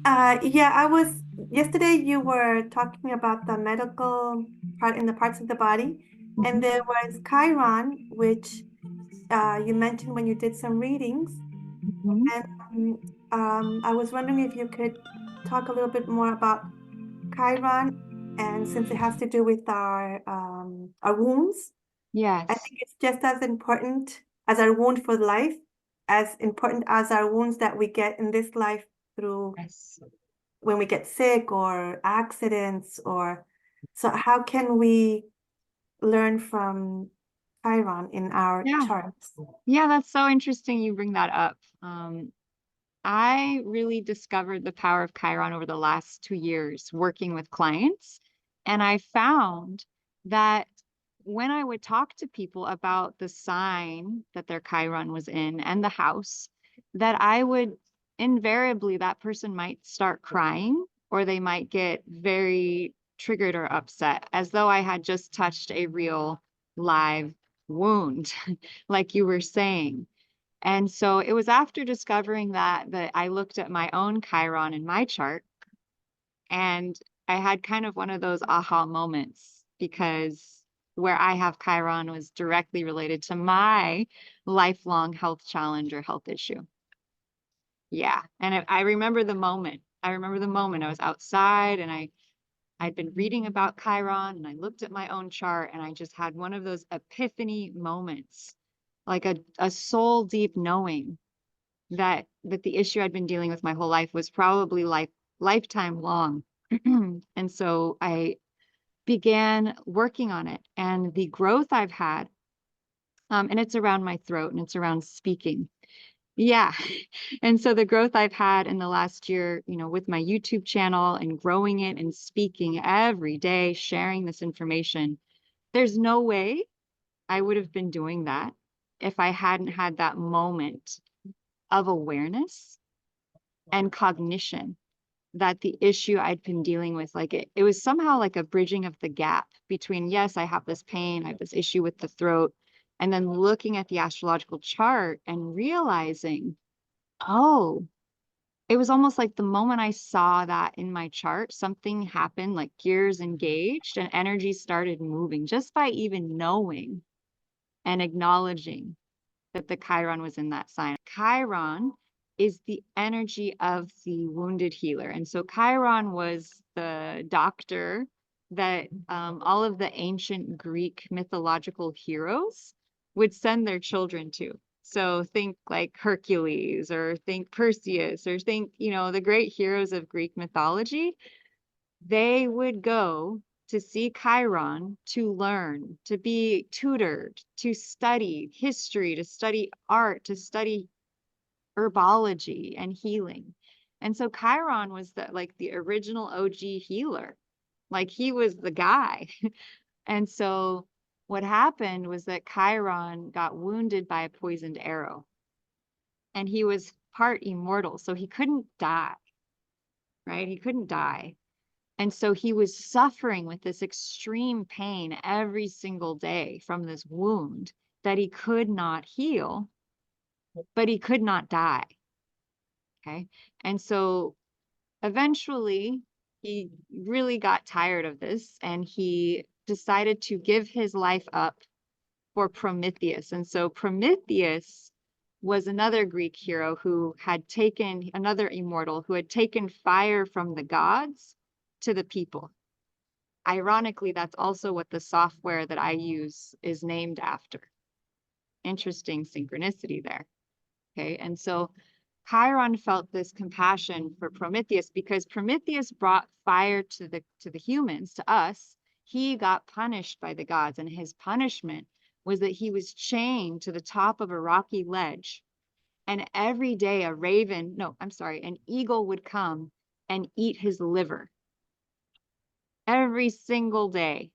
Yeah, yesterday you were talking about the medical part in the parts of the body, and Mhm. there was Chiron, which you mentioned when you did some readings. Mhm. And I was wondering if you could talk a little bit more about Chiron, and since it has to do with our wounds, I Yes. think it's just as important as our wound for life, as important as our wounds that we get in this life through Yes. when we get sick or accidents or so how can we learn from Chiron in our Yeah. charts? Yeah, that's so interesting you bring that up. I really discovered the power of Chiron over the last 2 years working with clients. And I found that when I would talk to people about the sign that their Chiron was in and the house, that I would invariably, that person might start crying or they might get very triggered or upset as though I had just touched a real live wound, like you were saying. And so it was after discovering that I looked at my own Chiron in my chart, and I had kind of one of those aha moments because where I have Chiron was directly related to my lifelong health challenge or health issue. Yeah. And I remember the moment. I remember the moment I was outside and I'd been reading about Chiron and I looked at my own chart and I just had one of those epiphany moments, like a soul deep knowing that the issue I'd been dealing with my whole life was probably lifetime long. And so I began working on it and the growth I've had, and it's around my throat and it's around speaking. Yeah. And so the growth I've had in the last year, with my YouTube channel and growing it and speaking every day, sharing this information, there's no way I would have been doing that if I hadn't had that moment of awareness and cognition that the issue I'd been dealing with, like it was somehow like a bridging of the gap between, yes, I have this pain, I have this issue with the throat, and then looking at the astrological chart and realizing, oh, it was almost like the moment I saw that in my chart, something happened, like gears engaged and energy started moving just by even knowing and acknowledging that the Chiron was in that sign. Chiron is the energy of the wounded healer. And so Chiron was the doctor that all of the ancient Greek mythological heroes would send their children to. So think like Hercules or think Perseus or think, the great heroes of Greek mythology. They would go to see Chiron to learn, to be tutored, to study history, to study art, to study herbology and healing. And so Chiron was the original OG healer. Like he was the guy. And so what happened was that Chiron got wounded by a poisoned arrow and he was part immortal. So he couldn't die, right? He couldn't die. And so he was suffering with this extreme pain every single day from this wound that he could not heal, but he could not die. Okay. And so eventually he really got tired of this and he decided to give his life up for Prometheus. And so Prometheus was another Greek hero who had taken another immortal who had taken fire from the gods to the people. Ironically, that's also what the software that I use is named after. Interesting synchronicity there. Okay. And so Chiron felt this compassion for Prometheus because Prometheus brought fire to the humans, to us. He got punished by the gods, and his punishment was that he was chained to the top of a rocky ledge. And every day a raven, no, I'm sorry, an eagle would come and eat his liver every single day.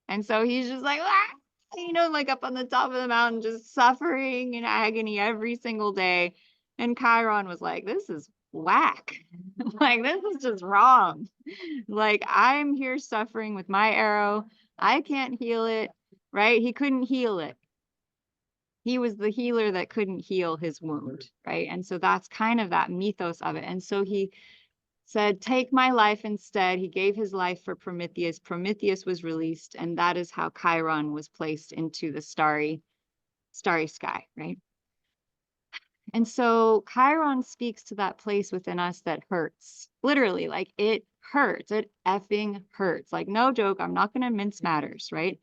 And so he's just like, ah! Like up on the top of the mountain, just suffering in agony every single day. And Chiron was like, this is whack. Like, this is just wrong. Like, I'm here suffering with my arrow. I can't heal it, right? He couldn't heal it. He was the healer that couldn't heal his wound, right? And so that's kind of that mythos of it. And so he said, take my life instead. He gave his life for Prometheus. Prometheus was released, and that is how Chiron was placed into the starry sky, right? And so Chiron speaks to that place within us that hurts. Literally, like it hurts. It effing hurts. Like, no joke, I'm not going to mince matters, right?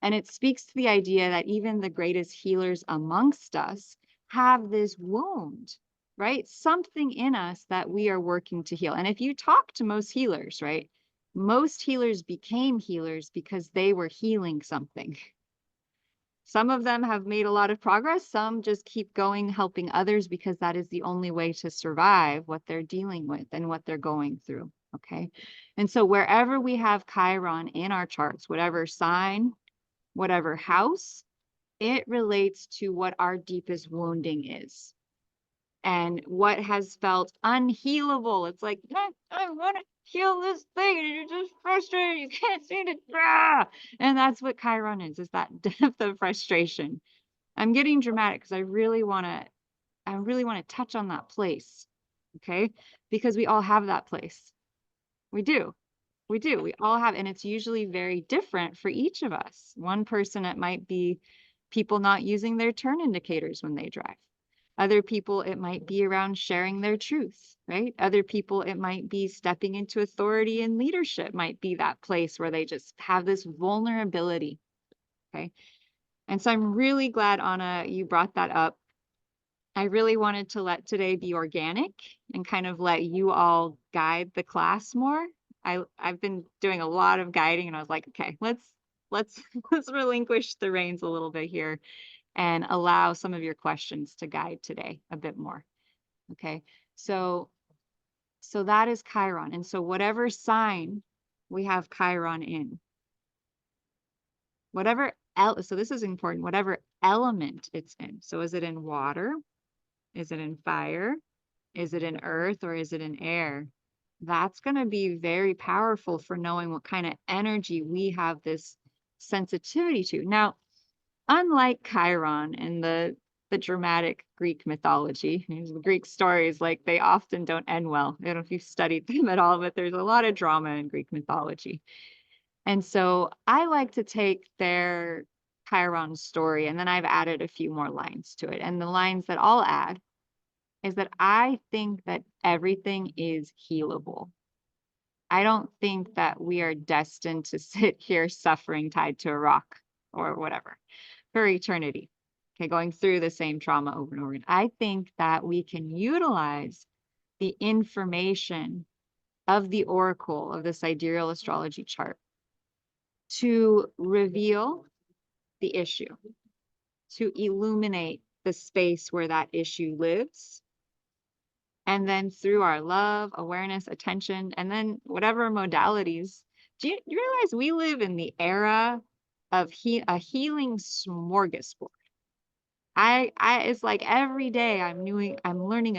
And it speaks to the idea that even the greatest healers amongst us have this wound, right? Something in us that we are working to heal. And if you talk to most healers, right? Most healers became healers because they were healing something. Some of them have made a lot of progress. Some just keep going, helping others because that is the only way to survive what they're dealing with and what they're going through. Okay. And so wherever we have Chiron in our charts, whatever sign, whatever house, it relates to what our deepest wounding is and what has felt unhealable. It's like, I want to heal this thing, and you're just frustrated. You can't seem to, and that's what Chiron is that depth of frustration. I'm getting dramatic because I really want to touch on that place. Okay. Because we all have that place. We do. We do. We all have, and it's usually very different for each of us. One person, it might be people not using their turn indicators when they drive. Other people, it might be around sharing their truth, right? Other people, it might be stepping into authority and leadership, might be that place where they just have this vulnerability. Okay. And so I'm really glad, Anna, you brought that up. I really wanted to let today be organic and kind of let you all guide the class more. I've been doing a lot of guiding, and I was like, okay, let's let's relinquish the reins a little bit here and allow some of your questions to guide today a bit more. Okay. So that is Chiron. And so whatever sign we have Chiron in, so this is important, whatever element it's in. So is it in water? Is it in fire? Is it in earth, or is it in air? That's going to be very powerful for knowing what kind of energy we have this sensitivity to. Now, unlike Chiron in the dramatic Greek mythology, the Greek stories, like they often don't end well. I don't know if you've studied them at all, but there's a lot of drama in Greek mythology. And so I like to take their Chiron story, and then I've added a few more lines to it. And the lines that I'll add is that I think that everything is healable. I don't think that we are destined to sit here suffering tied to a rock or whatever for eternity. Okay, going through the same trauma over and over again. I think that we can utilize the information of the oracle of the sidereal astrology chart to reveal the issue, to illuminate the space where that issue lives. And then through our love, awareness, attention, and then whatever modalities, do you realize we live in the era of a healing smorgasbord? It's like every day I'm learning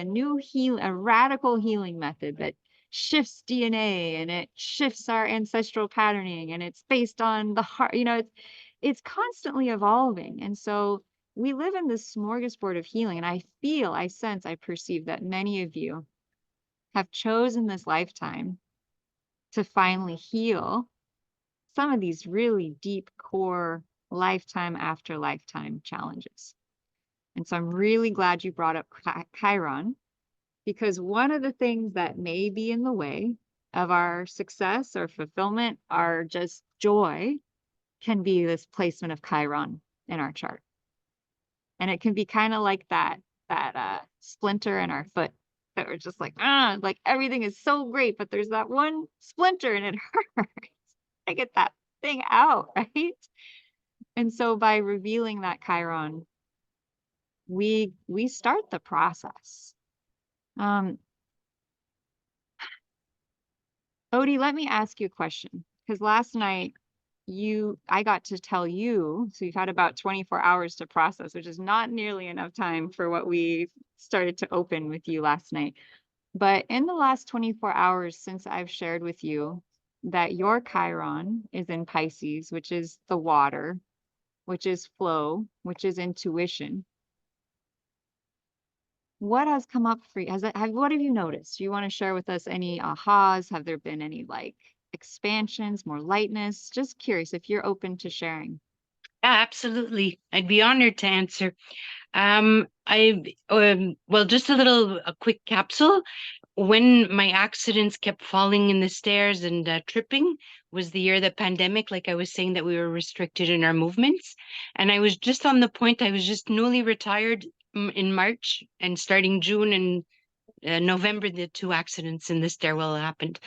a radical healing method that shifts DNA, and it shifts our ancestral patterning, and it's based on the heart, it's constantly evolving. And so we live in this smorgasbord of healing. And I sense, I perceive that many of you have chosen this lifetime to finally heal some of these really deep core lifetime after lifetime challenges. And so I'm really glad you brought up Chiron, because one of the things that may be in the way of our success or fulfillment, our just joy, can be this placement of Chiron in our chart. And it can be kind of like that splinter in our foot that we're just like everything is so great, but there's that one splinter and it hurts. I get that thing out, right? And so by revealing that Chiron, we start the process. Odie, let me ask you a question, because last night I got to tell you, so you've had about 24 hours to process, which is not nearly enough time for what we started to open with you last night. But in the last 24 hours since I've shared with you that your Chiron is in Pisces, which is the water, which is flow, which is intuition, what has come up for you? What have you noticed? Do you want to share with us any ahas? Have there been any like expansions, more lightness? Just curious if you're open to sharing. Yeah, absolutely. I'd be honored to answer. Well, just a quick capsule. When my accidents kept falling in the stairs and tripping was the year the pandemic, like I was saying, that we were restricted in our movements. And I was just on the point, I was just newly retired in March, and starting June and November, the two accidents in the stairwell happened.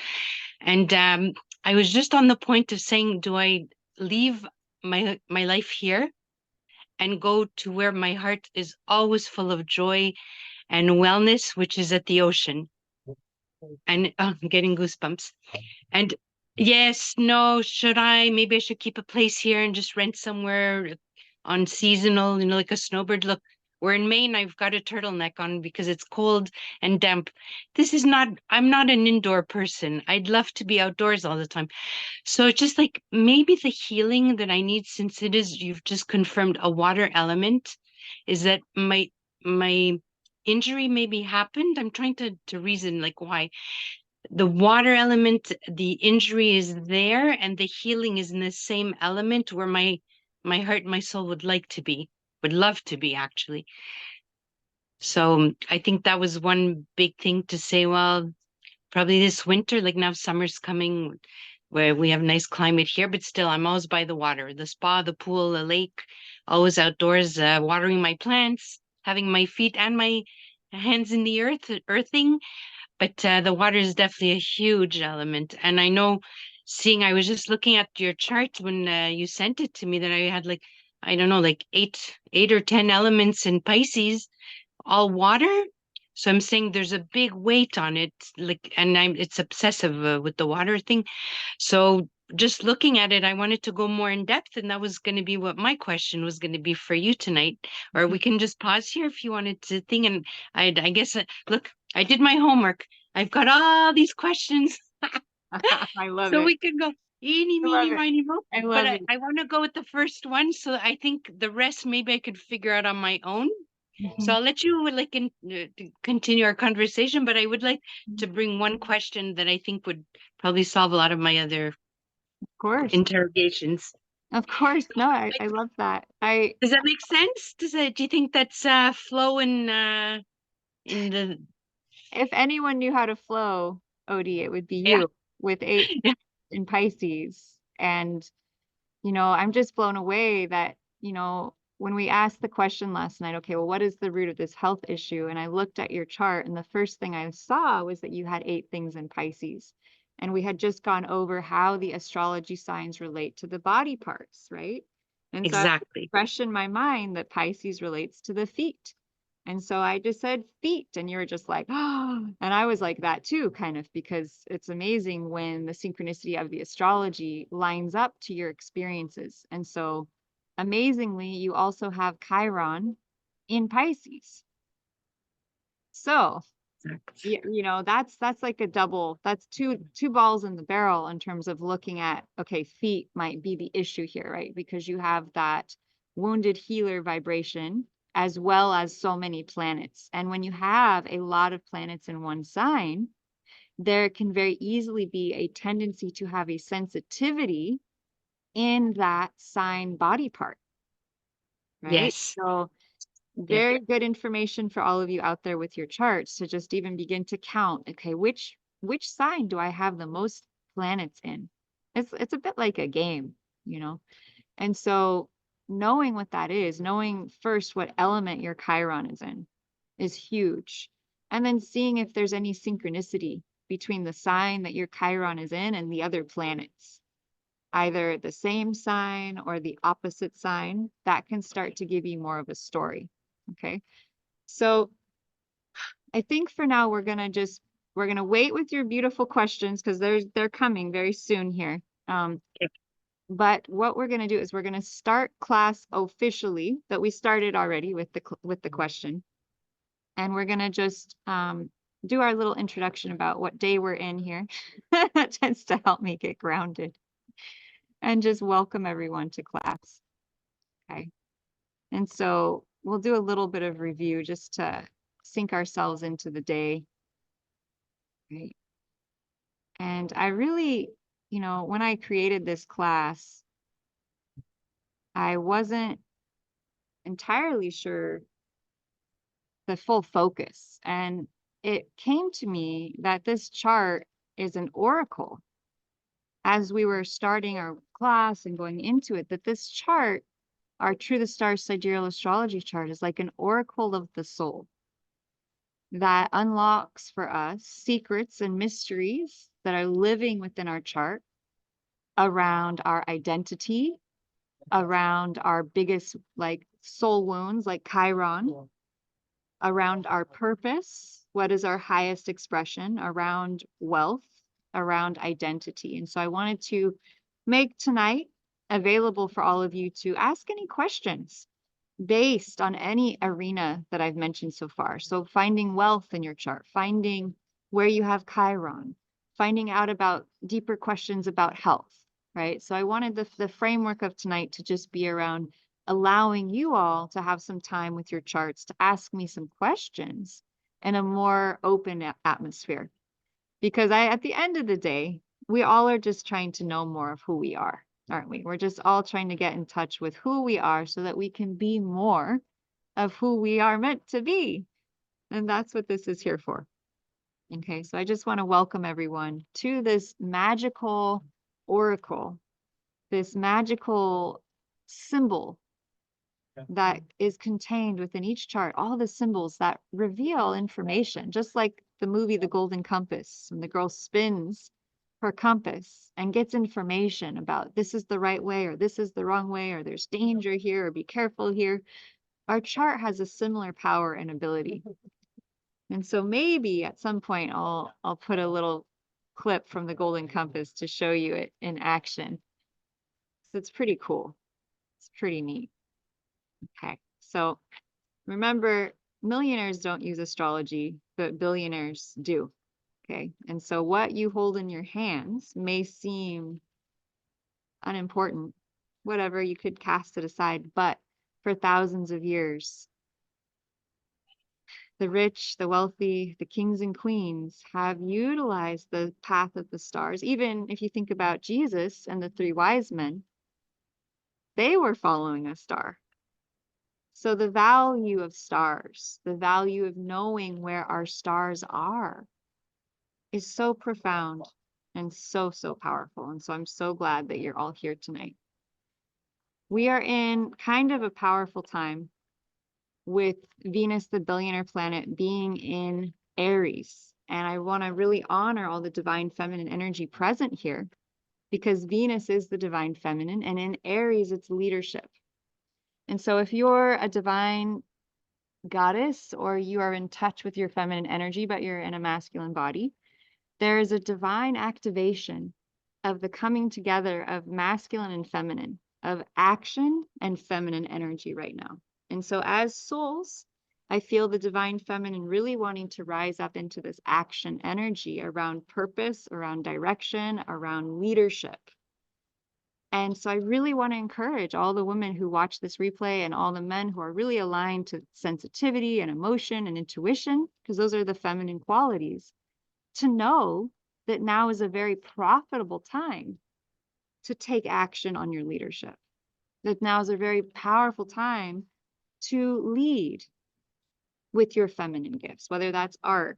And I was just on the point of saying, do I leave my life here and go to where my heart is always full of joy and wellness, which is at the ocean? And I'm getting goosebumps. And yes, no, should I? Maybe I should keep a place here and just rent somewhere on seasonal, like a snowbird. Look, we're in Maine. I've got a turtleneck on because it's cold and damp. I'm not an indoor person. I'd love to be outdoors all the time. So it's just like maybe the healing that I need, since you've just confirmed a water element, is that my injury maybe happened. I'm trying to reason like why the water element, the injury is there, and the healing is in the same element where my heart, my soul would love to be actually. So I think that was one big thing to say. Well, probably this winter, like now summer's coming, where we have nice climate here, but still I'm always by the water, the spa, the pool, the lake, always outdoors, watering my plants, having my feet and my hands in the earthing. But the water is definitely a huge element. And I know, I was just looking at your chart when you sent it to me, that I had like, I don't know, like eight or 10 elements in Pisces, all water. So I'm saying there's a big weight on it, like, and it's obsessive with the water thing. So just looking at it, I wanted to go more in depth, and that was going to be what my question was going to be for you tonight. Or we can just pause here if you wanted to think. And I guess, look, I did my homework. I've got all these questions. I love So it. we could go eeny, I love meeny, it. miny, mo. I But love it. I want to go with the first one. So I think the rest maybe I could figure out on my own. So Mhm. I'll let you like to continue our conversation, but I would like to bring one question that I think would probably solve a lot of my other Of course. interrogations. Of course. No, I, Like, I love that. does that make sense? Do you think that's flow in the If anyone knew how to flow, Odie, it would be yeah. you with 8 in Pisces. And, I'm just blown away that, when we asked the question last night, okay, well, what is the root of this health issue? And I looked at your chart, and the first thing I saw was that you had 8 things in Pisces. And we had just gone over how the astrology signs relate to the body parts, right? And so I was Exactly. fresh in my mind that Pisces relates to the feet. And so I just said feet, and you were just like, oh, and I was like that too, kind of, because it's amazing when the synchronicity of the astrology lines up to your experiences. And so amazingly, you also have Chiron in Pisces. So, that's like a double, that's two balls in the barrel in terms of looking at, okay, feet might be the issue here, right? Because you have that wounded healer vibration as well as so many planets. And when you have a lot of planets in one sign, there can very easily be a tendency to have a sensitivity in that sign body part, right? Yes. So Yeah. very good information for all of you out there with your charts to just even begin to count. Okay, which sign do I have the most planets in? It's a bit like a game, you know. And so knowing what that is, knowing first what element your Chiron is huge. And then seeing if there's any synchronicity between the sign that your Chiron is in and the other planets, either the same sign or the opposite sign, that can start to give you more of a story. Okay. So I think for now we're gonna wait with your beautiful questions because they're coming very soon here. But what we're gonna do is we're gonna start class officially that we started already with the question, and we're gonna just do our little introduction about what day we're in here, just to help me get grounded, and just welcome everyone to class. Okay. And so we'll do a little bit of review just to sink ourselves into the day. Right. And I really, when I created this class, I wasn't entirely sure the full focus. And it came to me that this chart is an oracle. As we were starting our class and going into it, that this chart, our True the Stars Sidereal astrology chart, is like an oracle of the soul that unlocks for us secrets and mysteries that are living within our chart around our identity, around our biggest like soul wounds, like Chiron, around our purpose, what is our highest expression, around wealth, around identity. And so I wanted to make tonight available for all of you to ask any questions based on any arena that I've mentioned so far. So finding wealth in your chart, finding where you have Chiron, finding out about deeper questions about health, right? So I wanted the framework of tonight to just be around allowing you all to have some time with your charts to ask me some questions in a more open atmosphere. Because at the end of the day, we all are just trying to know more of who we are, aren't we? We're just all trying to get in touch with who we are so that we can be more of who we are meant to be. And that's what this is here for. Okay, so I just want to welcome everyone to this magical oracle, this magical symbol that is contained within each chart, all the symbols that reveal information, just like the movie The Golden Compass, when the girl spins her compass and gets information about this is the right way or this is the wrong way or there's danger here or be careful here. Our chart has a similar power and ability. And so maybe at some point I'll put a little clip from the Golden Compass to show you it in action. So it's pretty cool. It's pretty neat. Okay, so remember, millionaires don't use astrology, but billionaires do. Okay, and so what you hold in your hands may seem unimportant, whatever, you could cast it aside, but for thousands of years, the rich, the wealthy, the kings and queens have utilized the path of the stars. Even if you think about Jesus and the three wise men, they were following a star. So the value of stars, the value of knowing where our stars are is so profound and so, so powerful. And so I'm so glad that you're all here tonight. We are in kind of a powerful time with Venus, the billionaire planet, being in Aries. And I want to really honor all the divine feminine energy present here because Venus is the divine feminine, and in Aries, it's leadership. And so if you're a divine goddess or you are in touch with your feminine energy, but you're in a masculine body, there is a divine activation of the coming together of masculine and feminine, of action and feminine energy right now. And so as souls, I feel the divine feminine really wanting to rise up into this action energy around purpose, around direction, around leadership. And so I really want to encourage all the women who watch this replay and all the men who are really aligned to sensitivity and emotion and intuition, because those are the feminine qualities, to know that now is a very profitable time to take action on your leadership. That now is a very powerful time to lead with your feminine gifts, whether that's art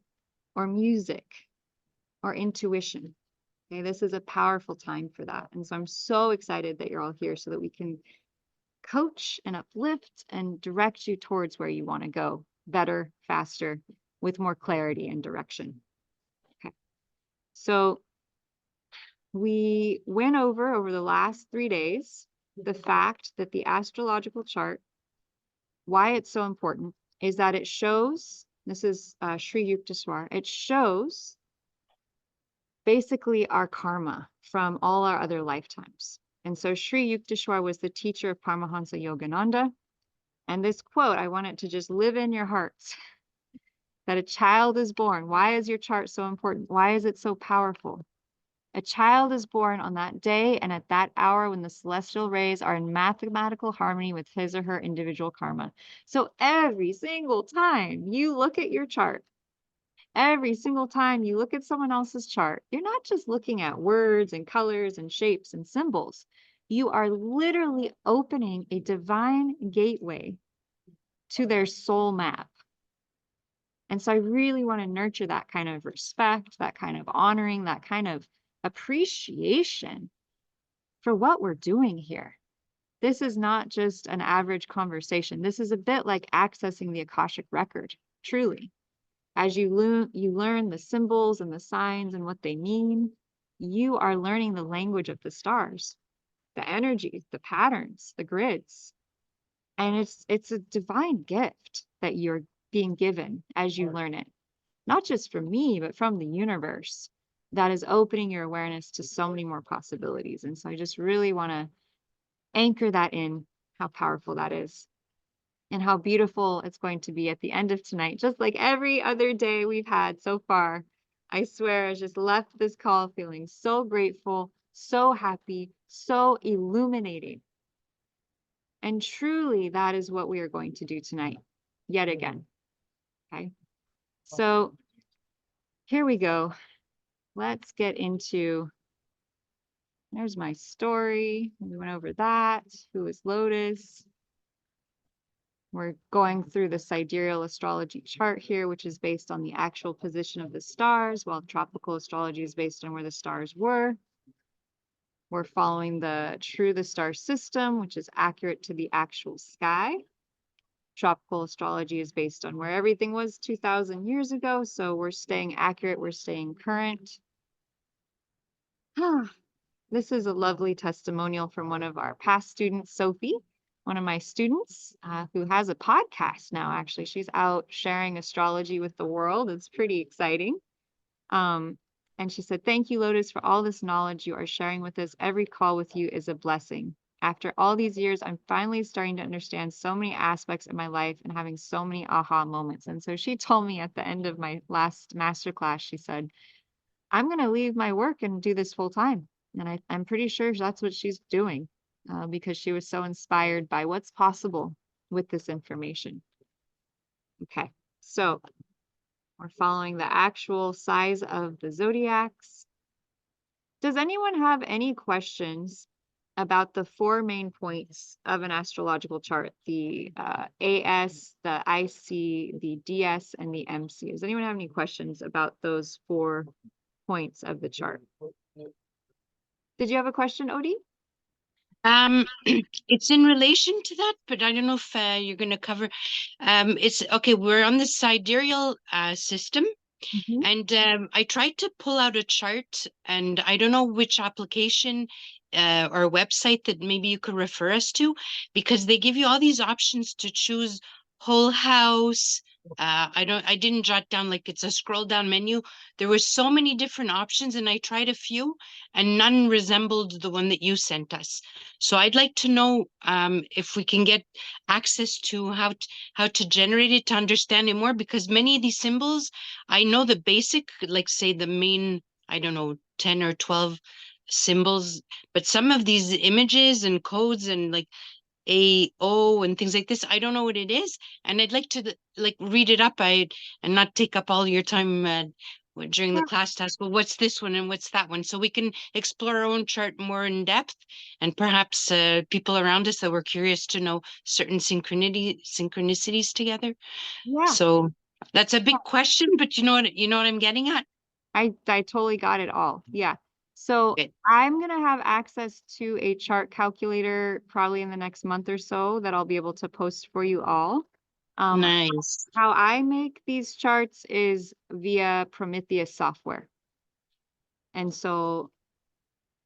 or music or intuition. Okay, this is a powerful time for that. And so I'm so excited that you're all here so that we can coach and uplift and direct you towards where you want to go better, faster, with more clarity and direction. Okay, so we went over the last 3 days the fact that the astrological chart, why it's so important, is that it shows, this is Sri Yukteswar, it shows basically our karma from all our other lifetimes. And so Sri Yukteswar was the teacher of Paramahansa Yogananda. And this quote, I want it to just live in your hearts, that a child is born. Why is your chart so important? Why is it so powerful? A child is born on that day and at that hour when the celestial rays are in mathematical harmony with his or her individual karma. So every single time you look at your chart, every single time you look at someone else's chart, you're not just looking at words and colors and shapes and symbols. You are literally opening a divine gateway to their soul map. And so I really want to nurture that kind of respect, that kind of honoring, that kind of appreciation for what we're doing here. This is not just an average conversation. This is a bit like accessing the Akashic record, truly. As you learn the symbols and the signs and what they mean, you are learning the language of the stars, the energies, the patterns, the grids. And it's a divine gift that you're being given as you learn it. Not just from me, but from the universe that is opening your awareness to so many more possibilities. And so I just really want to anchor that in how powerful that is and how beautiful it's going to be at the end of tonight, just like every other day we've had so far. I swear I just left this call feeling so grateful, so happy, so illuminating. And truly, that is what we are going to do tonight, yet again. Okay. So here we go. Let's get into, there's my story. We went over that. Who is Lotus? We're going through the sidereal astrology chart here, which is based on the actual position of the stars, while tropical astrology is based on where the stars were. We're following the star system, which is accurate to the actual sky. Tropical astrology is based on where everything was 2,000 years ago. So we're staying accurate. We're staying current. This is a lovely testimonial from one of our past students, Sophie, one of my students who has a podcast now, actually. She's out sharing astrology with the world. It's pretty exciting. And she said, "Thank you, Lotus, for all this knowledge you are sharing with us. Every call with you is a blessing. After all these years, I'm finally starting to understand so many aspects of my life and having so many aha moments." And so she told me at the end of my last masterclass, she said, "I'm going to leave my work and do this full time." And I'm pretty sure that's what she's doing because she was so inspired by what's possible with this information. Okay, so we're following the actual size of the zodiacs. Does anyone have any questions about the 4 main points of an astrological chart? The AS, the IC, the DS, and the MC. Does anyone have any questions about those 4 points of the chart? Did you have a question, Odie? It's in relation to that, but I don't know if you're going to cover. It's okay. We're on the sidereal system, and I tried to pull out a chart, and I don't know which application or website that maybe you could refer us to, because they give you all these options to choose whole house. I didn't jot down, like it's a scroll down menu. There were so many different options, and I tried a few, and none resembled the one that you sent us. So I'd like to know if we can get access to how to generate it, to understand it more, because many of these symbols, I know the basic, like say the main, I don't know, 10 or 12 symbols, but some of these images and codes and like AO and things like this, I don't know what it is. And I'd like to like read it up and not take up all your time during the class task. Well, what's this one and what's that one? So we can explore our own chart more in depth, and perhaps people around us that were curious to know certain synchronicities together. Yeah. So that's a big question, but you know what I'm getting at? I totally got it all. Yeah. So Good. I'm going to have access to a chart calculator probably in the next month or so that I'll be able to post for you all. Nice. How I make these charts is via Prometheus software. And so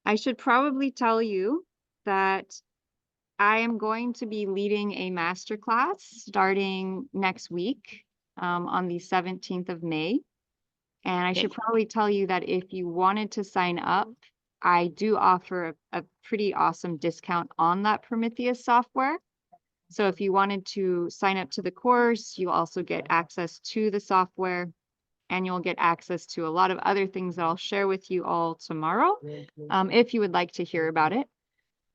I should probably tell you that I am going to be leading a masterclass starting next week on the 17th of May. And I should probably tell you that if you wanted to sign up, I do offer a pretty awesome discount on that Prometheus software. So if you wanted to sign up to the course, you also get access to the software. and you'll get access to a lot of other things that I'll share with you all tomorrow, if you would like to hear about it.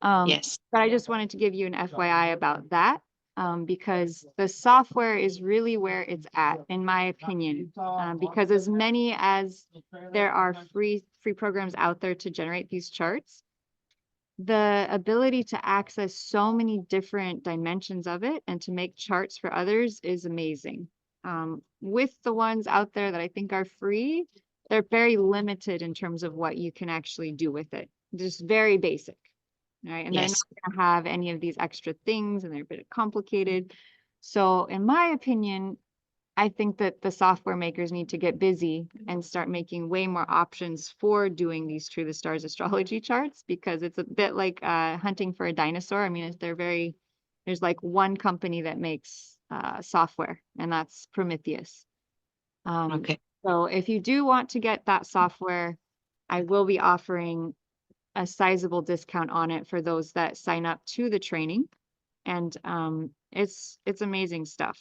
Yes. But I just wanted to give you an FYI about that, because the software is really where it's at, in my opinion, because as many as there are free programs out there to generate these charts, the ability to access so many different dimensions of it and to make charts for others is amazing. With the ones out there that I think are free, they're very limited in terms of what you can actually do with it. Just very basic, right? And they're not going to have any of these extra things, and they're a bit complicated. So in my opinion, I think that the software makers need to get busy and start making way more options for doing these True the Stars astrology charts, because it's a bit like hunting for a dinosaur. I mean, there's like one company that makes software, and that's Prometheus. Okay. So if you do want to get that software, I will be offering a sizable discount on it for those that sign up to the training. And it's amazing stuff.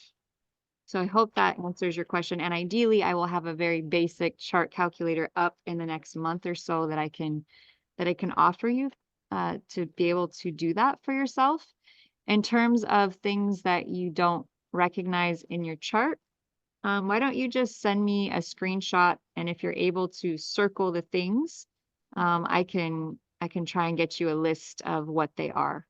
So I hope that answers your question. And ideally, I will have a very basic chart calculator up in the next month or so that I can offer you to be able to do that for yourself. In terms of things that you don't recognize in your chart, why don't you just send me a screenshot? And if you're able to circle the things, I can try and get you a list of what they are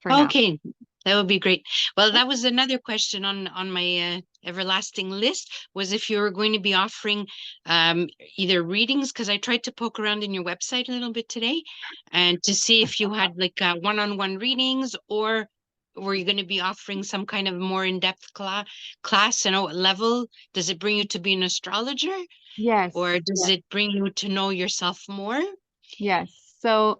for now. Okay, that would be great. Well, that was another question on my everlasting list, was if you were going to be offering either readings, because I tried to poke around in your website a little bit today, and to see if you had like one-on-one readings, or were you going to be offering some kind of more in-depth class? And what level does it bring you to be an astrologer? Yes. Or does it bring you to know yourself more? Yes. So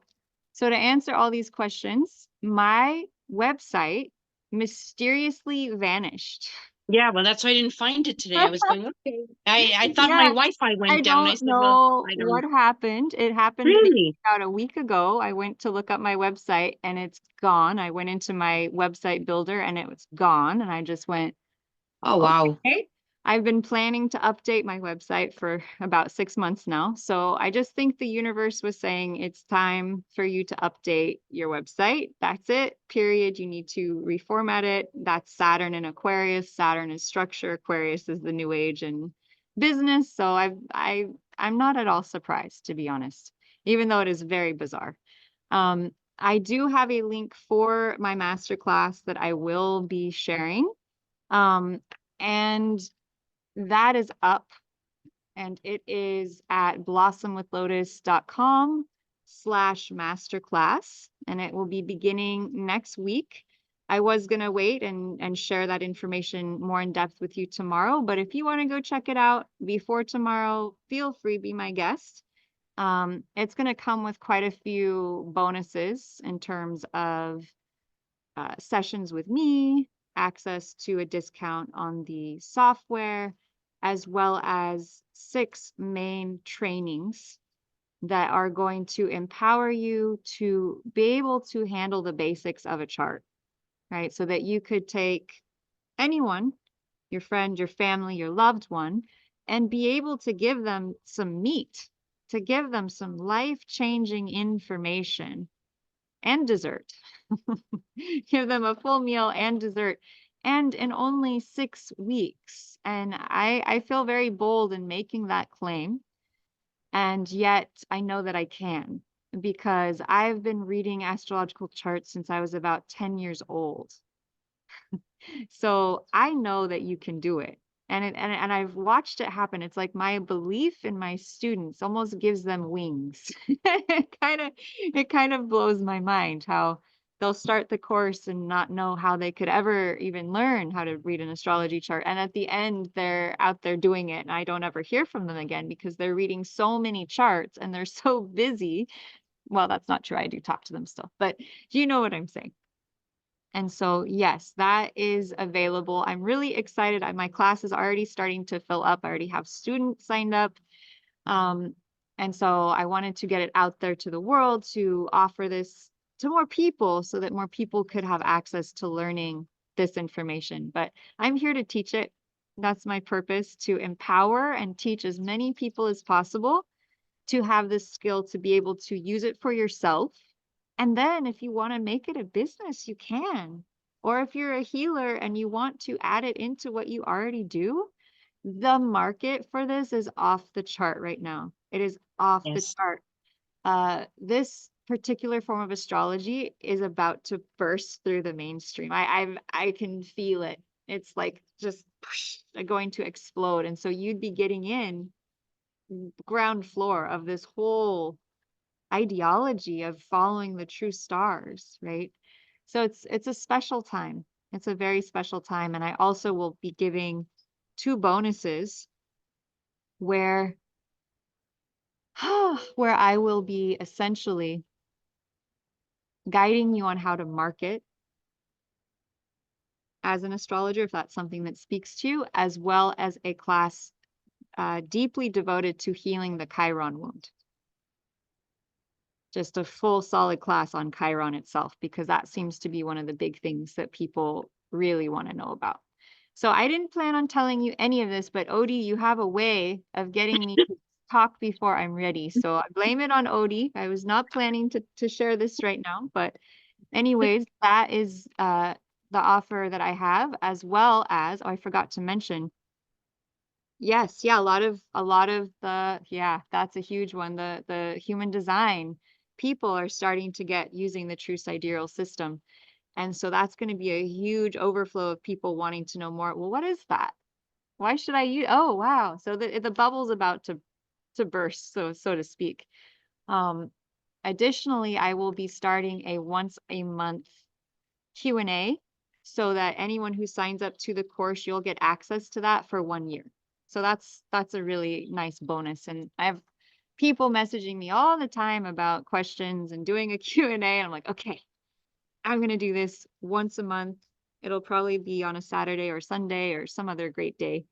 to answer all these questions, my website mysteriously vanished. Yeah, well, that's why I didn't find it today. I was going, okay. I thought Yeah, my Wi-Fi went I down. I don't said, well, know I don't what happened. It happened maybe really. about a week ago. I went to look up my website and it's gone. I went into my website builder and it was gone. And I just went, Oh, wow. okay. I've been planning to update my website for about 6 months now. So I just think the universe was saying it's time for you to update your website. That's it, period. You need to reformat it. That's Saturn in Aquarius. Saturn is structure. Aquarius is the new age and business. So I'm not at all surprised, to be honest, even though it is very bizarre. I do have a link for my masterclass that I will be sharing. And that is up, and it is at blossomwithlotus.com/masterclass, and it will be beginning next week. I was going to wait and share that information more in depth with you tomorrow, but if you want to go check it out before tomorrow, feel free, be my guest. It's going to come with quite a few bonuses in terms of sessions with me, access to a discount on the software, as well as 6 main trainings that are going to empower you to be able to handle the basics of a chart, right? So that you could take anyone, your friend, your family, your loved one, and be able to give them some meat, to give them some life-changing information and dessert. Give them a full meal and dessert, and in only 6 weeks. And I feel very bold in making that claim. And yet I know that I can, because I've been reading astrological charts since I was about 10 years old. So I know that you can do it. And I've watched it happen. It's like my belief in my students almost gives them wings. It kind of blows my mind how they'll start the course and not know how they could ever even learn how to read an astrology chart. And at the end, they're out there doing it. And I don't ever hear from them again because they're reading so many charts and they're so busy. Well, that's not true. I do talk to them still, but you know what I'm saying. And so, yes, that is available. I'm really excited. My class is already starting to fill up. I already have students signed up. And so I wanted to get it out there to the world to offer this to more people so that more people could have access to learning this information. But I'm here to teach it. That's my purpose, to empower and teach as many people as possible to have this skill, to be able to use it for yourself. And then if you want to make it a business, you can. Or if you're a healer and you want to add it into what you already do, the market for this is off the chart right now. It is off the Yes. chart. This particular form of astrology is about to burst through the mainstream. I can feel it. It's like just going to explode. And so you'd be getting in ground floor of this whole ideology of following the true stars, right? So it's a special time. It's a very special time. And I also will be giving 2 bonuses where where I will be essentially guiding you on how to market as an astrologer, if that's something that speaks to you, as well as a class deeply devoted to healing the Chiron wound. Just a full solid class on Chiron itself, because that seems to be one of the big things that people really want to know about. So I didn't plan on telling you any of this, but Odie, you have a way of getting me to talk before I'm ready. So I blame it on Odie. I was not planning to share this right now, but anyways, that is the offer that I have, as well as, oh, I forgot to mention. Yes, yeah, a lot of the, yeah, that's a huge one. The human design people are starting to get using the true sidereal system. And so that's going to be a huge overflow of people wanting to know more. Well, what is that? Why should I use? Oh, wow. So the bubble's about to burst, so to speak. Um, Additionally, I will be starting a once a month Q&A, so that anyone who signs up to the course, you'll get access to that for 1 year. So that's a really nice bonus. And I have people messaging me all the time about questions and doing a Q&A. And I'm like, okay, I'm going to do this once a month. It'll probably be on a Saturday or Sunday or some other great day.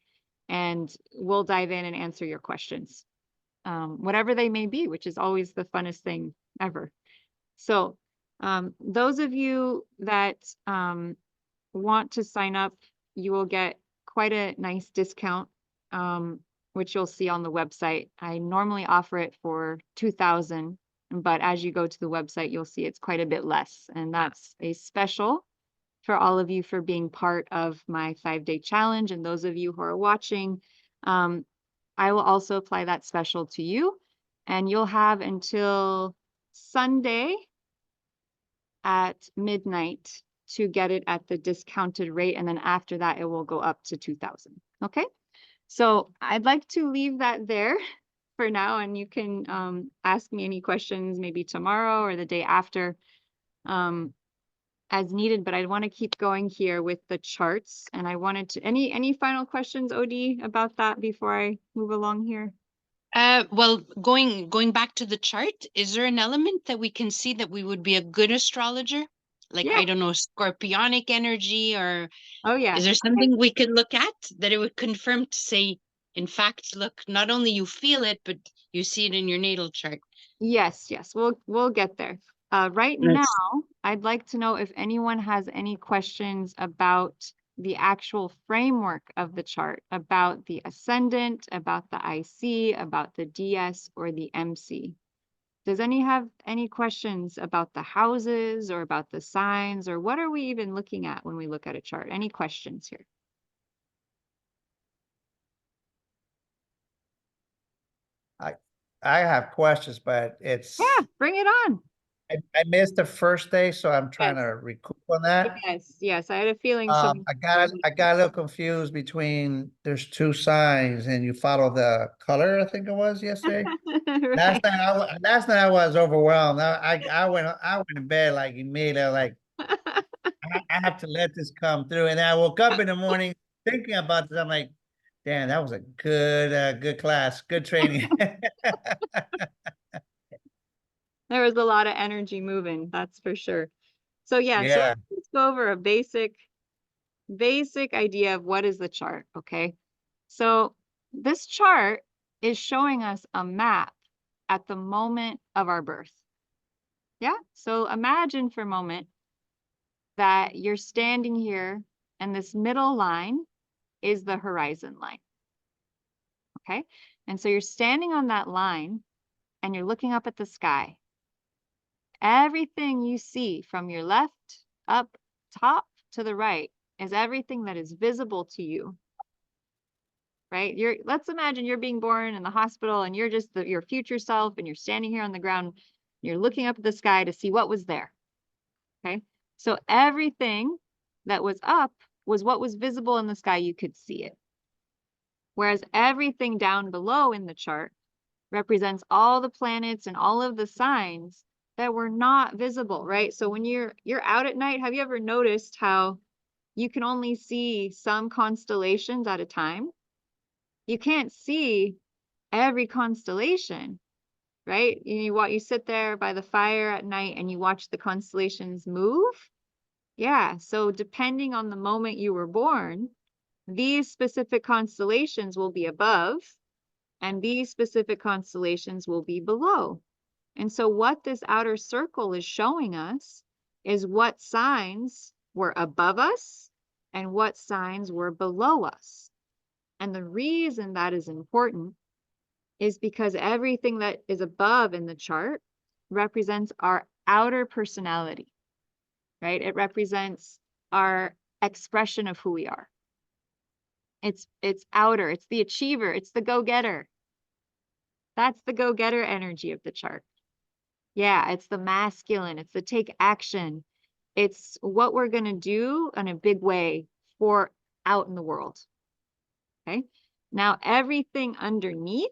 And we'll dive in and answer your questions, whatever they may be, which is always the funnest thing ever. So those of you that want to sign up, you will get quite a nice discount, which you'll see on the website. I normally offer it for $2,000, but as you go to the website, you'll see it's quite a bit less. And that's a special for all of you for being part of my 5-day challenge. And those of you who are watching, I will also apply that special to you. And you'll have until Sunday at midnight to get it at the discounted rate. And then after that, it will go up to 2,000. Okay. So I'd like to leave that there for now. And you can ask me any questions maybe tomorrow or the day after as needed. But I want to keep going here with the charts. And I wanted to, any final questions, Odie, about that before I move along here? Well, going back to the chart, is there an element that we can see that we would be a good astrologer? Like, Yeah. I don't know, scorpionic energy, or Oh, yeah. is there something we could look at that it would confirm to say, in fact, look, not only you feel it, but you see it in your natal chart? Yes, yes, we'll get there. Right now, Yes. I'd like to know if anyone has any questions about the actual framework of the chart, about the ascendant, about the IC, about the DS, or the MC. Does any have any questions about the houses or about the signs, or what are we even looking at when we look at a chart? Any questions here? I have questions, but Yeah, bring it on. I missed the first day, so I'm trying Yes. to recoup on that. Yes, yes, I had a feeling some. I got a little confused between there's 2 signs and you follow the color, I think it was yesterday. Right. Last night I was overwhelmed. I went to bed like immediately, like I have to let this come through. And I woke up in the morning thinking about this. I'm like, damn, that was a good class, good training. There was a lot of energy moving, that's for sure. So yeah, so Yeah. let's go over a basic idea of what is the chart, okay? So this chart is showing us a map at the moment of our birth. Yeah, so imagine for a moment that you're standing here and this middle line is the horizon line. Okay. And so you're standing on that line and you're looking up at the sky. Everything you see from your left, up, top to the right is everything that is visible to you. Right? Let's imagine you're being born in the hospital and you're just your future self and you're standing here on the ground. You're looking up at the sky to see what was there. Okay. So everything that was up was what was visible in the sky. You could see it. Whereas everything down below in the chart represents all the planets and all of the signs that were not visible, right? So when you're out at night, have you ever noticed how you can only see some constellations at a time? You can't see every constellation, right? You sit there by the fire at night and you watch the constellations move. Yeah, so depending on the moment you were born, these specific constellations will be above and these specific constellations will be below. And so what this outer circle is showing us is what signs were above us and what signs were below us. And the reason that is important is because everything that is above in the chart represents our outer personality, right? It represents our expression of who we are. It's outer, it's the achiever, it's the go-getter. That's the go-getter energy of the chart. Yeah, it's the masculine, it's the take action. It's what we're going to do in a big way for out in the world. Okay. Now, everything underneath,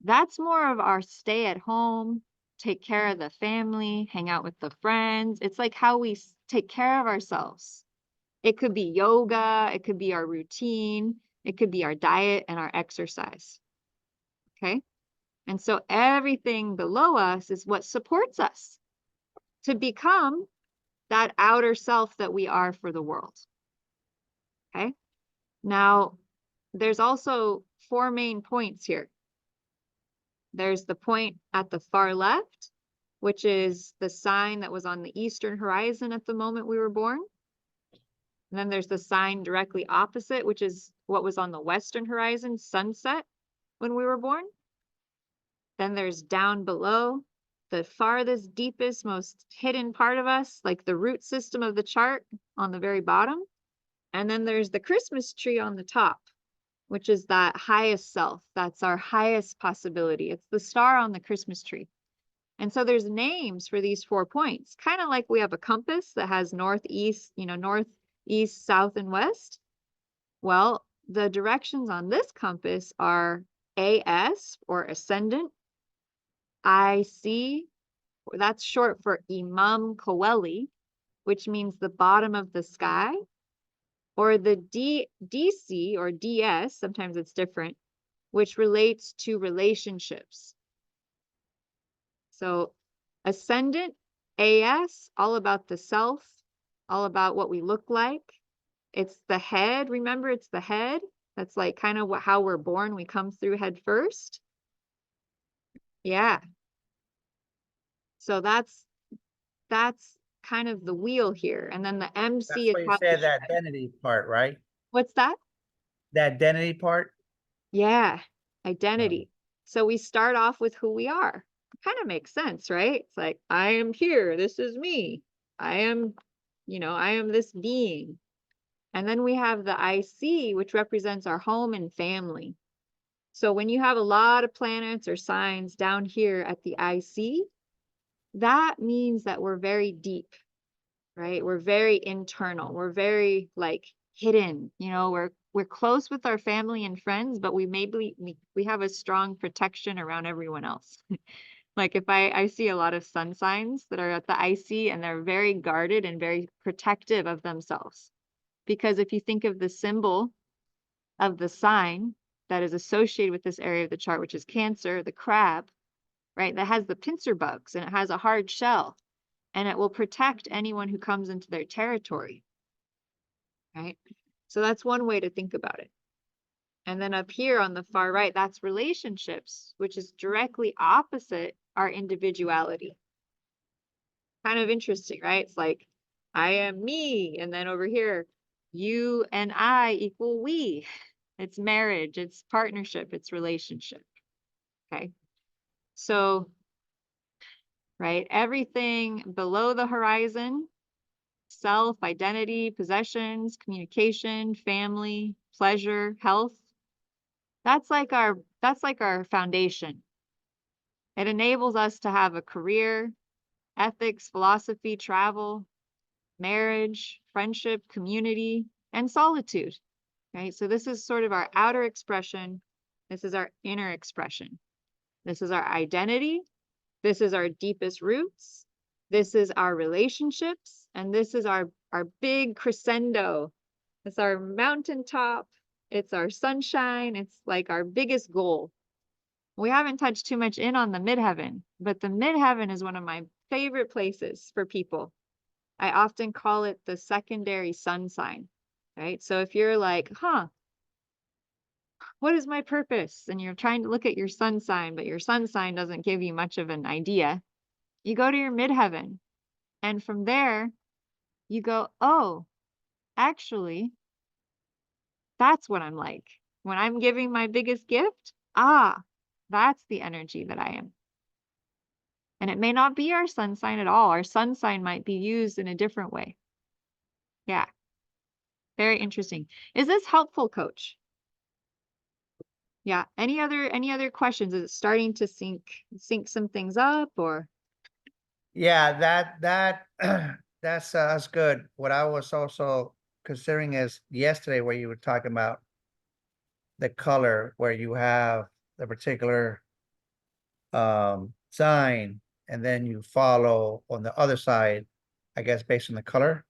that's more of our stay at home, take care of the family, hang out with the friends. It's like how we take care of ourselves. It could be yoga, it could be our routine, it could be our diet and our exercise. Okay. And so everything below us is what supports us to become that outer self that we are for the world. Okay. Now, there's also 4 main points here. There's the point at the far left, which is the sign that was on the eastern horizon at the moment we were born. And then there's the sign directly opposite, which is what was on the western horizon, sunset, when we were born. Then there's down below, the farthest, deepest, most hidden part of us, like the root system of the chart on the very bottom. And then there's the Christmas tree on the top, which is that highest self. That's our highest possibility. It's the star on the Christmas tree. And so there's names for these 4 points, kind of like we have a compass that has northeast, north, east, south, and west. Well, the directions on this compass are AS or ascendant, IC, that's short for Imam Coeli, which means the bottom of the sky, or the DC or DS, sometimes it's different, which relates to relationships. So ascendant, AS, all about the self, all about what we look like. It's the head. Remember, it's the head. That's like kind of how we're born. We come through head first. Yeah. So that's kind of the wheel here. And then the MC That's is what you said, that identity part, right? What's that? The identity part? Yeah, identity. So we start off with who we are. Kind of makes sense, right? It's like, I am here. This is me. I am this being. And then we have the IC, which represents our home and family. So when you have a lot of planets or signs down here at the IC, that means that we're very deep, right? We're very internal. We're very hidden, we're close with our family and friends, but we have a strong protection around everyone else. Like if I see a lot of sun signs that are at the IC and they're very guarded and very protective of themselves. Because if you think of the symbol of the sign that is associated with this area of the chart, which is Cancer, the crab, right? That has the pincer bugs and it has a hard shell and it will protect anyone who comes into their territory, right? So that's one way to think about it. And then up here on the far right, that's relationships, which is directly opposite our individuality. Kind of interesting, right? It's like, I am me. And then over here, You and I equal we. It's marriage, it's partnership, it's relationship. Okay. So, right, everything below the horizon, self, identity, possessions, communication, family, pleasure, health, that's like our foundation. It enables us to have a career, ethics, philosophy, travel, marriage, friendship, community, and solitude. Right? So this is sort of our outer expression. This is our inner expression. This is our identity. This is our deepest roots. This is our relationships. And this is our big crescendo. It's our mountaintop. It's our sunshine. It's like our biggest goal. We haven't touched too much in on the midheaven, but the midheaven is one of my favorite places for people. I often call it the secondary sun sign, right? So if you're like, what is my purpose? And you're trying to look at your sun sign, but your sun sign doesn't give you much of an idea. You go to your midheaven, and from there, you go, oh, actually, that's what I'm like. When I'm giving my biggest gift, that's the energy that I am. And it may not be our sun sign at all. Our sun sign might be used in a different way. Yeah. Very interesting. Is this helpful, Coach? Yeah. Any other questions? Is it starting to sync some things up, or? Yeah, that's good. What I was also considering is yesterday where you were talking about the color, where you have the particular sign, and then you follow on the other side, I guess, based on the color.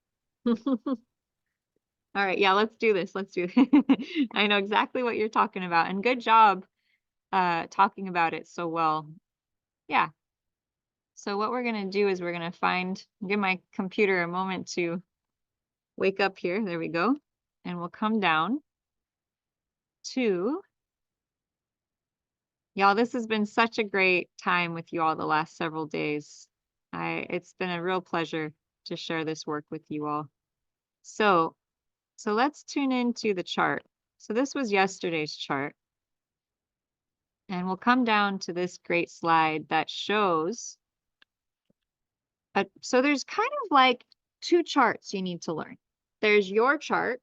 All right, yeah, let's do this. Let's do I know exactly what you're talking about, and good job talking about it so well. Yeah. So what we're going to do is we're going to give my computer a moment to wake up here. There we go. And we'll come down to, y'all, this has been such a great time with you all the last several days. It's been a real pleasure to share this work with you all. So let's tune into the chart. So this was yesterday's chart. And we'll come down to this great slide that shows, so there's kind of like two charts you need to learn. There's your chart,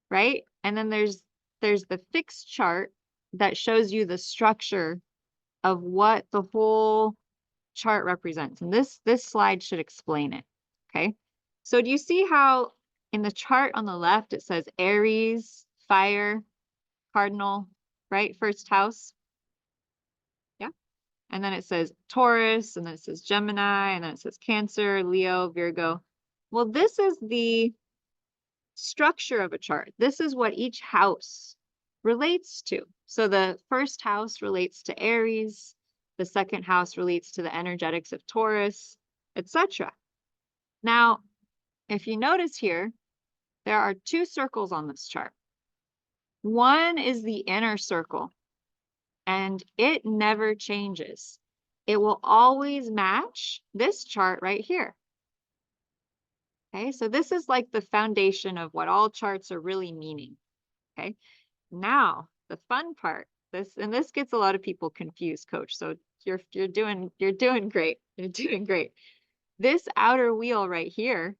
right? And then there's the fixed chart that shows you the structure of what the whole chart represents. And this slide should explain it, okay? So do you see how in the chart on the left, it says Aries, fire, cardinal, right? First house. Yeah. And then it says Taurus, and then it says Gemini, and then it says Cancer, Leo, Virgo. Well, this is the structure of a chart. This is what each house relates to. So the first house relates to Aries, the second house relates to the energetics of Taurus, etc. Now, if you notice here, there are two circles on this chart. One is the inner circle, and it never changes. It will always match this chart right here. Okay, so this is like the foundation of what all charts are really meaning. Okay, now the fun part, this gets a lot of people confused, Coach. So you're doing great. You're doing great. This outer wheel right here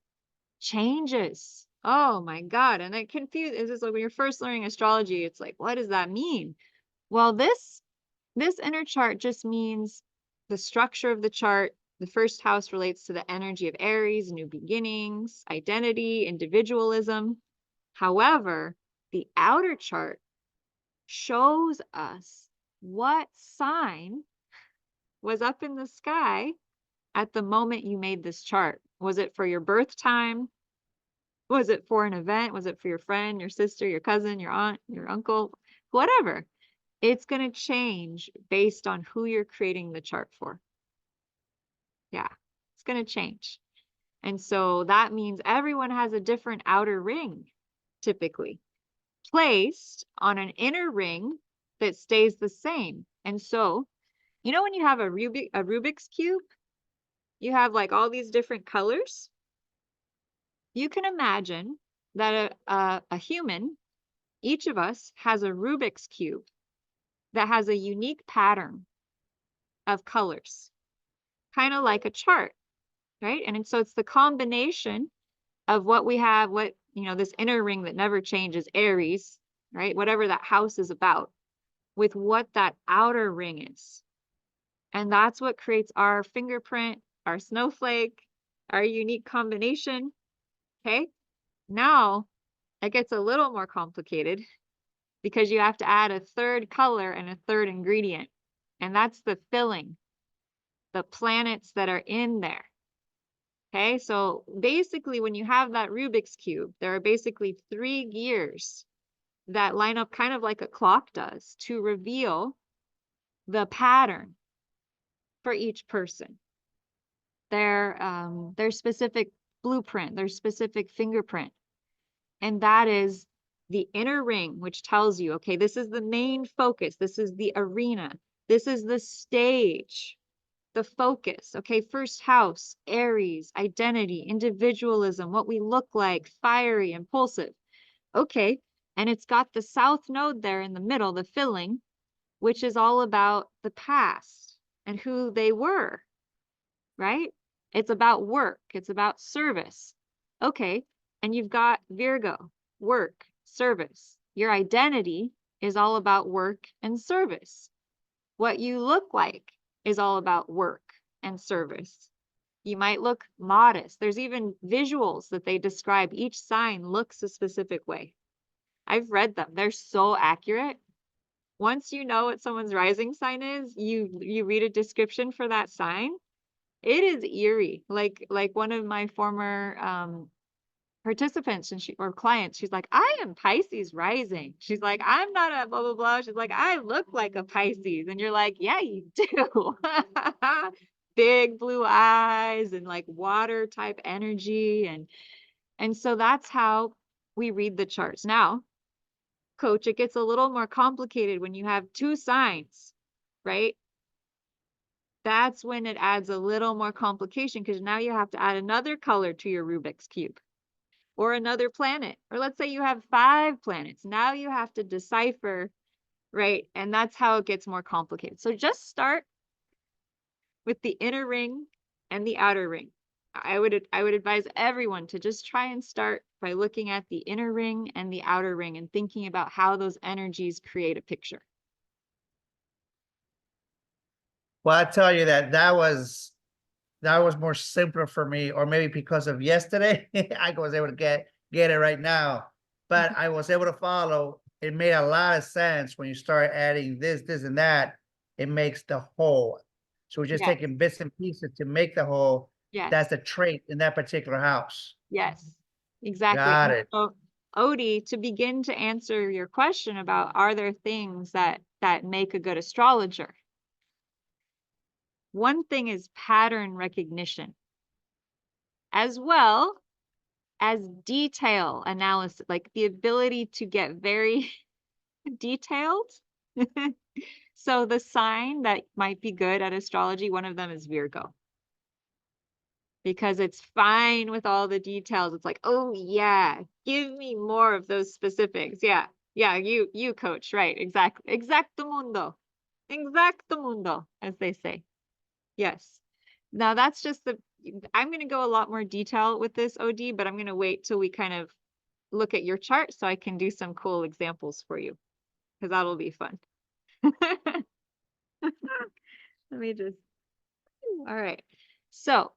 changes. Oh my God. And it confuses. It's like when you're first learning astrology, it's like, what does that mean? Well, this inner chart just means the structure of the chart. The first house relates to the energy of Aries, new beginnings, identity, individualism. However, the outer chart shows us what sign was up in the sky at the moment you made this chart. Was it for your birth time? Was it for an event? Was it for your friend, your sister, your cousin, your aunt, your uncle, whatever? It's going to change based on who you're creating the chart for. Yeah, it's going to change. And so that means everyone has a different outer ring, typically, placed on an inner ring that stays the same. And so, you know, when you have a Rubik's Cube, you have like all these different colors. You can imagine that a human, each of us, has a Rubik's Cube that has a unique pattern of colors, kind of like a chart, right? And so it's the combination of what we have, what, this inner ring that never changes, Aries, right? Whatever that house is about, with what that outer ring is. And that's what creates our fingerprint, our snowflake, our unique combination. Okay. Now it gets a little more complicated because you have to add a third color and a third ingredient. And that's the filling, the planets that are in there. Okay. So basically, when you have that Rubik's Cube, there are basically 3 gears that line up kind of like a clock does to reveal the pattern for each person, their specific blueprint, their specific fingerprint. And that is the inner ring, which tells you, okay, this is the main focus. This is the arena. This is the stage, the focus. Okay, first house, Aries, identity, individualism, what we look like, fiery, impulsive. Okay, and it's got the south node there in the middle, the filling, which is all about the past and who they were, right? It's about work. It's about service. Okay. And you've got Virgo, work, service. Your identity is all about work and service. What you look like is all about work and service. You might look modest. There's even visuals that they describe. Each sign looks a specific way. I've read them. They're so accurate. Once you know what someone's rising sign is, you read a description for that sign. It is eerie. Like one of my former participants or clients, she's like, I am Pisces rising. She's like, I'm not a blah, blah, blah. She's like, I look like a Pisces. And you're like, yeah, you do. Big blue eyes and like water type energy. And so that's how we read the charts. Now, coach, it gets a little more complicated when you have 2 signs, right? That's when it adds a little more complication because now you have to add another color to your Rubik's Cube or another planet. Or let's say you have 5 planets. Now you have to decipher, right? And that's how it gets more complicated. So just start with the inner ring and the outer ring. I would advise everyone to just try and start by looking at the inner ring and the outer ring and thinking about how those energies create a picture. Well, I tell you that was more simpler for me, or maybe because of yesterday, I was able to get it right now. But I was able to follow. It made a lot of sense when you start adding this, and that. It makes the whole. So we're just taking bits and pieces to make the whole. Yes. That's the trait in that particular house. Yes, exactly. Got it. So, Odie, to begin to answer your question about are there things that make a good astrologer? One thing is pattern recognition, as well as detail analysis, like the ability to get very detailed. So the sign that might be good at astrology, one of them is Virgo. Because it's fine with all the details. It's like, oh yeah, give me more of those specifics. Yeah, you coach, right? Exactly. Exactamundo, as they say. Yes. Now that's just I'm going to go a lot more detail with this, OD, but I'm going to wait till we kind of look at your chart so I can do some cool examples for you, because that'll be fun. Let me just, all right. So,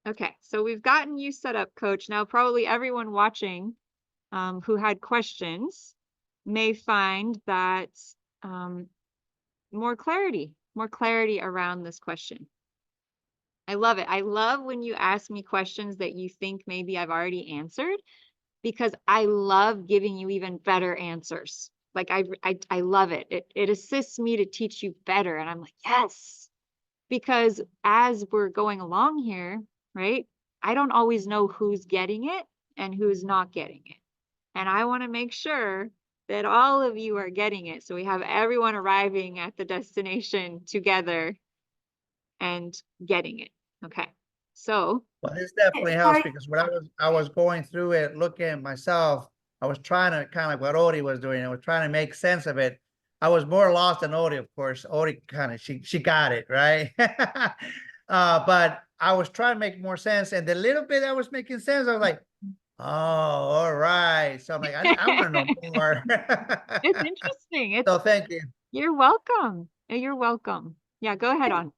okay, so we've gotten you set up, coach. Now, probably everyone watching who had questions may find that more clarity around this question. I love it. I love when you ask me questions that you think maybe I've already answered, because I love giving you even better answers. Like I love it. It assists me to teach you better. And I'm like, yes, because as we're going along here, right, I don't always know who's getting it and who's not getting it. And I want to make sure that all of you are getting it. So we have everyone arriving at the destination together and getting it. Okay. So Well, this definitely helps Sorry, because when I was going through it, looking at myself, I was trying to kind of like what Odie was doing. I was trying to make sense of it. I was more lost than Odie, of course. Odie kind of she got it right. But I was trying to make more sense, and the little bit I was making sense, I was like, oh, all right. So I'm like, I want to know more. it's interesting. It's So thank you. You're welcome. You're welcome. Yeah, go ahead on.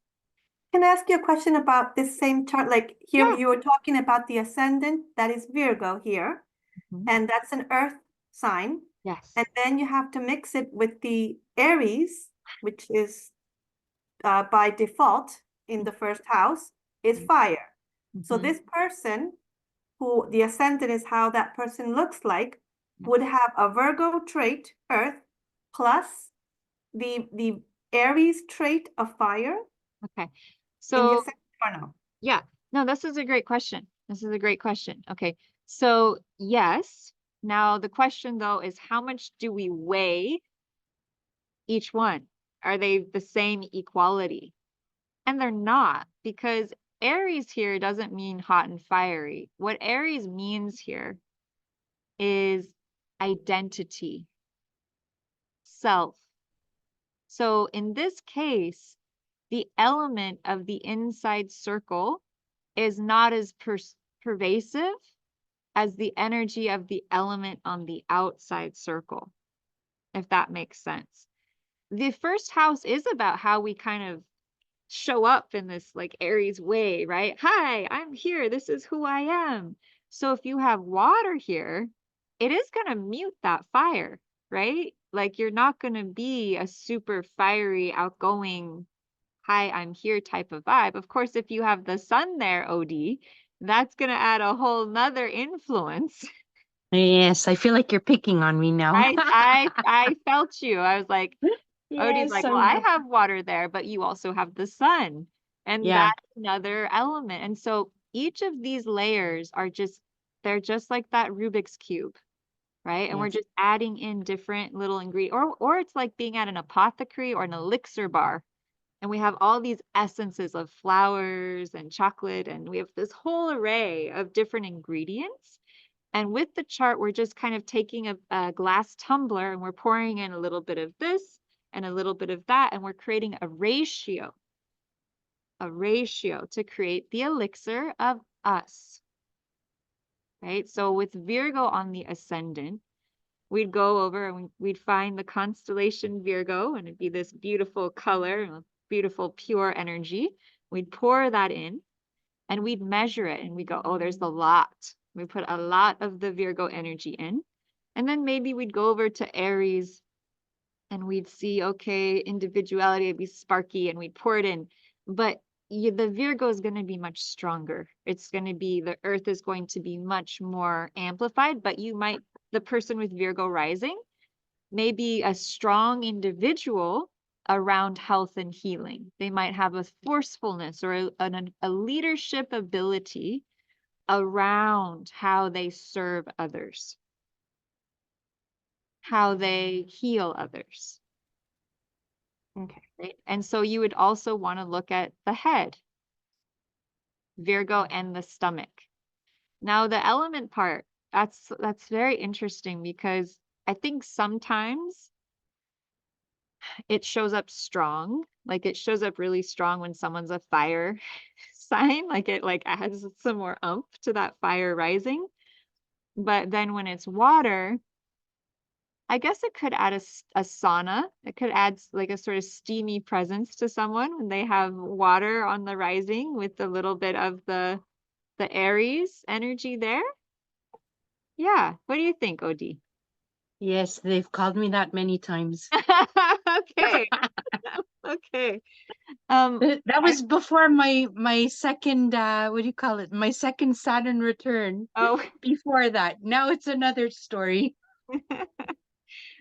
can I ask you a question about this same chart? Like here, Yeah. you were talking about the ascendant, that is Virgo here, Mhm. and that's an earth sign. Yes. And then you have to mix it with the Aries, which is by default in the first house, is fire. So Mhm. this person, who the ascendant is how that person looks like, would have a Virgo trait, earth, plus the Aries trait of fire Okay. in the So ascendant or no? yeah, no, this is a great question. This is a great question. Okay. So yes. Now the question though is how much do we weigh each one? Are they the same equality? And they're not, because Aries here doesn't mean hot and fiery. What Aries means here is identity, self. So in this case, the element of the inside circle is not as pervasive as the energy of the element on the outside circle, if that makes sense. The first house is about how we kind of show up in this like Aries way, right? Hi, I'm here. This is who I am. So if you have water here, it is going to mute that fire, right? Like you're not going to be a super fiery, outgoing, hi, I'm here type of vibe. Of course, if you have the sun there, OD, that's going to add a whole nother influence. Yes, I feel like you're picking on me now. I felt you. I was like, Odie's Yes, like, well, I'm I not. have water there, but you also have the sun. And Yeah, that's another element. And so each of these layers are they're just like that Rubik's Cube, right? And we're yes. just adding in different little ingredients, or it's like being at an apothecary or an elixir bar. And we have all these essences of flowers and chocolate, and we have this whole array of different ingredients. And with the chart, we're just kind of taking a glass tumbler and we're pouring in a little bit of this and a little bit of that, and we're creating a ratio to create the elixir of us, right? So with Virgo on the ascendant, we'd go over and we'd find the constellation Virgo, and it'd be this beautiful color, beautiful pure energy. We'd pour that in and we'd measure it and we go, oh, there's a lot. We put a lot of the Virgo energy in. And then maybe we'd go over to Aries and we'd see, okay, individuality would be sparky and we'd pour it in. But the Virgo is going to be much stronger. It's going to be, the earth is going to be much more amplified, but the person with Virgo rising may be a strong individual around health and healing. They might have a forcefulness or a leadership ability around how they serve others, how they heal others. Okay. Right? And so you would also want to look at the head, Virgo, and the stomach. Now the element part, that's very interesting because I think sometimes it shows up strong. Like it shows up really strong when someone's a fire sign, like it like adds some more oomph to that fire rising. But then when it's water, I guess it could add a sauna. It could add like a sort of steamy presence to someone when they have water on the rising with a little bit of the Aries energy there. Yeah. What do you think, OD? Yes, they've called me that many times. Okay. Okay. Um, That I, was before my second what do you call it? My second Saturn return. oh, Before that. Now it's another story.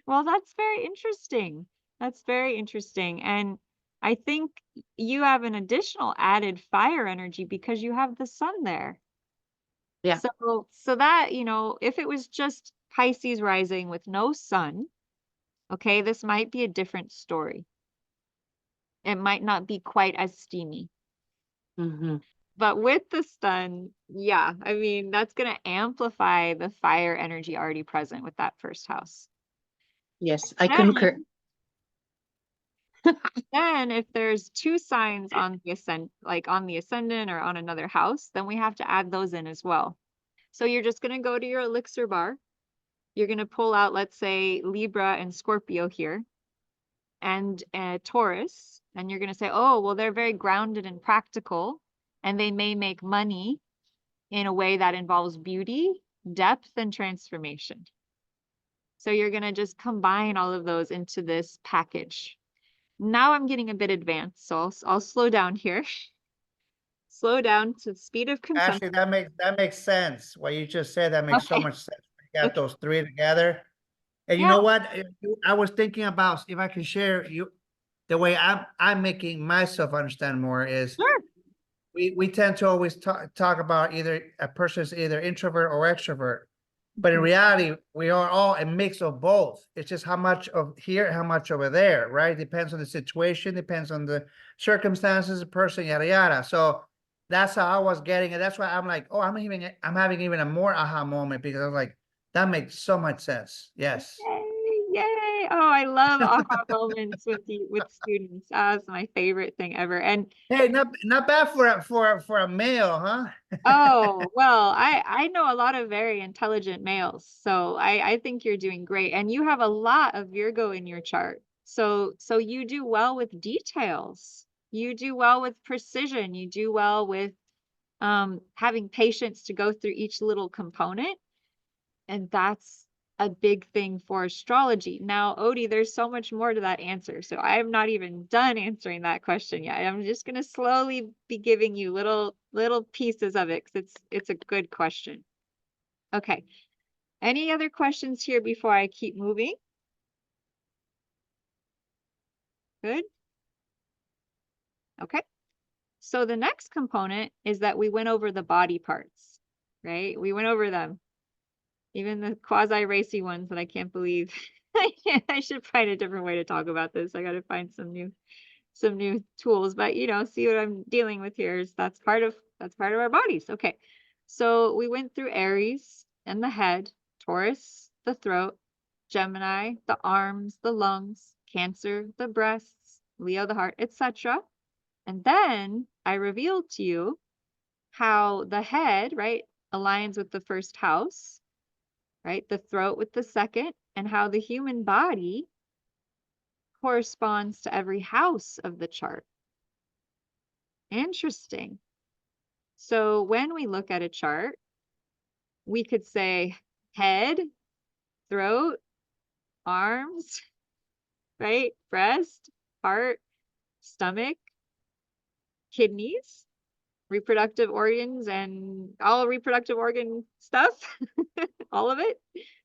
well, that's very interesting. That's very interesting. And I think you have an additional added fire energy because you have the sun there. Yeah. So that, if it was just Pisces rising with no sun, okay, this might be a different story. It might not be quite as steamy. Mm-hmm. But with the sun, yeah, I mean, that's going to amplify the fire energy already present with that first house. Yes, I concur. Then if there's two signs on the on the ascendant or on another house, then we have to add those in as well. So you're just going to go to your elixir bar. You're going to pull out, let's say, Libra and Scorpio here, and Taurus, and you're going to say, oh, well, they're very grounded and practical, and they may make money in a way that involves beauty, depth, and transformation. So you're going to just combine all of those into this package. Now I'm getting a bit advanced, so I'll slow down here. Slow down to the speed of consumption. Actually, that makes sense. What you just said, that makes so Okay. much sense. You got those three together. And you Yeah. know what? I was thinking about if I can share you the way I'm making myself understand more is Sure. we tend to always talk about either a person's either introvert or extrovert. But in reality, we are all a mix of both. It's just how much of here, how much over there, right? Depends on the situation, depends on the circumstances, the person, yada yada. So that's how I was getting it. That's why I'm like, oh, I'm having even a more aha moment because I was like, that makes so much sense. Yes. Yay, yay. Oh, I love aha moments with students. That's my favorite thing ever. And Hey, not bad for a male, huh? oh, well, I know a lot of very intelligent males, so I think you're doing great. And you have a lot of Virgo in your chart. So you do well with details. You do well with precision. You do well with having patience to go through each little component. And that's a big thing for astrology. Now, Odie, there's so much more to that answer. So I'm not even done answering that question yet. I'm just going to slowly be giving you little pieces of it because it's a good question. Okay. Any other questions here before I keep moving? Good. Okay. So the next component is that we went over the body parts, right? We went over them. Even the quasi-racy ones that I can't believe. I should find a different way to talk about this. I got to find some new tools, but see what I'm dealing with here is that's part of our bodies. Okay. So we went through Aries and the head, Taurus, the throat, Gemini, the arms, the lungs, Cancer, the breasts, Leo, the heart, etc. And then I revealed to you how the head, right, aligns with the first house, right? The throat with the second, and how the human body corresponds to every house of the chart. Interesting. So when we look at a chart, we could say head, throat, arms, right? Breast, heart, stomach, kidneys, reproductive organs, and all reproductive organ stuff, all of it,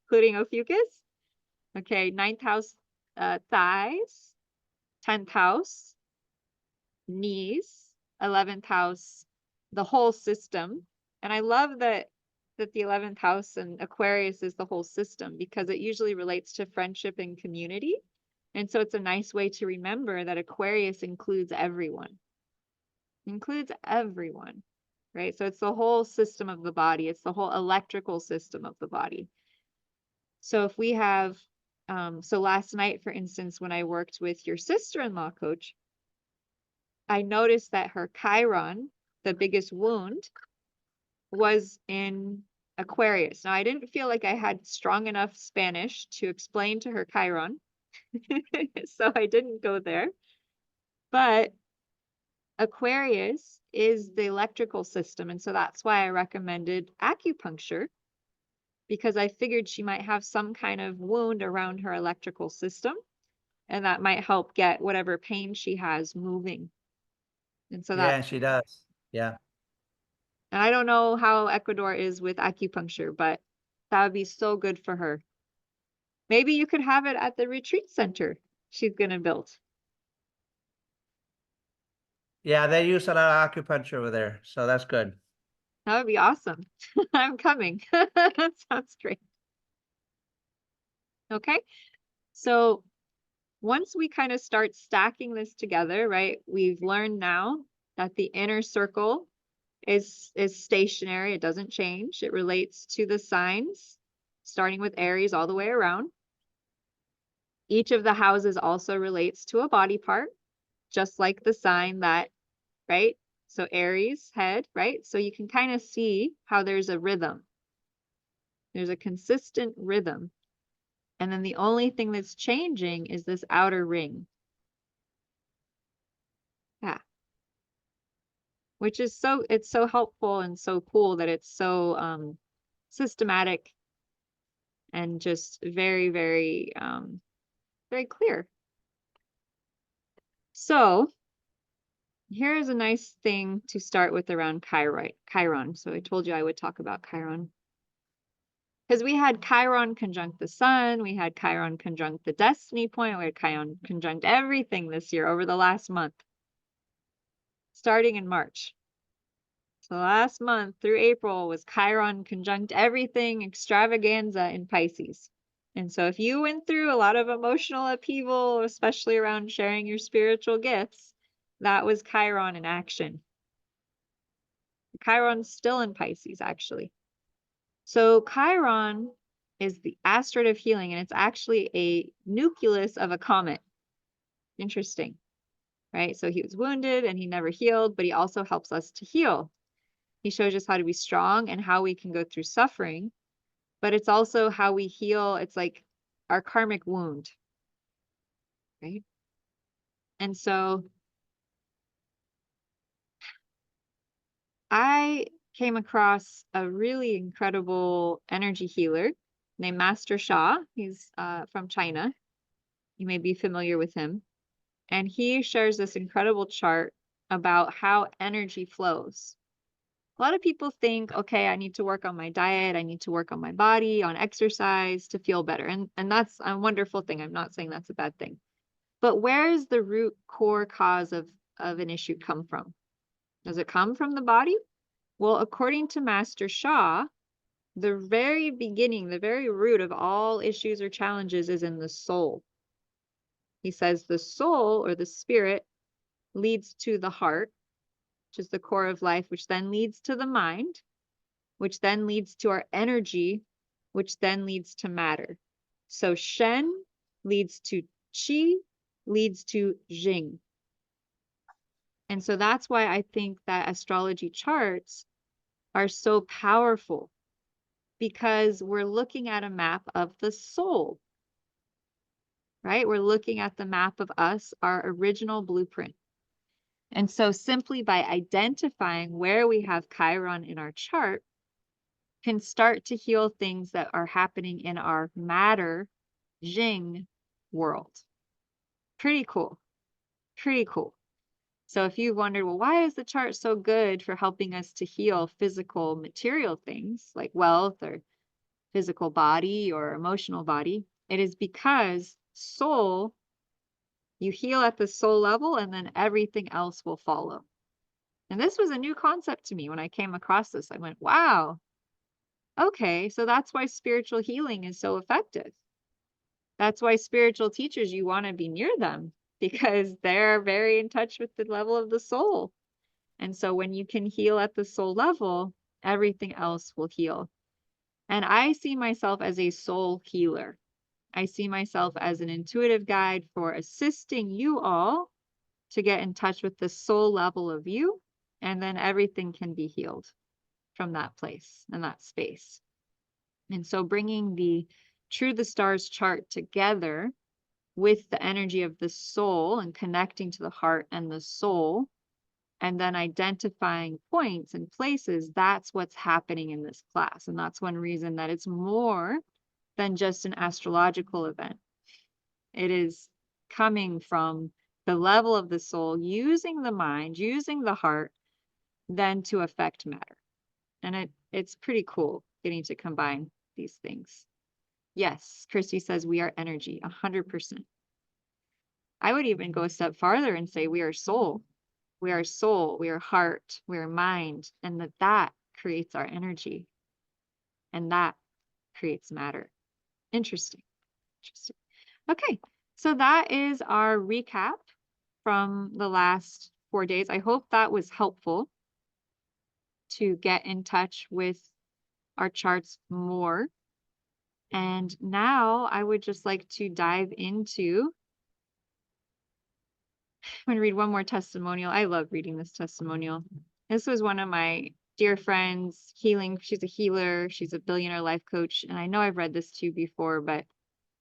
including ophiuchus. Okay, 9th house, thighs, 10th house, knees, 11th house, the whole system. And I love that the 11th house and Aquarius is the whole system because it usually relates to friendship and community. And so it's a nice way to remember that Aquarius includes everyone. Includes everyone, right? So it's the whole system of the body. It's the whole electrical system of the body. So if we have, so last night, for instance, when I worked with your sister-in-law coach, I noticed that her Chiron, the biggest wound, was in Aquarius. Now, I didn't feel like I had strong enough Spanish to explain to her Chiron, so I didn't go there. But Aquarius is the electrical system, and so that's why I recommended acupuncture, because I figured she might have some kind of wound around her electrical system, and that might help get whatever pain she has moving. And so Yeah, she does. Yeah. and I don't know how Ecuador is with acupuncture, but that would be so good for her. Maybe you could have it at the retreat center she's going to build. Yeah, they use a lot of acupuncture over there, so that's good. That would be awesome. I'm coming. That sounds great. Okay. So once we kind of start stacking this together, right, we've learned now that the inner circle is stationary. It doesn't change. It relates to the signs, starting with Aries all the way around. Each of the houses also relates to a body part, just like the sign that, right? So Aries head, right? So you can kind of see how there's a rhythm. There's a consistent rhythm. And then the only thing that's changing is this outer ring. Yeah. Which is it's so helpful and so cool that it's so systematic and just very, very, very clear. So here's a nice thing to start with around Chiron. So I told you I would talk about Chiron. Because we had Chiron conjunct the sun, we had Chiron conjunct the destiny point, we had Chiron conjunct everything this year over the last month, starting in March. So last month through April was Chiron conjunct everything extravaganza in Pisces. And so if you went through a lot of emotional upheaval, especially around sharing your spiritual gifts, that was Chiron in action. Chiron's still in Pisces, actually. So Chiron is the asteroid of healing, and it's actually a nucleus of a comet. Interesting, right? So he was wounded and he never healed, but he also helps us to heal. He shows us how to be strong and how we can go through suffering, but it's also how we heal. It's like our karmic wound, right? And so I came across a really incredible energy healer named Master Sha. He's from China. You may be familiar with him. And he shares this incredible chart about how energy flows. A lot of people think, okay, I need to work on my diet, I need to work on my body, on exercise to feel better. And that's a wonderful thing. I'm not saying that's a bad thing. But where is the root core cause of an issue come from? Does it come from the body? Well, according to Master Sha, the very beginning, the very root of all issues or challenges is in the soul. He says the soul or the spirit leads to the heart, which is the core of life, which then leads to the mind, which then leads to our energy, which then leads to matter. So Shen leads to Qi, leads to Jing. And so that's why I think that astrology charts are so powerful, because we're looking at a map of the soul, right? We're looking at the map of us, our original blueprint. And so simply by identifying where we have Chiron in our chart can start to heal things that are happening in our matter Jing world. Pretty cool. Pretty cool. So if you wondered, well, why is the chart so good for helping us to heal physical material things like wealth or physical body or emotional body? It is because soul, you heal at the soul level and then everything else will follow. And this was a new concept to me when I came across this. I went, wow, okay, so that's why spiritual healing is so effective. That's why spiritual teachers, you want to be near them because they're very in touch with the level of the soul. And so when you can heal at the soul level, everything else will heal. And I see myself as a soul healer. I see myself as an intuitive guide for assisting you all to get in touch with the soul level of you, and then everything can be healed from that place and that space. And so bringing the True the Stars chart together with the energy of the soul and connecting to the heart and the soul, and then identifying points and places, that's what's happening in this class. And that's one reason that it's more than just an astrological event. It is coming from the level of the soul, using the mind, using the heart, then to affect matter. And it's pretty cool getting to combine these things. Yes, Christy says we are energy, 100%. I would even go a step farther and say we are soul. We are soul, we are heart, we are mind, and that creates our energy. And that creates matter. Interesting. Interesting. Okay, so that is our recap from the last 4 days. I hope that was helpful. to get in touch with our charts more. And now I would just like to dive into, I'm going to read one more testimonial. I love reading this testimonial. This was one of my dear friends, healing. She's a healer. She's a billionaire life coach. And I know I've read this too before, but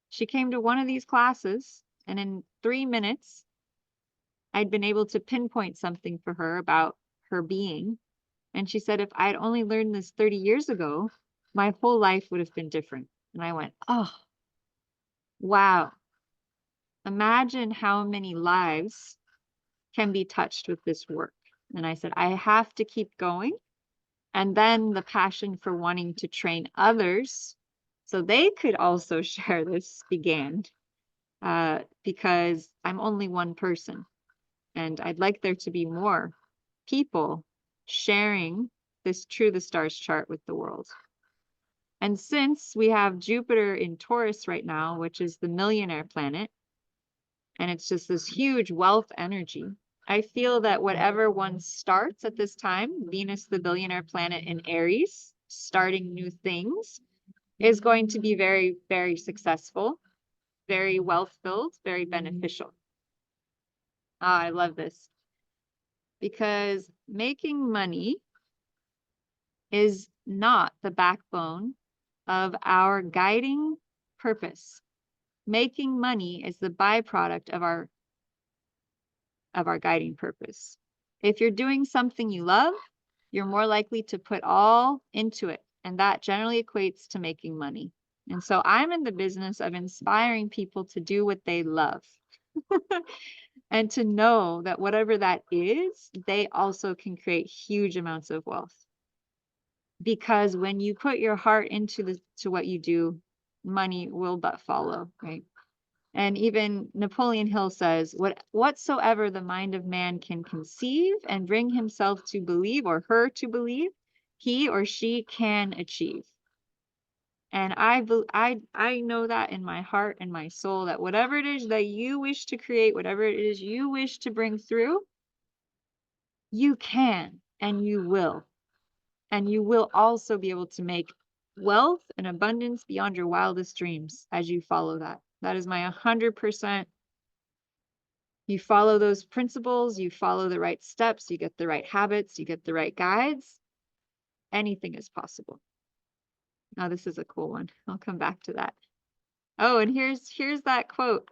she came to one of these classes, and in 3 minutes, I'd been able to pinpoint something for her about her being. And she said, if I'd only learned this 30 years ago, my whole life would have been different. And I went, oh, wow. Imagine how many lives can be touched with this work. And I said, I have to keep going. And then the passion for wanting to train others so they could also share this began, because I'm only one person. And I'd like there to be more people sharing this True the Stars chart with the world. And since we have Jupiter in Taurus right now, which is the millionaire planet, and it's just this huge wealth energy, I feel that whatever one starts at this time, Venus, the billionaire planet in Aries, starting new things, is going to be very, very successful, very wealth-filled, very beneficial. I love this. Because making money is not the backbone of our guiding purpose. Making money is the byproduct of our guiding purpose. If you're doing something you love, you're more likely to put all into it, and that generally equates to making money. And so I'm in the business of inspiring people to do what they love. And to know that whatever that is, they also can create huge amounts of wealth. Because when you put your heart into what you do, money will but follow, right? And even Napoleon Hill says, whatsoever the mind of man can conceive and bring himself to believe, or her to believe, he or she can achieve. And I know that in my heart and my soul, that whatever it is that you wish to create, whatever it is you wish to bring through, you can and you will. And you will also be able to make wealth and abundance beyond your wildest dreams as you follow that. That is my 100%. You follow those principles, you follow the right steps, you get the right habits, you get the right guides, anything is possible. Now, this is a cool one. I'll come back to that. Oh, and here's that quote.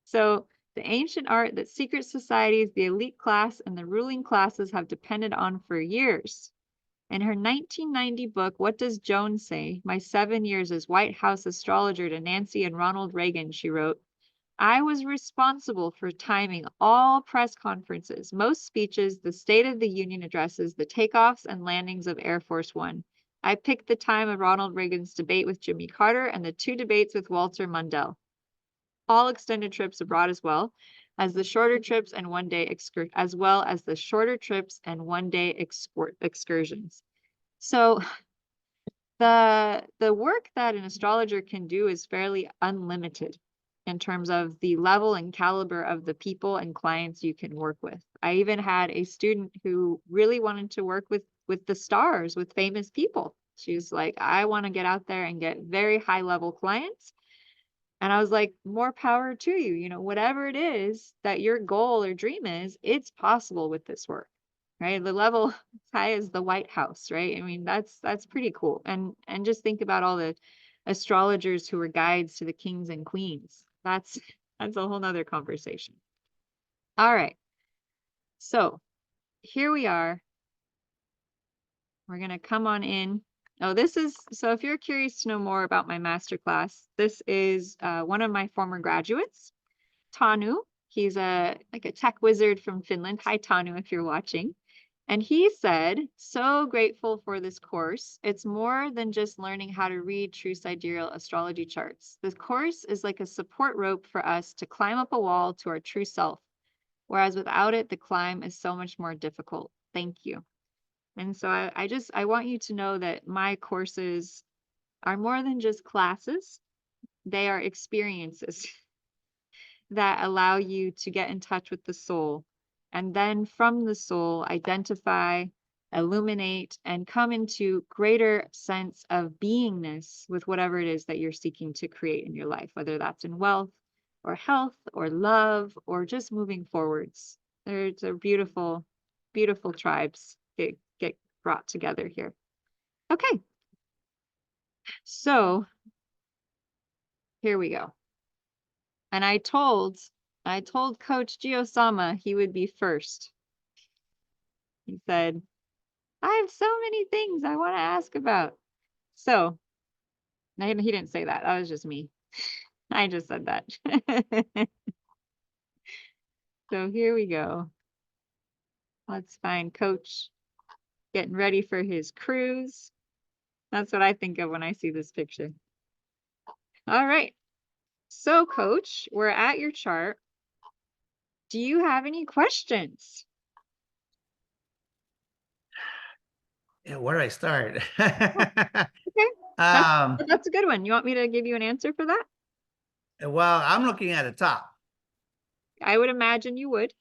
So, the ancient art that secret societies, the elite class, and the ruling classes have depended on for years. In her 1990 book, What Does Joan Say? My 7 years as White House astrologer to Nancy and Ronald Reagan, she wrote, I was responsible for timing all press conferences, most speeches, the State of the Union addresses, the takeoffs and landings of Air Force One. I picked the time of Ronald Reagan's debate with Jimmy Carter and the 2 debates with Walter Mondale. All extended trips abroad as well as the shorter trips and one-day excursions. So the work that an astrologer can do is fairly unlimited in terms of the level and caliber of the people and clients you can work with. I even had a student who really wanted to work with the stars, with famous people. She's like, I want to get out there and get very high level clients. And I was like, more power to you. You know, whatever it is that your goal or dream is, it's possible with this work, right? The level as high as the White House, right? I mean, that's pretty cool. And just think about all the astrologers who were guides to the kings and queens. That's a whole nother conversation. All right. So here we are. We're going to come on in. Oh, so if you're curious to know more about my masterclass, this is one of my former graduates, Tanu. He's like a tech wizard from Finland. Hi, Tanu, if you're watching. And he said, so grateful for this course. It's more than just learning how to read true sidereal astrology charts. This course is like a support rope for us to climb up a wall to our true self. Whereas without it, the climb is so much more difficult. Thank you. And so I want you to know that my courses are more than just classes. They are experiences that allow you to get in touch with the soul. And then from the soul, identify illuminate, and come into greater sense of beingness with whatever it is that you're seeking to create in your life, whether that's in wealth or health or love or just moving forwards. There's a beautiful, beautiful tribes get brought together here. Okay. So here we go. And I told Coach Gio-sama he would be first. He said, I have so many things I want to ask about. So, no, he didn't say that. That was just me. I just said that. So here we go. Let's find Coach getting ready for his cruise. That's what I think of when I see this picture. All right. So, Coach, we're at your chart. Do you have any questions? Yeah, where do I start? Okay. That's a good one. You want me to give you an answer for that? Well, I'm looking at the top. I would imagine you would.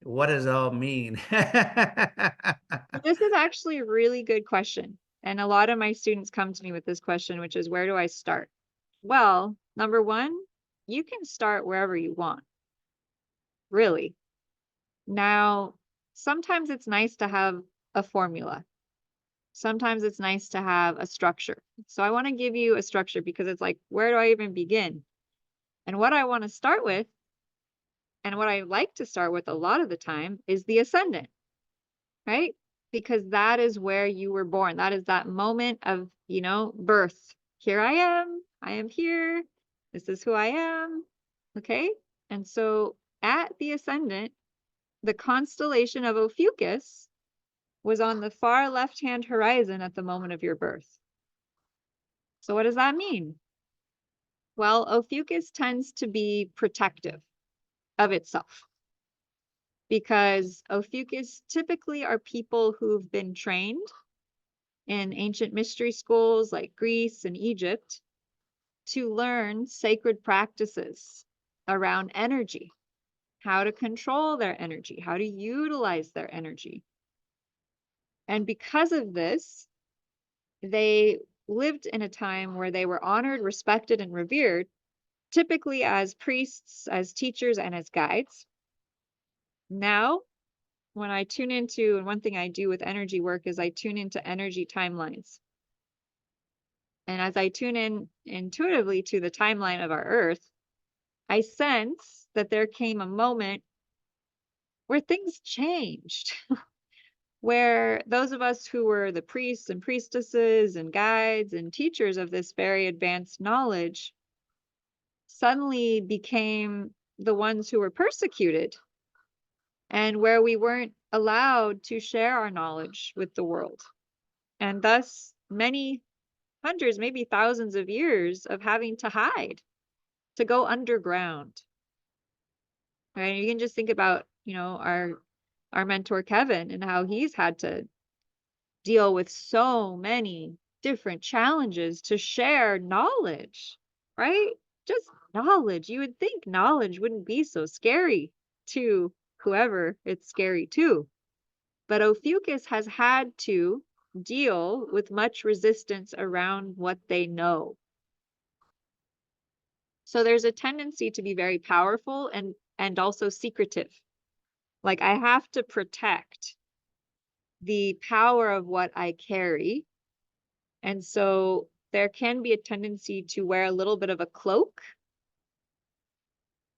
What does it all mean? This is actually a really good question. And a lot of my students come to me with this question, which is, where do I start? Well, number one, you can start wherever you want. Really. Now, sometimes it's nice to have a formula. Sometimes it's nice to have a structure. So I want to give you a structure because it's like, where do I even begin? And what I want to start with, and what I like to start with a lot of the time, is the ascendant, right? Because that is where you were born. That is that moment of, birth. Here I am here. This is who I am. Okay. And so at the ascendant, the constellation of Ophiuchus was on the far left-hand horizon at the moment of your birth. So what does that mean? Well, Ophiuchus tends to be protective of itself because Ophiuchus typically are people who've been trained in ancient mystery schools like Greece and Egypt to learn sacred practices around energy, how to control their energy, how to utilize their energy. And because of this, they lived in a time where they were honored, respected, and revered, typically as priests, as teachers, and as guides. Now, when I tune into, and one thing I do with energy work is I tune into energy timelines. And as I tune in intuitively to the timeline of our Earth, I sense that there came a moment where things changed, where those of us who were the priests and priestesses and guides and teachers of this very advanced knowledge suddenly became the ones who were persecuted, and where we weren't allowed to share our knowledge with the world. And thus, many hundreds, maybe thousands of years of having to hide, to go underground. Right? You can just think about, our mentor Kevin and how he's had to deal with so many different challenges to share knowledge, right? Just knowledge. You would think knowledge wouldn't be so scary to whoever it's scary to. But Ophiuchus has had to deal with much resistance around what they know. So there's a tendency to be very powerful and also secretive. Like, I have to protect the power of what I carry. And so there can be a tendency to wear a little bit of a cloak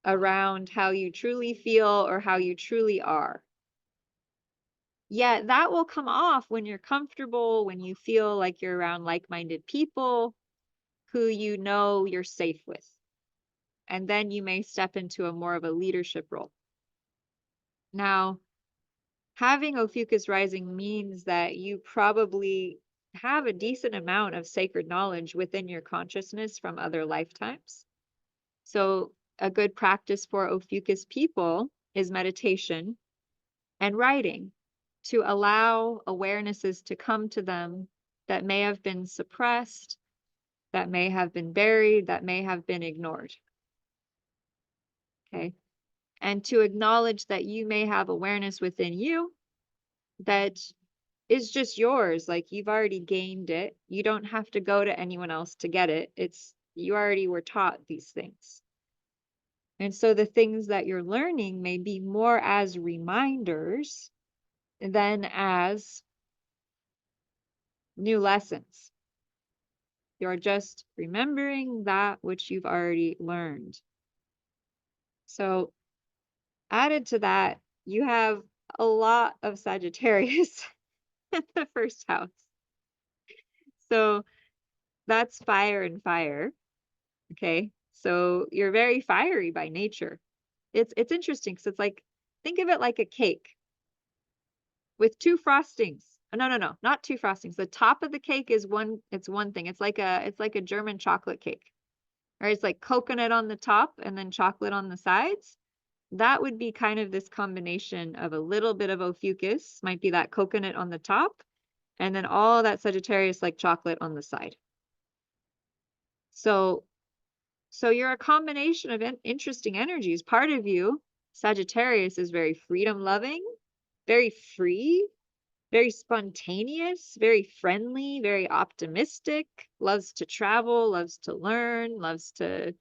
around how you truly feel or how you truly are. Yet that will come off when you're comfortable, when you feel like you're around like-minded people who you're safe with. And then you may step into a more of a leadership role. Now, having Ophiuchus rising means that you probably have a decent amount of sacred knowledge within your consciousness from other lifetimes. So a good practice for Ophiuchus people is meditation and writing, to allow awarenesses to come to them that may have been suppressed, that may have been buried, that may have been ignored. Okay. and to acknowledge that you may have awareness within you that is just yours. Like you've already gained it. You don't have to go to anyone else to get it. It's you already were taught these things. And so the things that you're learning may be more as reminders than as new lessons. You're just remembering that which you've already learned. So added to that, you have a lot of Sagittarius in the first house. So that's fire and fire. Okay. So you're very fiery by nature. It's interesting because it's like, think of it like a cake with two frostings. No, not two frostings. The top of the cake is it's one thing. It's like a German chocolate cake. Right? It's like coconut on the top and then chocolate on the sides. That would be kind of this combination of a little bit of Ophiuchus, might be that coconut on the top, and then all that Sagittarius like chocolate on the side. So you're a combination of interesting energies. Part of you, Sagittarius, is very freedom loving, very free, very spontaneous, very friendly, very optimistic, loves to travel, loves to learn, loves to,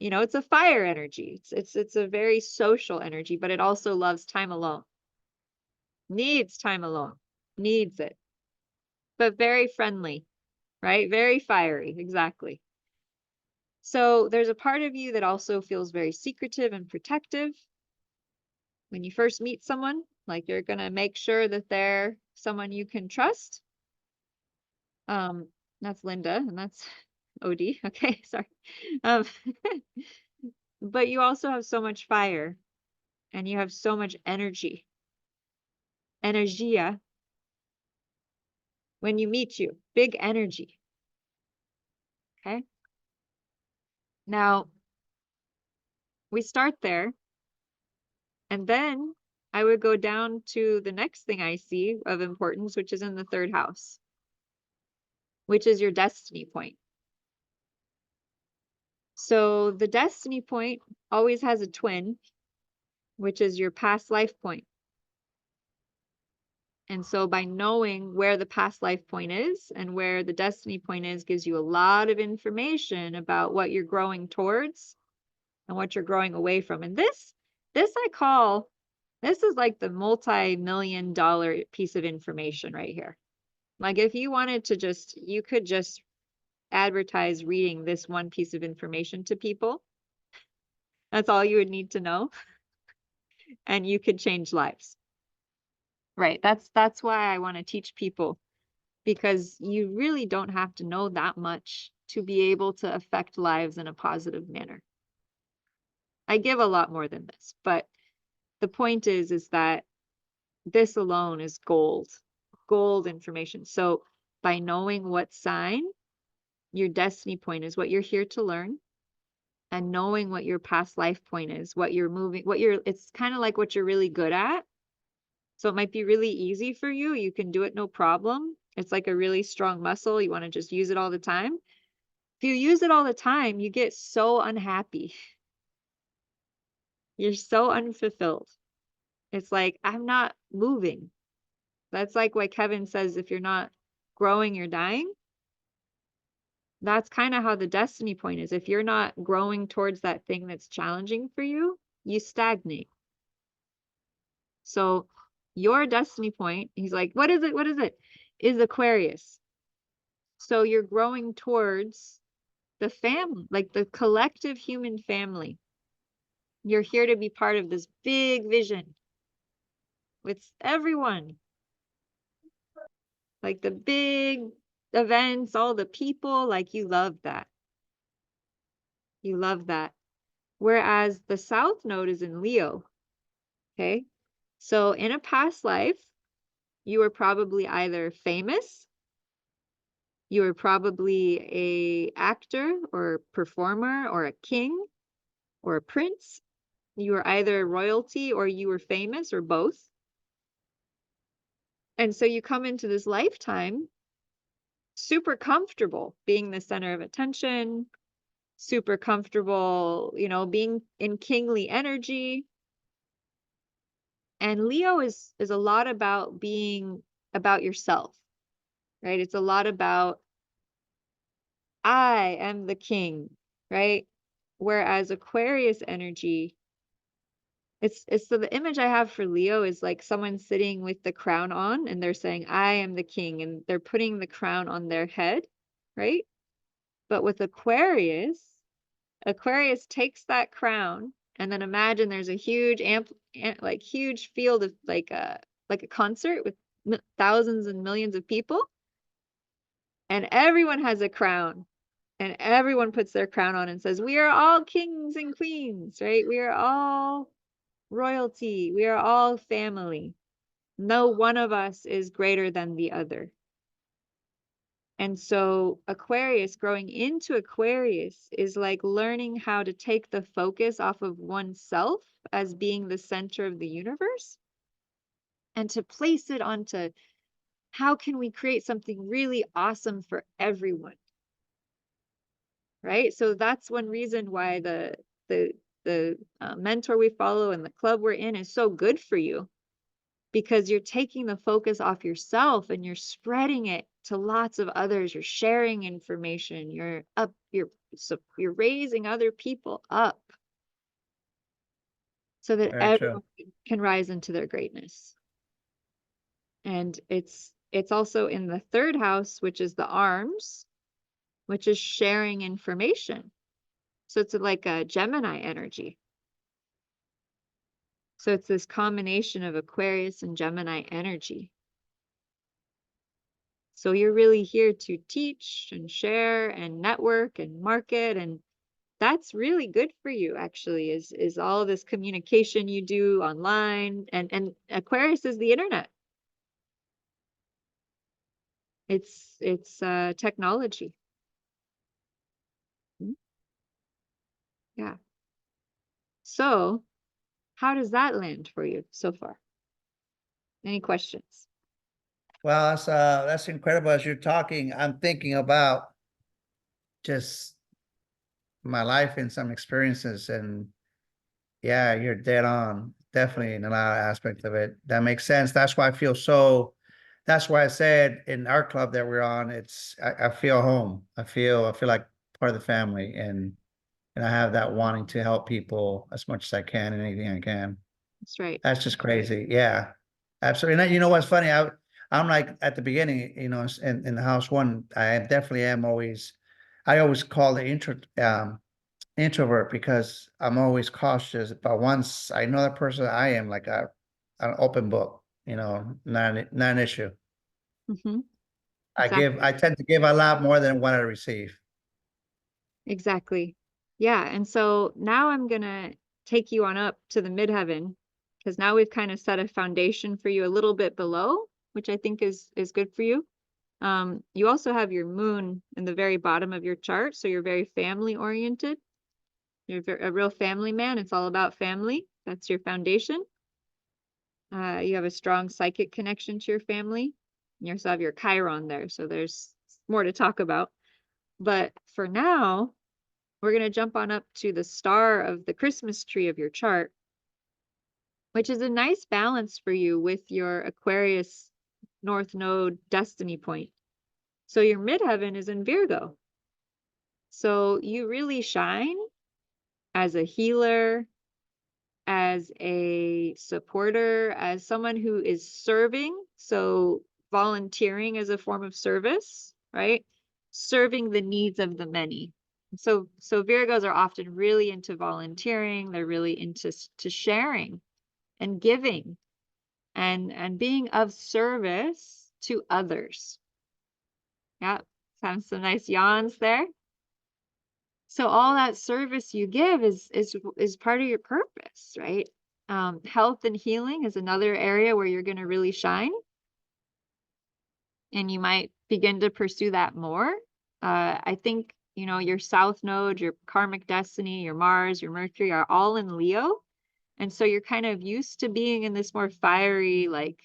it's a fire energy. It's a very social energy, but it also loves time alone. Needs time alone. Needs it. But very friendly, right? Very fiery, exactly. So there's a part of you that also feels very secretive and protective. When you first meet someone, like you're going to make sure that they're someone you can trust. That's Linda and that's Odie. Okay, sorry. But you also have so much fire and you have so much energy. Energia. When you meet you, big energy. Okay. Now, we start there. And then I would go down to the next thing I see of importance, which is in the third house, which is your destiny point. So the destiny point always has a twin, which is your past life point. And so by knowing where the past life point is and where the destiny point is, gives you a lot of information about what you're growing towards and what you're growing away from. And this I call, this is like the multi-million-dollar piece of information right here. Like if you wanted to you could just advertise reading this one piece of information to people. That's all you would need to know. And you could change lives. Right. That's why I want to teach people, because you really don't have to know that much to be able to affect lives in a positive manner. I give a lot more than this, but the point is that this alone is gold information. So by knowing what sign your destiny point is, what you're here to learn, and knowing what your past life point is, it's kind of like what you're really good at. So it might be really easy for you. You can do it no problem. It's like a really strong muscle. You want to just use it all the time. If you use it all the time, you get so unhappy. You're so unfulfilled. It's like, I'm not moving. That's like what Kevin says, if you're not growing, you're dying. That's kind of how the destiny point is. If you're not growing towards that thing that's challenging for you, you stagnate. So your destiny point, he's like, what is it? What is it? Is Aquarius. So you're growing towards the family, like the collective human family. You're here to be part of this big vision with everyone. Like the big events, all the people, like you love that. You love that. Whereas the South Node is in Leo. Okay. So in a past life, you were probably either famous, you were probably a actor or performer or a king or a prince. You were either royalty or you were famous or both. And so you come into this lifetime super comfortable being the center of attention, super comfortable, being in kingly energy. And Leo is a lot about being about yourself, right? It's a lot about I am the king, right? Whereas Aquarius energy, it's so the image I have for Leo is like someone sitting with the crown on and they're saying, I am the king, and they're putting the crown on their head, right? But with Aquarius takes that crown, and then imagine there's a huge like huge field of like a concert with thousands and millions of people, and everyone has a crown, and everyone puts their crown on and says, we are all kings and queens, right? We are all royalty. We are all family. No one of us is greater than the other. And so Aquarius, growing into Aquarius, is like learning how to take the focus off of oneself as being the center of the universe and to place it onto how can we create something really awesome for everyone, right? So that's one reason why the mentor we follow and the club we're in is so good for you, because you're taking the focus off yourself and you're spreading it to lots of others. You're sharing information. You're raising other people up so that Very true. everyone can rise into their greatness. And it's also in the third house, which is the arms, which is sharing information. So it's like a Gemini energy. So it's this combination of Aquarius and Gemini energy. So you're really here to teach and share and network and market, and that's really good for you, actually, is all this communication you do online, and Aquarius is the internet. It's technology. Yeah. So how does that land for you so far? Any questions? Well, that's incredible. As you're talking, I'm thinking about just my life and some experiences, and yeah, you're dead on. Definitely in a lot of aspects of it. That makes sense. That's why I feel so. That's why I said in our club that we're on, I feel home. I feel like part of the family, and I have that wanting to help people as much as I can and anything I can. That's right. That's just crazy. Yeah, absolutely. And you know what's funny? I'm like at the beginning, you know, in the house one, I definitely am always. I always call the introvert because I'm always cautious. But once I know that person, I am like an open book. You know, not an issue. Mm-hmm. I tend to give a lot more than what I receive. Exactly. Yeah. And so now I'm going to take you on up to the midheaven, because now we've kind of set a foundation for you a little bit below, which I think is good for you. You also have your moon in the very bottom of your chart. So you're very family oriented. You're a real family man. It's all about family. That's your foundation. You have a strong psychic connection to your family. You also have your Chiron there. So there's more to talk about. But for now, we're going to jump on up to the star of the Christmas tree of your chart, which is a nice balance for you with your Aquarius North Node destiny point. So your midheaven is in Virgo. So you really shine as a healer, as a supporter, as someone who is serving. So volunteering is a form of service, right? Serving the needs of the many. So Virgos are often really into volunteering. They're really into sharing and giving and being of service to others. Yeah, sounds some nice yawns there. So all that service you give is part of your purpose, right? Health and healing is another area where you're going to really shine, and you might begin to pursue that more. I think, you know, your South Node, your karmic destiny, your Mars, your Mercury are all in Leo. And so you're kind of used to being in this more fiery, like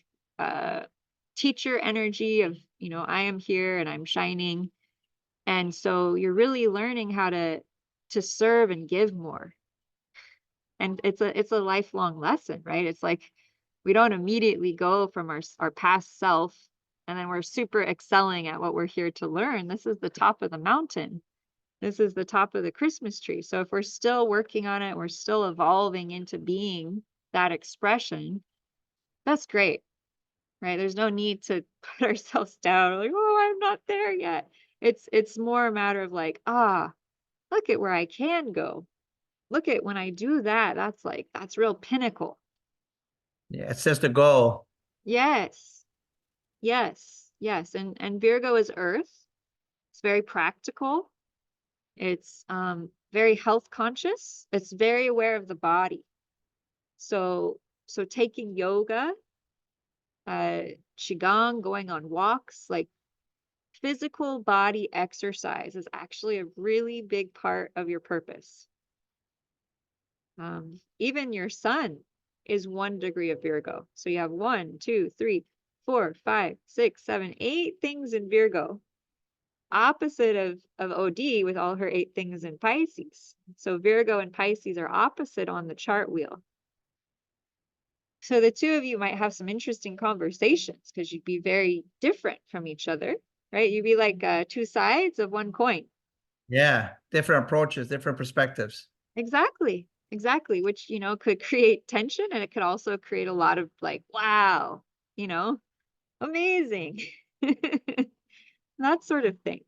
teacher energy of, you know, I am here and I'm shining. And so you're really learning how to serve and give more. And it's a lifelong lesson, right? It's like We don't immediately go from our past self and then we're super excelling at what we're here to learn. This is the top of the mountain. This is the top of the Christmas tree. So if we're still working on it, we're still evolving into being that expression, that's great, right? There's no need to put ourselves down like, oh, I'm not there yet. It's more a matter of like, look at where I can go. Look at when I do that, that's real pinnacle. Yeah, it's just a goal. Yes. Yes. Yes. And Virgo is earth. It's very practical. It's very health conscious. It's very aware of the body. So taking yoga, qigong, going on walks, like physical body exercise is actually a really big part of your purpose. Even your sun is 1 degree of Virgo. So you have 1, 2, 3, 4, 5, 6, 7, 8 things in Virgo. Opposite of OD with all her 8 things in Pisces. So Virgo and Pisces are opposite on the chart wheel. So the two of you might have some interesting conversations because you'd be very different from each other, right? You'd be like 2 sides of one coin. Yeah, different approaches, different perspectives. Exactly. Exactly. Which, could create tension, and it could also create a lot of like, wow, amazing. That sort of thing.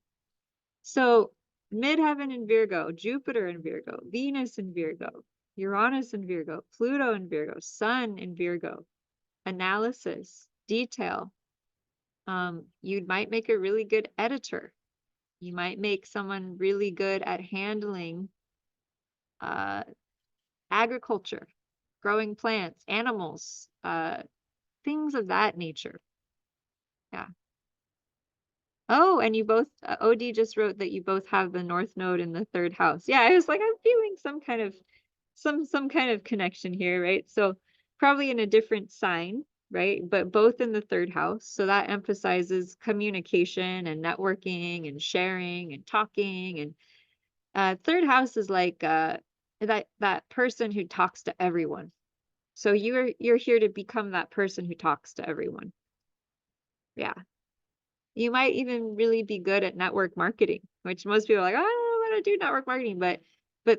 So midheaven in Virgo, Jupiter in Virgo, Venus in Virgo, Uranus in Virgo, Pluto in Virgo, Sun in Virgo, analysis, detail. You might make a really good editor. You might make someone really good at handling agriculture, growing plants, animals, things of that nature. Yeah. Oh, and you both, OD just wrote that you both have the North Node in the 3rd house. Yeah, I was like, I'm feeling some kind of connection here, right? So probably in a different sign, right? But both in the 3rd house. So that emphasizes communication and networking and sharing and talking. And 3rd house is like that person who talks to everyone. So you're here to become that person who talks to everyone. Yeah. You might even really be good at network marketing, which most people are like, oh, I don't want to do network marketing, but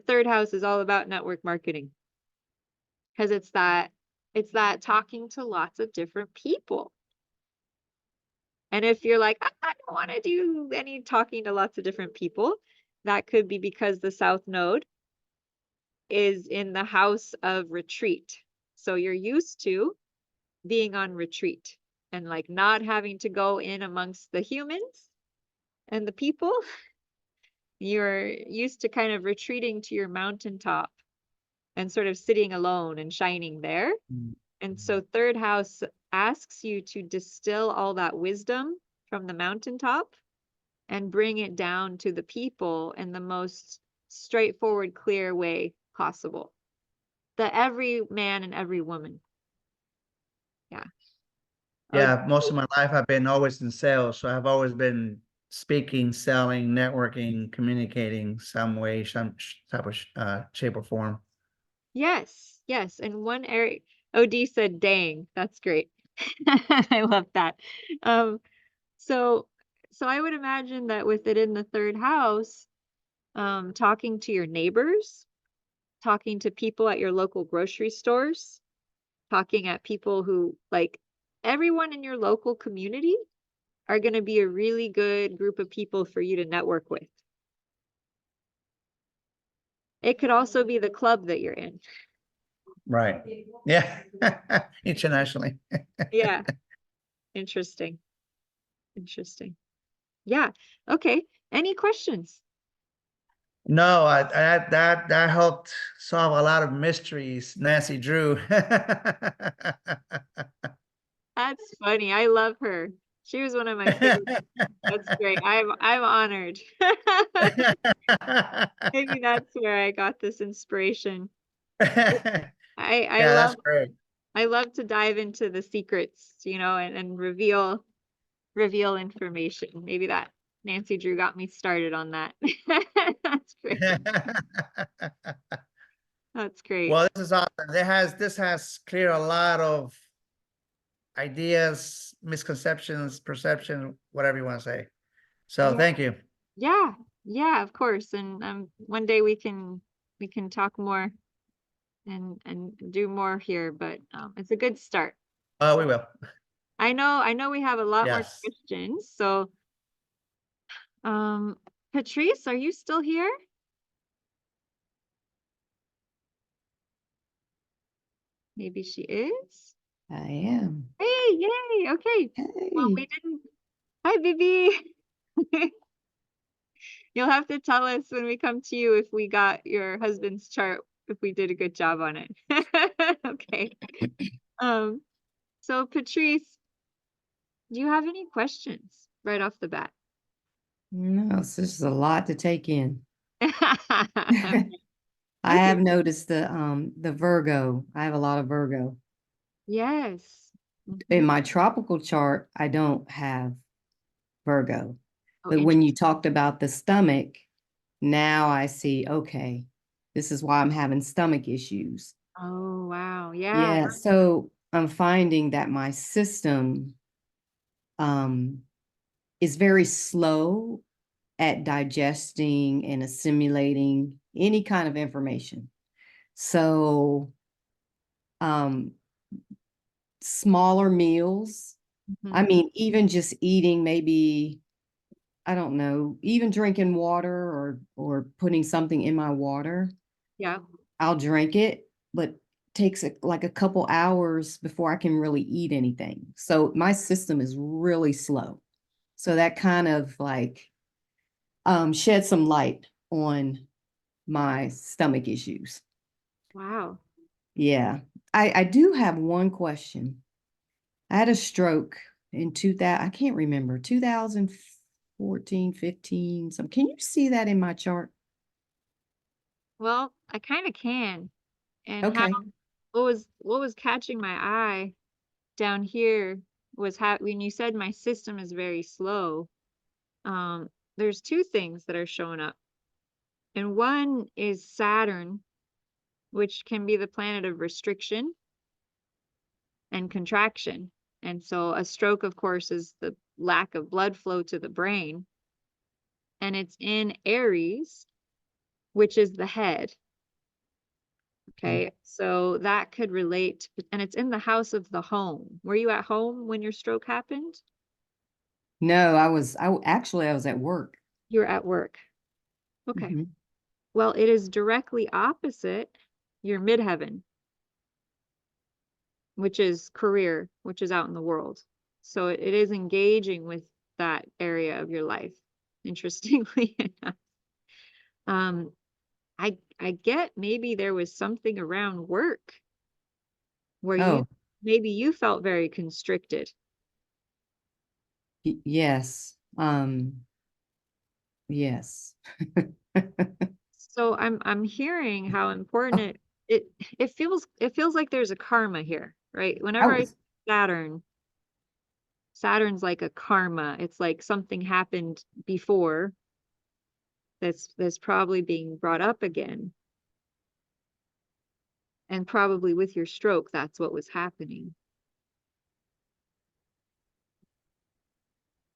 3rd house is all about network marketing. Because it's that talking to lots of different people. And if you're like, I don't want to do any talking to lots of different people, that could be because the South Node is in the house of retreat. So you're used to being on retreat and like not having to go in amongst the humans and the people. You're used to kind of retreating to your mountaintop and sort of sitting alone and shining there. And so 3rd house asks you to distill all that wisdom from the mountaintop and bring it down to the people in the most straightforward, clear way possible. The every man and every woman. Yeah. Yeah, most of my life I've been always in sales, so I've always been speaking, selling, networking, communicating some way, some type of shape or form. Yes, yes. And one area, OD said, dang, that's great. I love that. So I would imagine that with it in the 3rd house, talking to your neighbors, talking to people at your local grocery stores, talking at people who like everyone in your local community are going to be a really good group of people for you to network with. It could also be the club that you're in. Right. Yeah. Internationally. Yeah. Interesting. Interesting. Yeah. Okay. Any questions? No, that helped solve a lot of mysteries, Nancy Drew. That's funny. I love her. She was one of my favorites. That's great. I'm honored. Maybe that's where I got this inspiration. I Yeah, that's love great. I love to dive into the secrets, and reveal information. Maybe that Nancy Drew got me started on that. That's great. That's great. Well, this is awesome. This has cleared a lot of ideas, misconceptions, perception, whatever you want to say. So Yeah. thank you. Yeah, yeah, of course. And one day we can talk more and do more here, but it's a good start. Oh, we will. I know we have a lot more Yes. questions. So Patrice, are you still here? Maybe she is. I am. Hey, yay. Okay. Well, we Hey. didn't. Hi, Bibi. You'll have to tell us when we come to you if we got your husband's chart, if we did a good job on it. Okay. So Patrice, do you have any questions right off the bat? No, it's just a lot to take in. Okay. I have noticed the Virgo. I have a lot of Virgo. Yes. In Mhm. my tropical chart, I don't have Virgo. Oh, But when you interesting. talked about the stomach, now I see, okay, this is why I'm having stomach issues. Oh, wow. Yeah. Yeah, so I'm finding that my system is very slow at digesting and assimilating any kind of information. So smaller meals. I Mhm. mean, even just eating maybe, I don't know, even drinking water or putting something in my water, Yeah. I'll drink it, but takes like a couple hours before I can really eat anything. So my system is really slow. So that kind of like shed some light on my stomach issues. Wow. Yeah. I do have one question. I had a stroke in 2000, I can't remember, 2014, 15. So can you see that in my chart? Well, I kind of can. And how Okay. what was catching my eye down here was how when you said my system is very slow, there's two things that are showing up. And one is Saturn, which can be the planet of restriction and contraction. And so a stroke, of course, is the lack of blood flow to the brain. And it's in Aries, which is the head. Okay. So that could relate, and it's in the house of the home. Were you at home when your stroke happened? No, I was at work. You were at work. Okay. Mhm. Well, it is directly opposite your midheaven, which is career, which is out in the world. So it is engaging with that area of your life, interestingly enough. Um, I get maybe there was something around work where Oh, maybe you felt very constricted. yes. Yes. So I'm hearing how important it feels like there's a karma here, right? I Whenever I see was, Saturn, Saturn's like a karma. It's like something happened before that's probably being brought up again. And probably with your stroke, that's what was happening.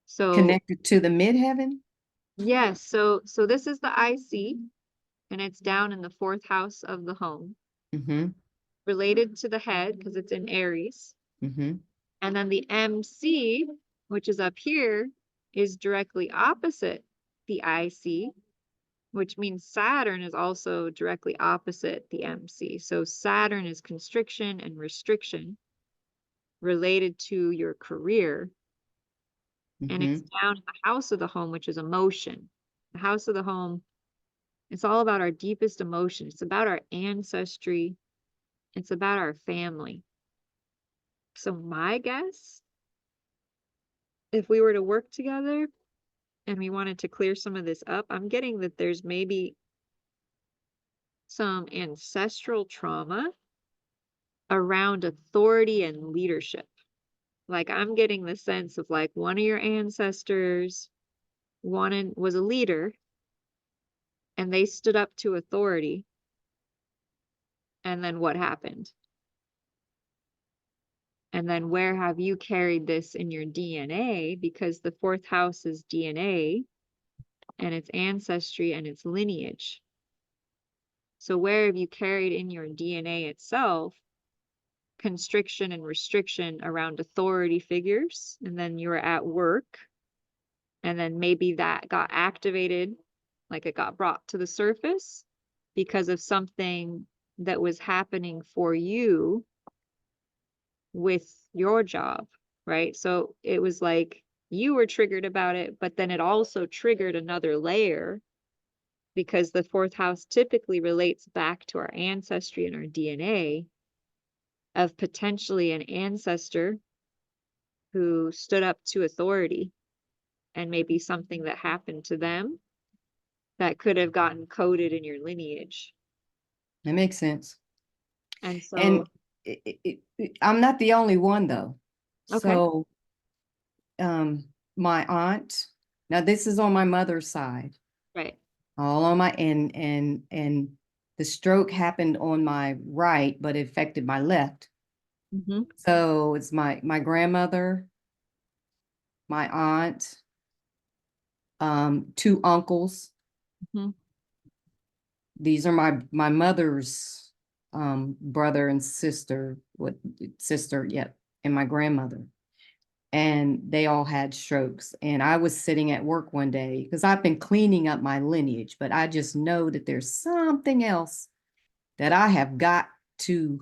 So connected to the midheaven. yes, so this is the IC, and it's down in the fourth house of the home, Mm-hmm. related to the head because it's in Aries. Mm-hmm. And then the MC, which is up here, is directly opposite the IC, which means Saturn is also directly opposite the MC. So Saturn is constriction and restriction related to your career. And it's Mm-hmm. down in the house of the home, which is emotion. The house of the home, it's all about our deepest emotion. It's about our ancestry. It's about our family. So my guess, if we were to work together and we wanted to clear some of this up, I'm getting that there's maybe some ancestral trauma around authority and leadership. Like I'm getting the sense of like one of your ancestors was a leader and they stood up to authority. And then what happened? And then where have you carried this in your DNA? Because the fourth house is DNA and its ancestry and its lineage. So where have you carried in your DNA itself constriction and restriction around authority figures? And then you were at work, and then maybe that got activated, like it got brought to the surface because of something that was happening for you with your job, right? So it was like you were triggered about it, but then it also triggered another layer because the fourth house typically relates back to our ancestry and our DNA of potentially an ancestor who stood up to authority, and maybe something that happened to them that could have gotten coded in your lineage. That makes sense. And so, And I'm not the only one though. Okay. So, my aunt, now this is on my mother's side, right. all on my, and the stroke happened on my right, but it affected my left. Mm-hmm. So it's my grandmother, my aunt, two uncles. Mm-hmm. These are my mother's brother and sister, and my grandmother. And they all had strokes. And I was sitting at work one day because I've been cleaning up my lineage, but I just know that there's something else that I have got to,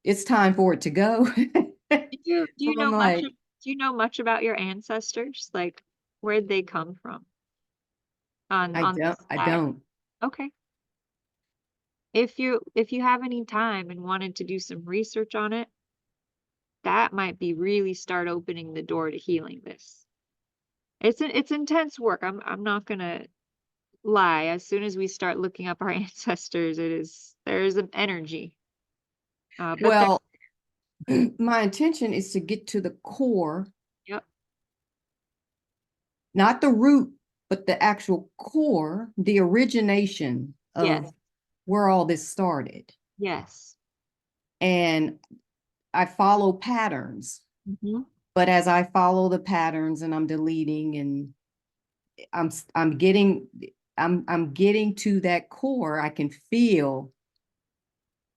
it's time for it to go. Do you I'm know like, do you know much about your ancestors? Like, where'd they come from? On this I side? don't. Okay. If you have any time and wanted to do some research on it, that might be really start opening the door to healing this. It's intense work. I'm not gonna lie. As soon as we start looking up our ancestors, there's an energy. But Well, my intention is to get to the core, yep. not the root, but the actual core, the origination of Yes. where all this started. Yes. And I follow patterns, Mm-hmm. but as I follow the patterns and I'm deleting and I'm getting to that core, I can feel.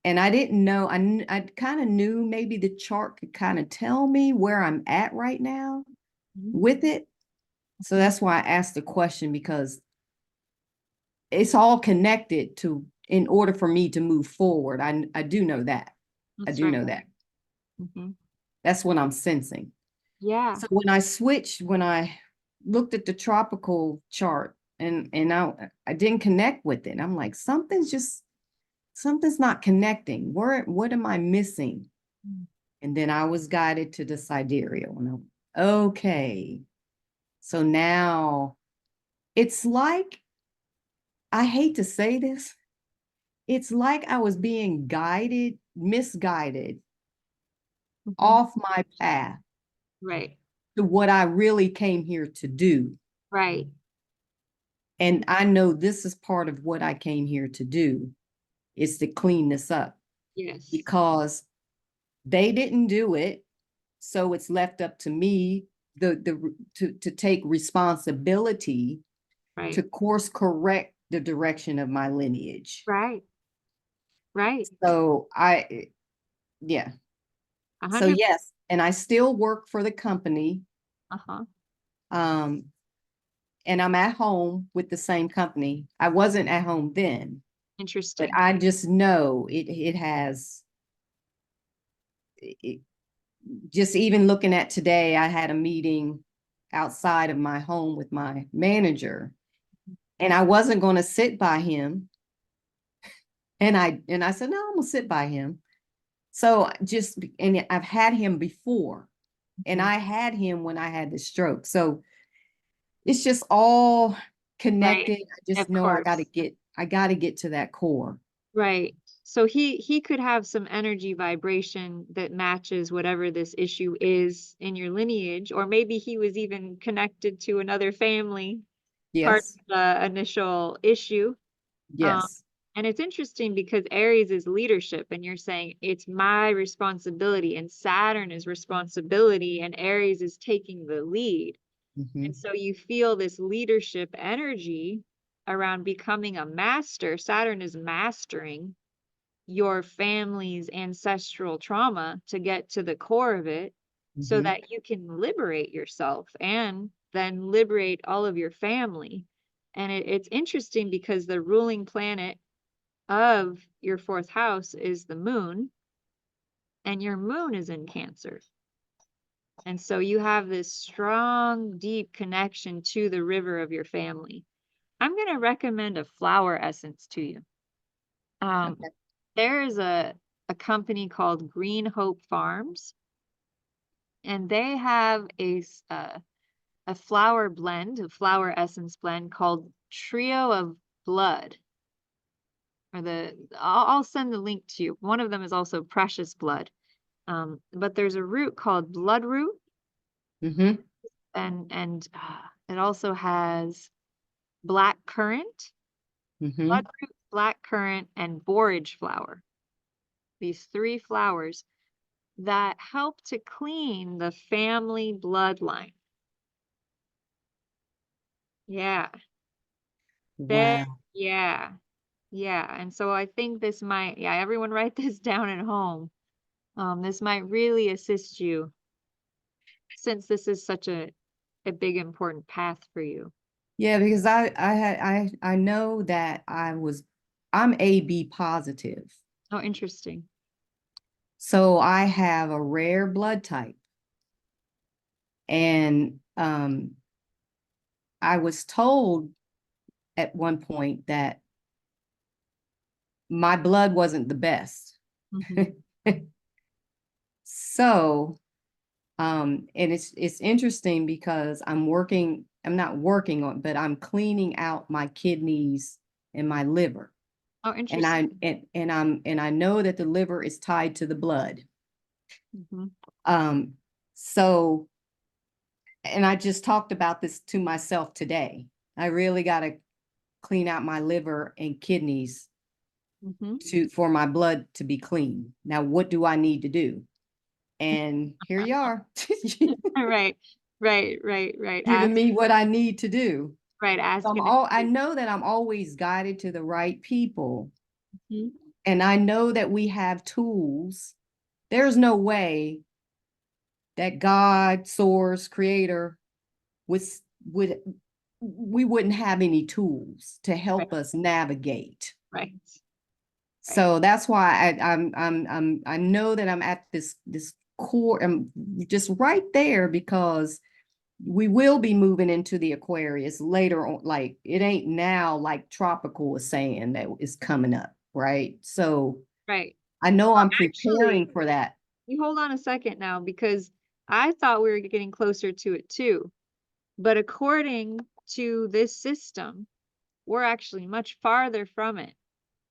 And I didn't know, I kind of knew maybe the chart could kind of tell me where I'm at right now with it. So that's why I asked the question, because it's all connected to, in order for me to move forward. I do know that. I do know that. Mm-hmm. That's what I'm sensing. Yeah. So when I looked at the tropical chart and I didn't connect with it. I'm like, something's not connecting. What am I missing? And then I was guided to the sidereal. And okay. So now it's like, I hate to say this, it's like I was being misguided Mm-hmm. off my path Right. to what I really came here to do. Right. And I know this is part of what I came here to do, is to clean this up. Yes. Because they didn't do it. So it's left up to me to take responsibility Right. to course correct the direction of my lineage. Right. Right. So yeah. 100%. So yes, and I still work for the company. Uh-huh. And I'm at home with the same company. I wasn't at home then, Interesting. but I just know it has, just even looking at today, I had a meeting outside of my home with my manager, and I wasn't going to sit by him. And I said, no, I'm going to sit by him. So and I've had him before, and I had him when I had the stroke. So it's just all connected. Right. I just Of know I got to get to that core. Right. So he could have some energy vibration that matches whatever this issue is in your lineage, or maybe he was even connected to another family part Yes. of the initial issue. Yes. And it's interesting because Aries is leadership, and you're saying it's my responsibility, and Saturn is responsibility, and Aries is taking the lead. Mhm. And so you feel this leadership energy around becoming a master. Saturn is mastering your family's ancestral trauma to get to the core of it so Mhm. that you can liberate yourself and then liberate all of your family. And it's interesting because the ruling planet of your fourth house is the moon, and your moon is in Cancer. And so you have this strong, deep connection to the river of your family. I'm going to recommend a flower essence to you. Okay. There is a company called Green Hope Farms, and they have a flower blend, a flower essence blend called Trio of Blood. Or I'll send the link to you. One of them is also Precious Blood. But there's a root called bloodroot, Mhm. and it also has black currant, Mhm. bloodroot, black currant, and borage flower. These 3 flowers that help to clean the family bloodline. Yeah, there, Wow. yeah, yeah. And so I think this might, yeah, everyone write this down at home. This might really assist you since this is such a big important path for you. Yeah, because I know that I'm AB positive. Oh, interesting. So I have a rare blood type. And I was told at one point that my blood wasn't the best. Mhm. So, and it's interesting because I'm not working on, but I'm cleaning out my kidneys and my liver. Oh, And interesting. I know that the liver is tied to the blood. Mhm. So, and I just talked about this to myself today. I really got to clean out my liver and kidneys Mhm. for my blood to be clean. Now, what do I need to do? And here you are, Right, right, right, right. giving me what I need to do. Right, asking I know that I'm always guided to the right people. Mhm. And I know that we have tools. There's no way that God, source, creator would we wouldn't have any tools to help us navigate. Right. So that's why I know that I'm at this core. I'm just right there because we will be moving into the Aquarius later on. Like it ain't now like tropical is saying that is coming up, right? So Right. I know I'm Actually, preparing for that. you hold on a second now, because I thought we were getting closer to it too. But according to this system, we're actually much farther from it.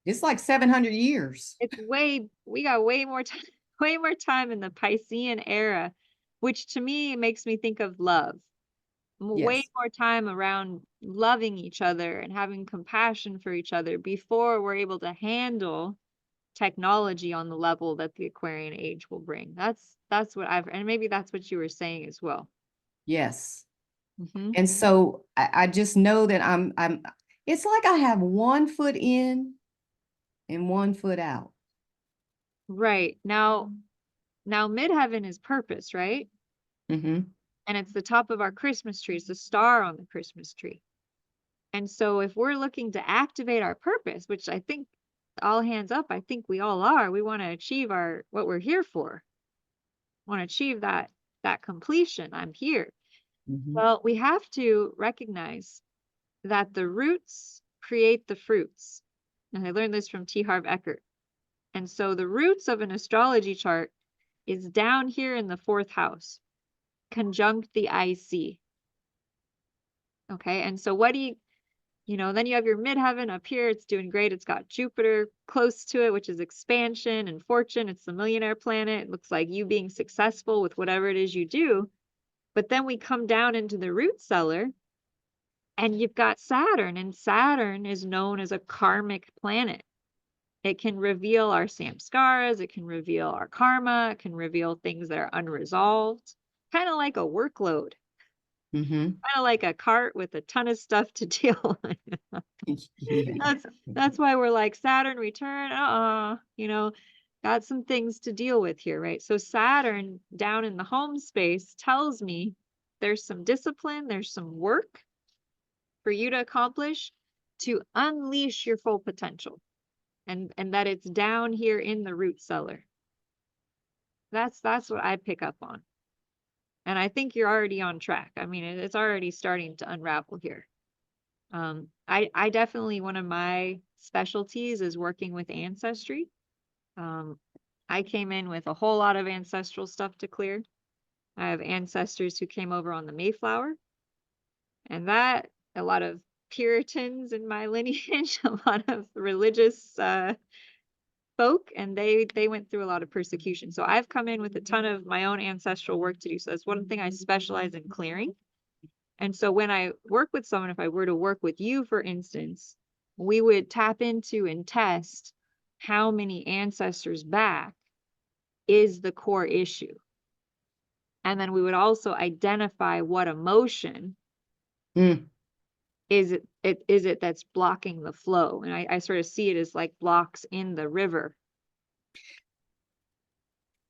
It's like 700 years. We got way more time, way more time in the Piscean era, which to me makes me think of love. Way Yes. more time around loving each other and having compassion for each other before we're able to handle technology on the level that the Aquarian age will bring. That's what and maybe that's what you were saying as well. Yes. Mhm. And so I just know that it's like I have 1 foot in and 1 foot out. Right. Now midheaven is purpose, right? Mm-hmm. And it's the top of our Christmas tree. It's the star on the Christmas tree. And so if we're looking to activate our purpose, which I think all hands up, I think we all are, we want to achieve what we're here for. Want to achieve that completion. I'm here. Mm-hmm. Well, we have to recognize that the roots create the fruits. And I learned this from T. Harv Eker. And so the roots of an astrology chart is down here in the 4th house, conjunct the IC. Okay. And so what do then you have your midheaven up here. It's doing great. It's got Jupiter close to it, which is expansion and fortune. It's the millionaire planet. It looks like you being successful with whatever it is you do. But then we come down into the root cellar, and you've got Saturn, and Saturn is known as a karmic planet. It can reveal our samskaras, it can reveal our karma, it can reveal things that are unresolved, kind of like a workload, Mm-hmm. kind of like a cart with a ton of stuff to deal with. Yeah. That's why we're like, Saturn return, got some things to deal with here, right? So Saturn down in the home space tells me there's some discipline, there's some work for you to accomplish to unleash your full potential, and that it's down here in the root cellar. That's what I pick up on. And I think you're already on track. I mean, it's already starting to unravel here. I definitely, one of my specialties is working with ancestry. I came in with a whole lot of ancestral stuff to clear. I have ancestors who came over on the Mayflower, and that a lot of Puritans in my lineage, a lot of religious folk, and they went through a lot of persecution. So I've come in with a ton of my own ancestral work to do. So that's one thing I specialize in clearing. And so when I work with someone, if I were to work with you, for instance, we would tap into and test how many ancestors back is the core issue. And then we would also identify what emotion is it that's blocking the flow. And I sort of see it as like blocks in the river.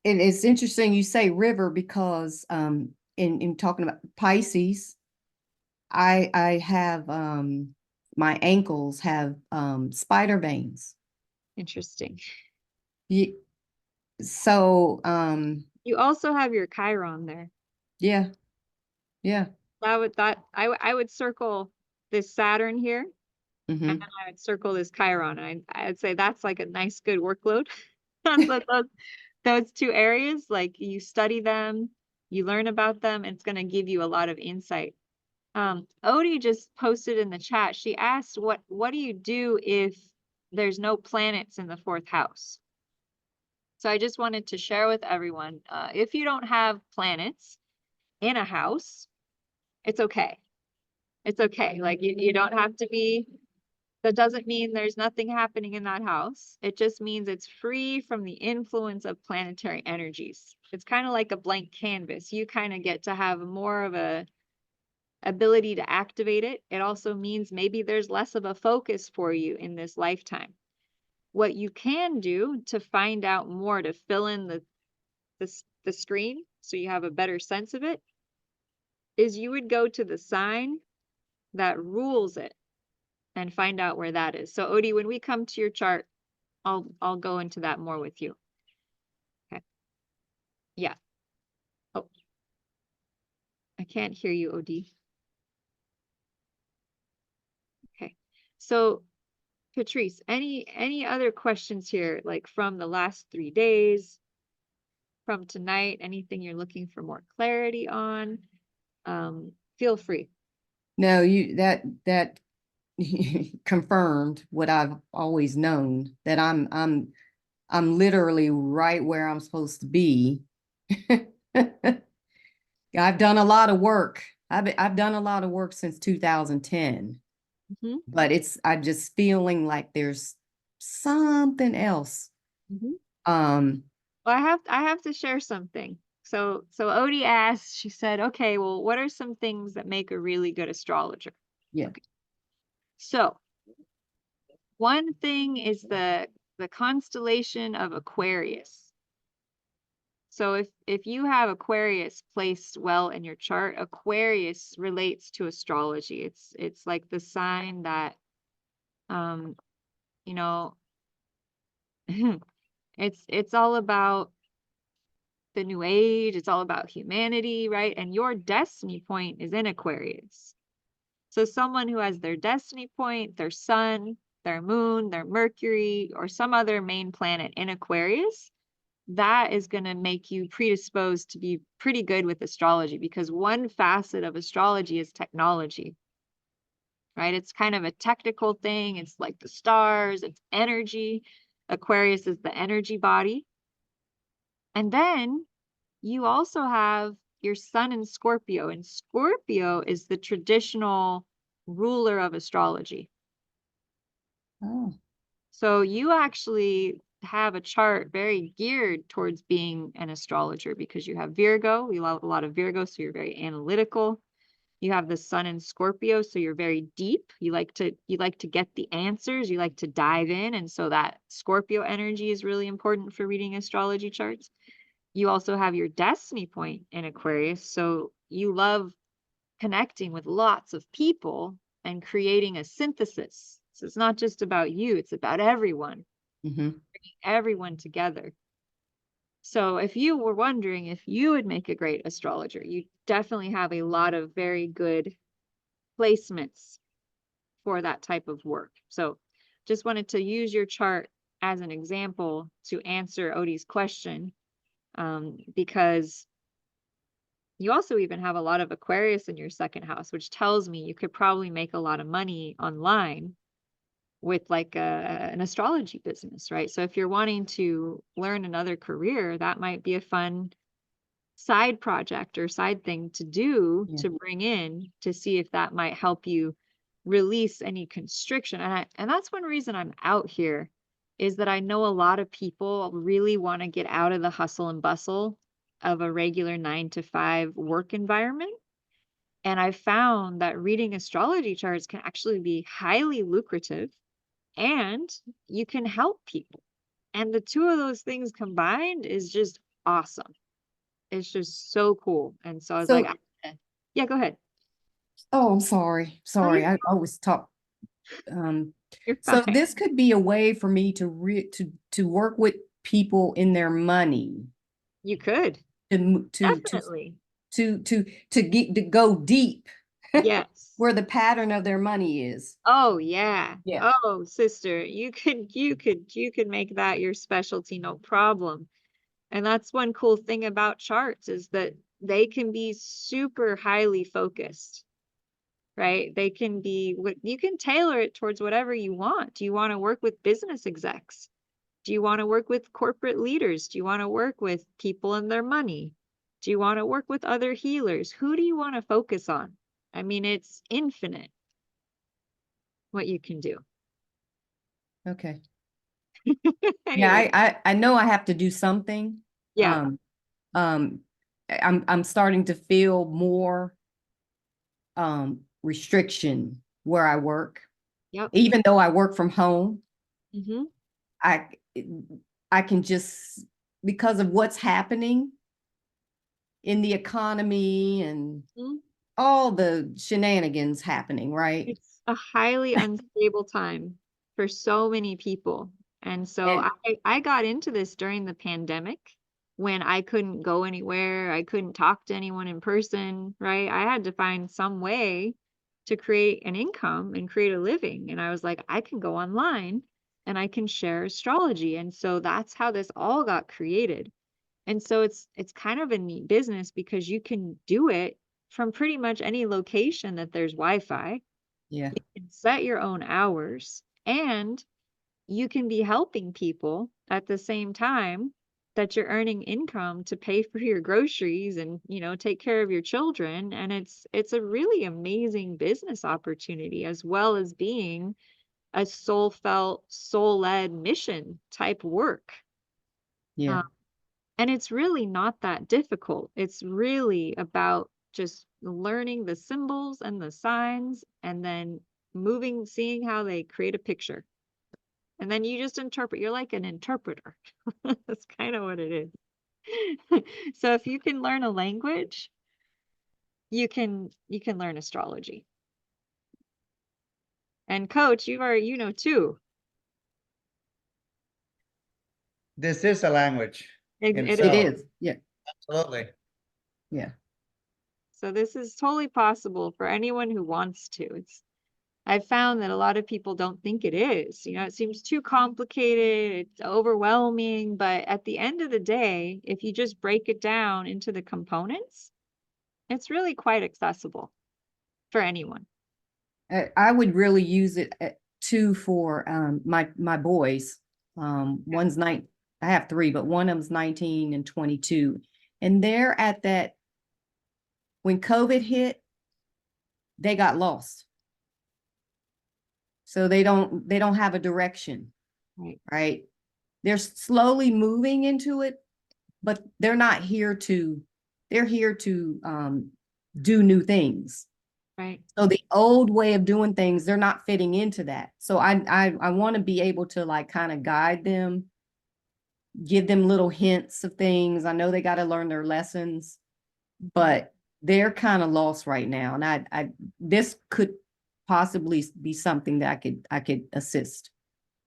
And it's interesting you say river because in talking about Pisces, I have my ankles have spider veins. Interesting. So You also have your Chiron there. yeah. I would circle this Saturn here, Mm-hmm. and then I would circle this Chiron. And I'd say that's like a nice, good workload. those two areas, like you study them, you learn about them, and it's going to give you a lot of insight. Odie just posted in the chat. She asked, what do you do if there's no planets in the fourth house? So I just wanted to share with everyone, if you don't have planets in a house, it's okay. It's okay. Like you don't have to be, that doesn't mean there's nothing happening in that house. It just means it's free from the influence of planetary energies. It's kind of like a blank canvas. You kind of get to have more of a ability to activate it. It also means maybe there's less of a focus for you in this lifetime. What you can do to find out more, to fill in the screen so you have a better sense of it, is you would go to the sign that rules it and find out where that is. So Odie, when we come to your chart, I'll go into that more with you. Okay. Yeah. Oh, I can't hear you, Odie. Okay. So Patrice, any other questions here, like from the last 3 days, from tonight, anything you're looking for more clarity on? Feel free. No, that confirmed what I've always known, that I'm literally right where I'm supposed to be. I've done a lot of work. I've done a lot of work since 2010. Mm-hmm. But I'm just feeling like there's something else. Mm-hmm. Well, I have to share something. So Odie asked, she said, okay, well, what are some things that make a really good astrologer? Yeah. Okay. So one thing is the constellation of Aquarius. So if you have Aquarius placed well in your chart, Aquarius relates to astrology. It's like the sign that you know, it's all about the new age, it's all about humanity, right? And your destiny point is in Aquarius. So someone who has their destiny point, their sun, their moon, their Mercury, or some other main planet in Aquarius, that is going to make you predisposed to be pretty good with astrology, because one facet of astrology is technology, right? It's kind of a technical thing. It's like the stars, it's energy. Aquarius is the energy body. And then you also have your sun in Scorpio, and Scorpio is the traditional ruler of astrology. Oh. So you actually have a chart very geared towards being an astrologer because you have Virgo, you love a lot of Virgo, so you're very analytical. You have the sun in Scorpio, so you're very deep. You like to get the answers, you like to dive in, and so that Scorpio energy is really important for reading astrology charts. You also have your destiny point in Aquarius, so you love connecting with lots of people and creating a synthesis. So it's not just about you, it's about everyone, Mm-hmm. bringing everyone together. So if you were wondering if you would make a great astrologer, you definitely have a lot of very good placements for that type of work. So just wanted to use your chart as an example to answer Odie's question, because you also even have a lot of Aquarius in your second house, which tells me you could probably make a lot of money online with like an astrology business, right? So if you're wanting to learn another career, that might be a fun side project or side thing to do Yeah. to bring in to see if that might help you release any constriction. And that's one reason I'm out here, is that I know a lot of people really want to get out of the hustle and bustle of a regular 9 to 5 work environment. And I found that reading astrology charts can actually be highly lucrative and you can help people. And the two of those things combined is just awesome. It's just so cool. And so I was like, So, yeah, go ahead. oh, I'm sorry. Sorry. you're I always talk. Um, You're so fine. this could be a way for me to work with people in their money, You could. to Definitely. go deep Yes. where the pattern of their money is. Oh yeah. Yeah. Oh, sister, you could make that your specialty, no problem. And that's one cool thing about charts is that they can be super highly focused, right? They can be you can tailor it towards whatever you want. Do you want to work with business execs? Do you want to work with corporate leaders? Do you want to work with people and their money? Do you want to work with other healers? Who do you want to focus on? I mean, it's infinite what you can do. Okay. Yeah, Anyway, I know I have to do something. yeah. Um, I'm starting to feel more restriction where I work. Yep. Even though I work from home, Mm-hmm. I I can just, because of what's happening in the economy and Mm-hmm. all the shenanigans happening, right? It's a highly unstable time for so many people. And so And I got into this during the pandemic when I couldn't go anywhere. I couldn't talk to anyone in person, right? I had to find some way to create an income and create a living. And I was like, I can go online and I can share astrology. And so that's how this all got created. And so it's kind of a neat business because you can do it from pretty much any location that there's Wi-Fi. yeah, You can set your own hours and you can be helping people at the same time that you're earning income to pay for your groceries and, take care of your children. And it's a really amazing business opportunity as well as being a soul felt, soul led mission type work. yeah, And it's really not that difficult. It's really about just learning the symbols and the signs and then seeing how they create a picture. And then you just interpret. You're like an interpreter. That's kind of what it is. So if you can learn a language, you can learn astrology. And coach, you know too. This is a language in It it itself. is. is. Yeah, Absolutely. yeah. So this is totally possible for anyone who wants to. I've found that a lot of people don't think it is. It seems too complicated, it's overwhelming, but at the end of the day, if you just break it down into the components, it's really quite accessible for anyone. I would really use it too for my boys. One's nine. I have three, but one of them's 19 and 22, and they're at that. When COVID hit, they got lost, so they don't have a direction. Right. right? They're slowly moving into it, but they're not here to, they're here to do new things. Right. So the old way of doing things, they're not fitting into that. So I want to be able to like kind of guide them, give them little hints of things. I know they got to learn their lessons, but they're kind of lost right now. And I this could possibly be something that I could assist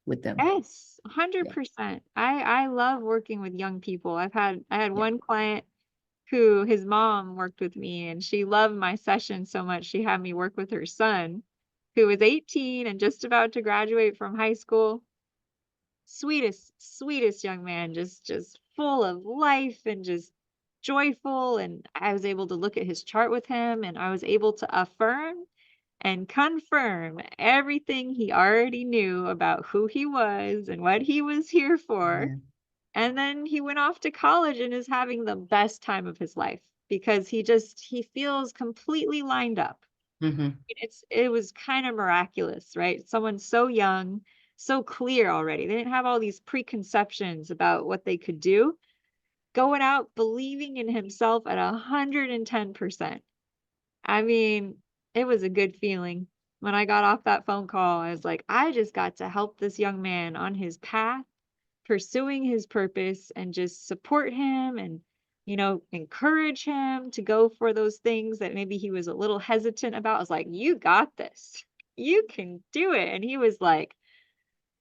with them. Yes, 100%. I love working with young people. I had one client who his mom worked with me and she loved my session so much she had me work with her son, who was 18 and just about to graduate from high school. Sweetest young man, just full of life and just joyful. And I was able to look at his chart with him and I was able to affirm and confirm everything he already knew about who he was and what he was here for. Yeah. And then he went off to college and is having the best time of his life because he feels completely lined up. Mhm. It was kind of miraculous, right? Someone so young, so clear already. They didn't have all these preconceptions about what they could do. Going out believing in himself at 110%. I mean, it was a good feeling. When I got off that phone call, I was like, I just got to help this young man on his path, pursuing his purpose, and just support him and, encourage him to go for those things that maybe he was a little hesitant about. I was like, you got this. You can do it. And he was like,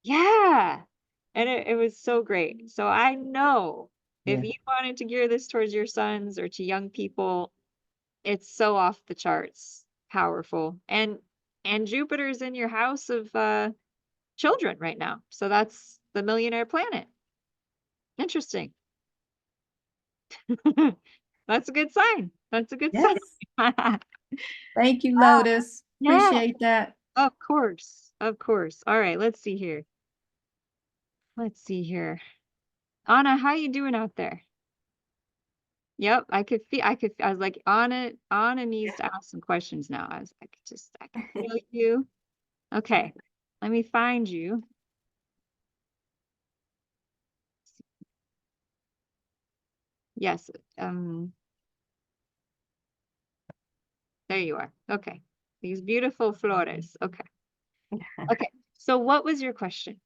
yeah. And it was so great. So I know if Yeah. you wanted to gear this towards your sons or to young people, it's so off the charts powerful. And Jupiter's in your house of children right now. So that's the millionaire planet. Interesting. That's a good sign. That's a good sign. Yes. Thank you, Wow. Lotus. Yeah, Appreciate that. of course. Of course. All right, let's see here. Let's see here. Anna, how you doing out there? Yep, I was like, Anna needs to ask some questions now. I could feel you. Okay, let me find you. Yes, there you are. Okay. These beautiful flores. Okay. Okay. So what was your question?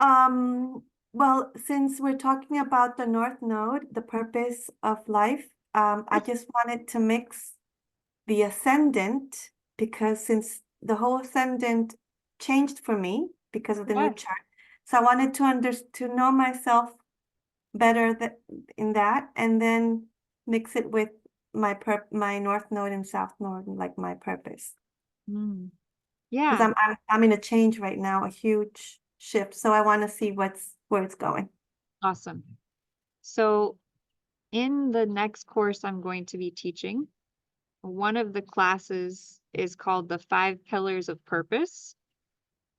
Well, since we're talking about the North Node, the purpose of life, I just wanted to mix the ascendant because since the whole ascendant changed for me because of the new Yes. chart. So I wanted to know myself better in that and then mix it with my North Node and South Node, like my purpose. Mm. Because Yeah, I'm in a change right now, a huge shift. So I want to see where it's going. awesome. So in the next course I'm going to be teaching, one of the classes is called the 5 Pillars of Purpose.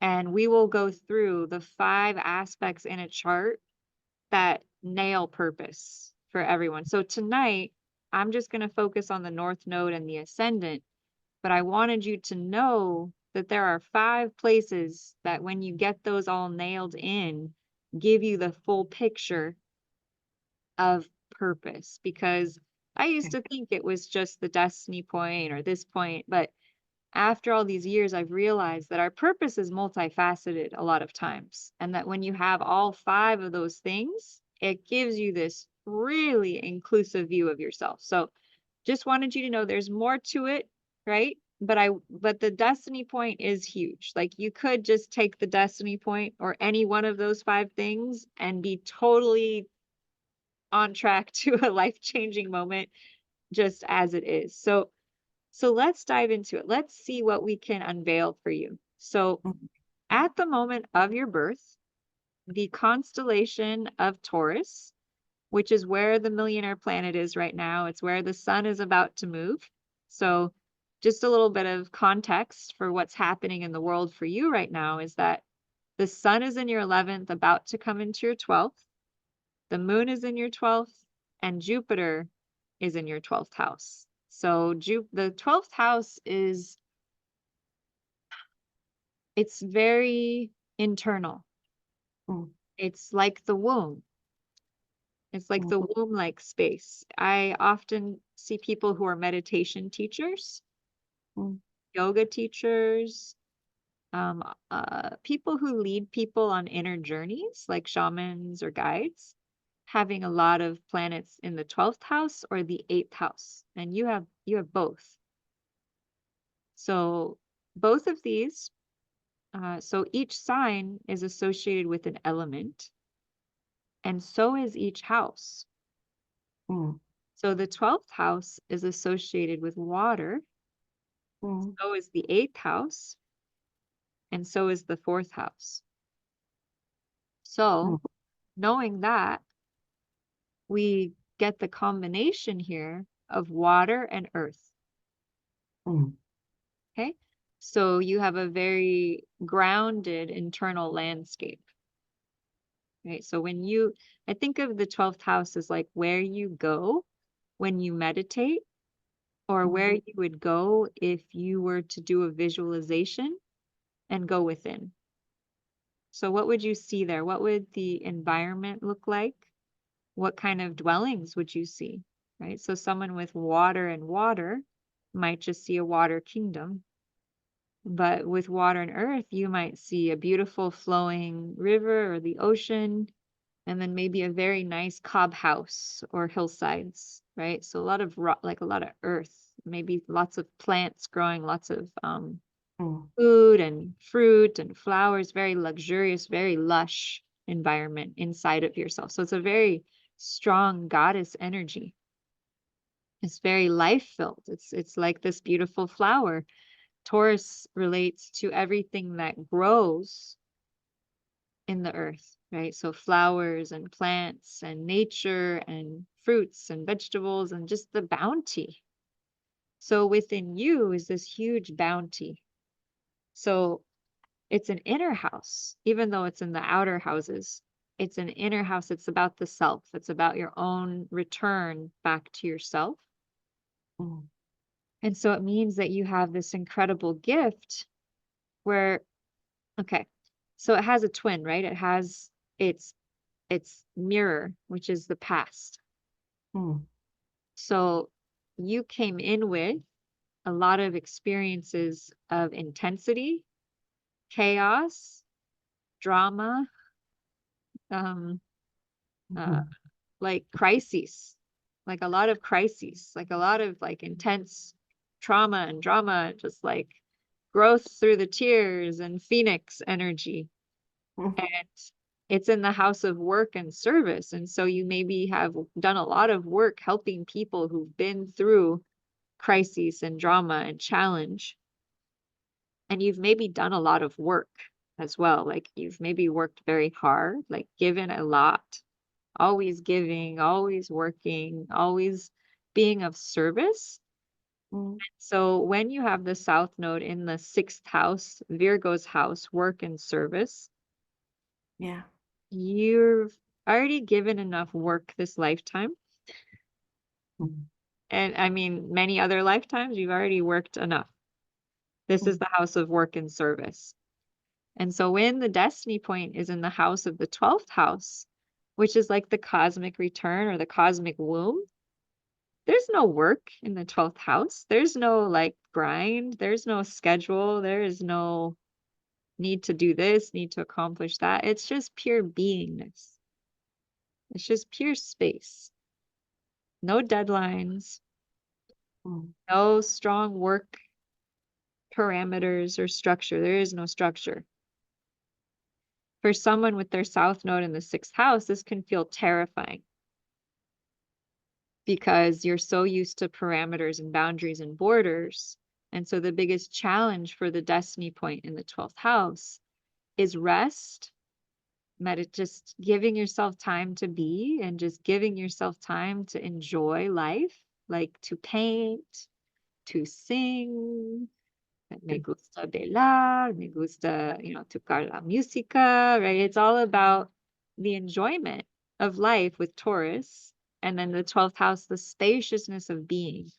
And we will go through the 5 aspects in a chart that nail purpose for everyone. So tonight, I'm just going to focus on the North Node and the Ascendant, but I wanted you to know that there are 5 places that when you get those all nailed in, give you the full picture of purpose. Because I used to think it was just the destiny point or this point, but after all these years, I've realized that our purpose is multifaceted a lot of times. And that when you have all 5 of those things, it gives you this really inclusive view of yourself. So just wanted you to know there's more to it, right? But the destiny point is huge. Like you could just take the destiny point or any one of those 5 things and be totally on track to a life-changing moment just as it is. So let's dive into it. Let's see what we can unveil for you. So at the moment of your birth, the constellation of Taurus, which is where the millionaire planet is right now, it's where the sun is about to move. So just a little bit of context for what's happening in the world for you right now is that the sun is in your 11th, about to come into your 12th. The moon is in your 12th, and Jupiter is in your 12th house. So the 12th house it's very internal. Mm. It's like the womb. It's like the womb-like space. I often see people who are meditation teachers, Mm. yoga teachers, people who lead people on inner journeys, like shamans or guides, having a lot of planets in the 12th house or the 8th house. And you have both. So both of these, so each sign is associated with an element, and so is each house. Mm. So the 12th house is associated with water, Mm. so is the 8th house, and so is the 4th house. So knowing that, we get the combination here of water and earth. Mm. Okay. So you have a very grounded internal landscape. Right. So I think of the 12th house as like where you go when you meditate, or where you would go if you were to do a visualization and go within. So what would you see there? What would the environment look like? What kind of dwellings would you see? Right? So someone with water and water might just see a water kingdom. But with water and earth, you might see a beautiful flowing river or the ocean, and then maybe a very nice cob house or hillsides, right? So a lot of rock, like a lot of earth, maybe lots of plants growing, lots of Mm. food and fruit and flowers, very luxurious, very lush environment inside of yourself. So it's a very strong goddess energy. It's very life filled. It's like this beautiful flower. Taurus relates to everything that grows in the earth, right? So flowers and plants and nature and fruits and vegetables and just the bounty. So within you is this huge bounty. So it's an inner house, even though it's in the outer houses. It's an inner house. It's about the self. It's about your own return back to yourself. Mm. And so it means that you have this incredible gift where, okay, so it has a twin, right? It has its mirror, which is the past. Mm. So you came in with a lot of experiences of intensity, chaos, drama, um, uh, like crises, like a lot of crises, like a lot of like intense trauma and drama, just like growth through the tears and phoenix energy. Mm. And it's in the house of work and service. And so you maybe have done a lot of work helping people who've been through crises and drama and challenge. And you've maybe done a lot of work as well. Like you've maybe worked very hard, like given a lot, always giving, always working, always being of service. Mm. So when you have the South Node in the 6th house, Virgo's house, work and service, Yeah. you've already given enough work this lifetime. Mm. And I mean, many other lifetimes, you've already worked enough. This is the house of work and service. And so when the destiny point is in the house of the 12th house, which is like the cosmic return or the cosmic womb, there's no work in the 12th house. There's no like grind. There's no schedule. There is no need to do this, need to accomplish that. It's just pure beingness. It's just pure space. No deadlines, Mm. no strong work parameters or structure. There is no structure. For someone with their South Node in the 6th house, this can feel terrifying because you're so used to parameters and boundaries and borders. And so the biggest challenge for the destiny point in the 12th house is rest, just giving yourself time to be and just giving yourself time to enjoy life, like to paint, to sing. Me gusta bailar, me gusta, tocar la música, right? It's all about the enjoyment of life with Taurus. And then the 12th house, the spaciousness of being.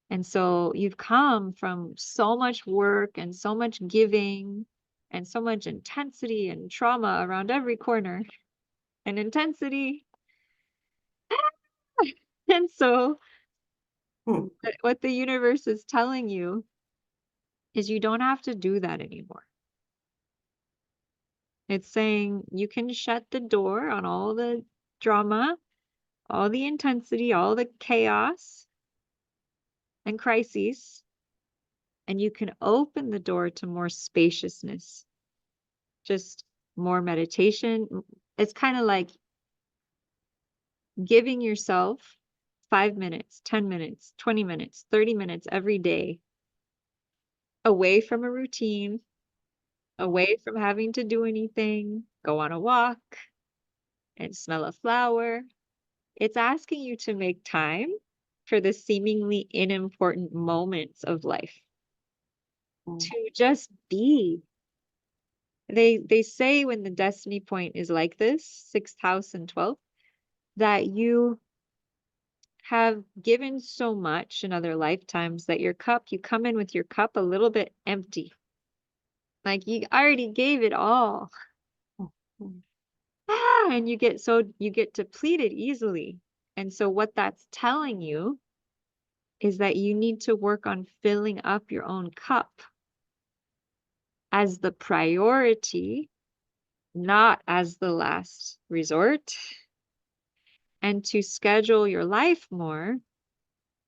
And so you've come from so much work and so much giving and so much intensity and trauma around every corner and intensity. And so Hmm. what the universe is telling you is you don't have to do that anymore. It's saying you can shut the door on all the drama, all the intensity, all the chaos and crises, and you can open the door to more spaciousness, just more meditation. It's kind of like giving yourself 5 minutes, 10 minutes, 20 minutes, 30 minutes every day away from a routine, away from having to do anything, go on a walk and smell a flower. It's asking you to make time for the seemingly unimportant moments of life, to just be. They say when the destiny point is like this, 6th house and 12th, that you have given so much in other lifetimes that your cup, you come in with your cup a little bit empty. Like you already gave it all. And you get depleted easily. And so what that's telling you is that you need to work on filling up your own cup as the priority, not as the last resort, and to schedule your life more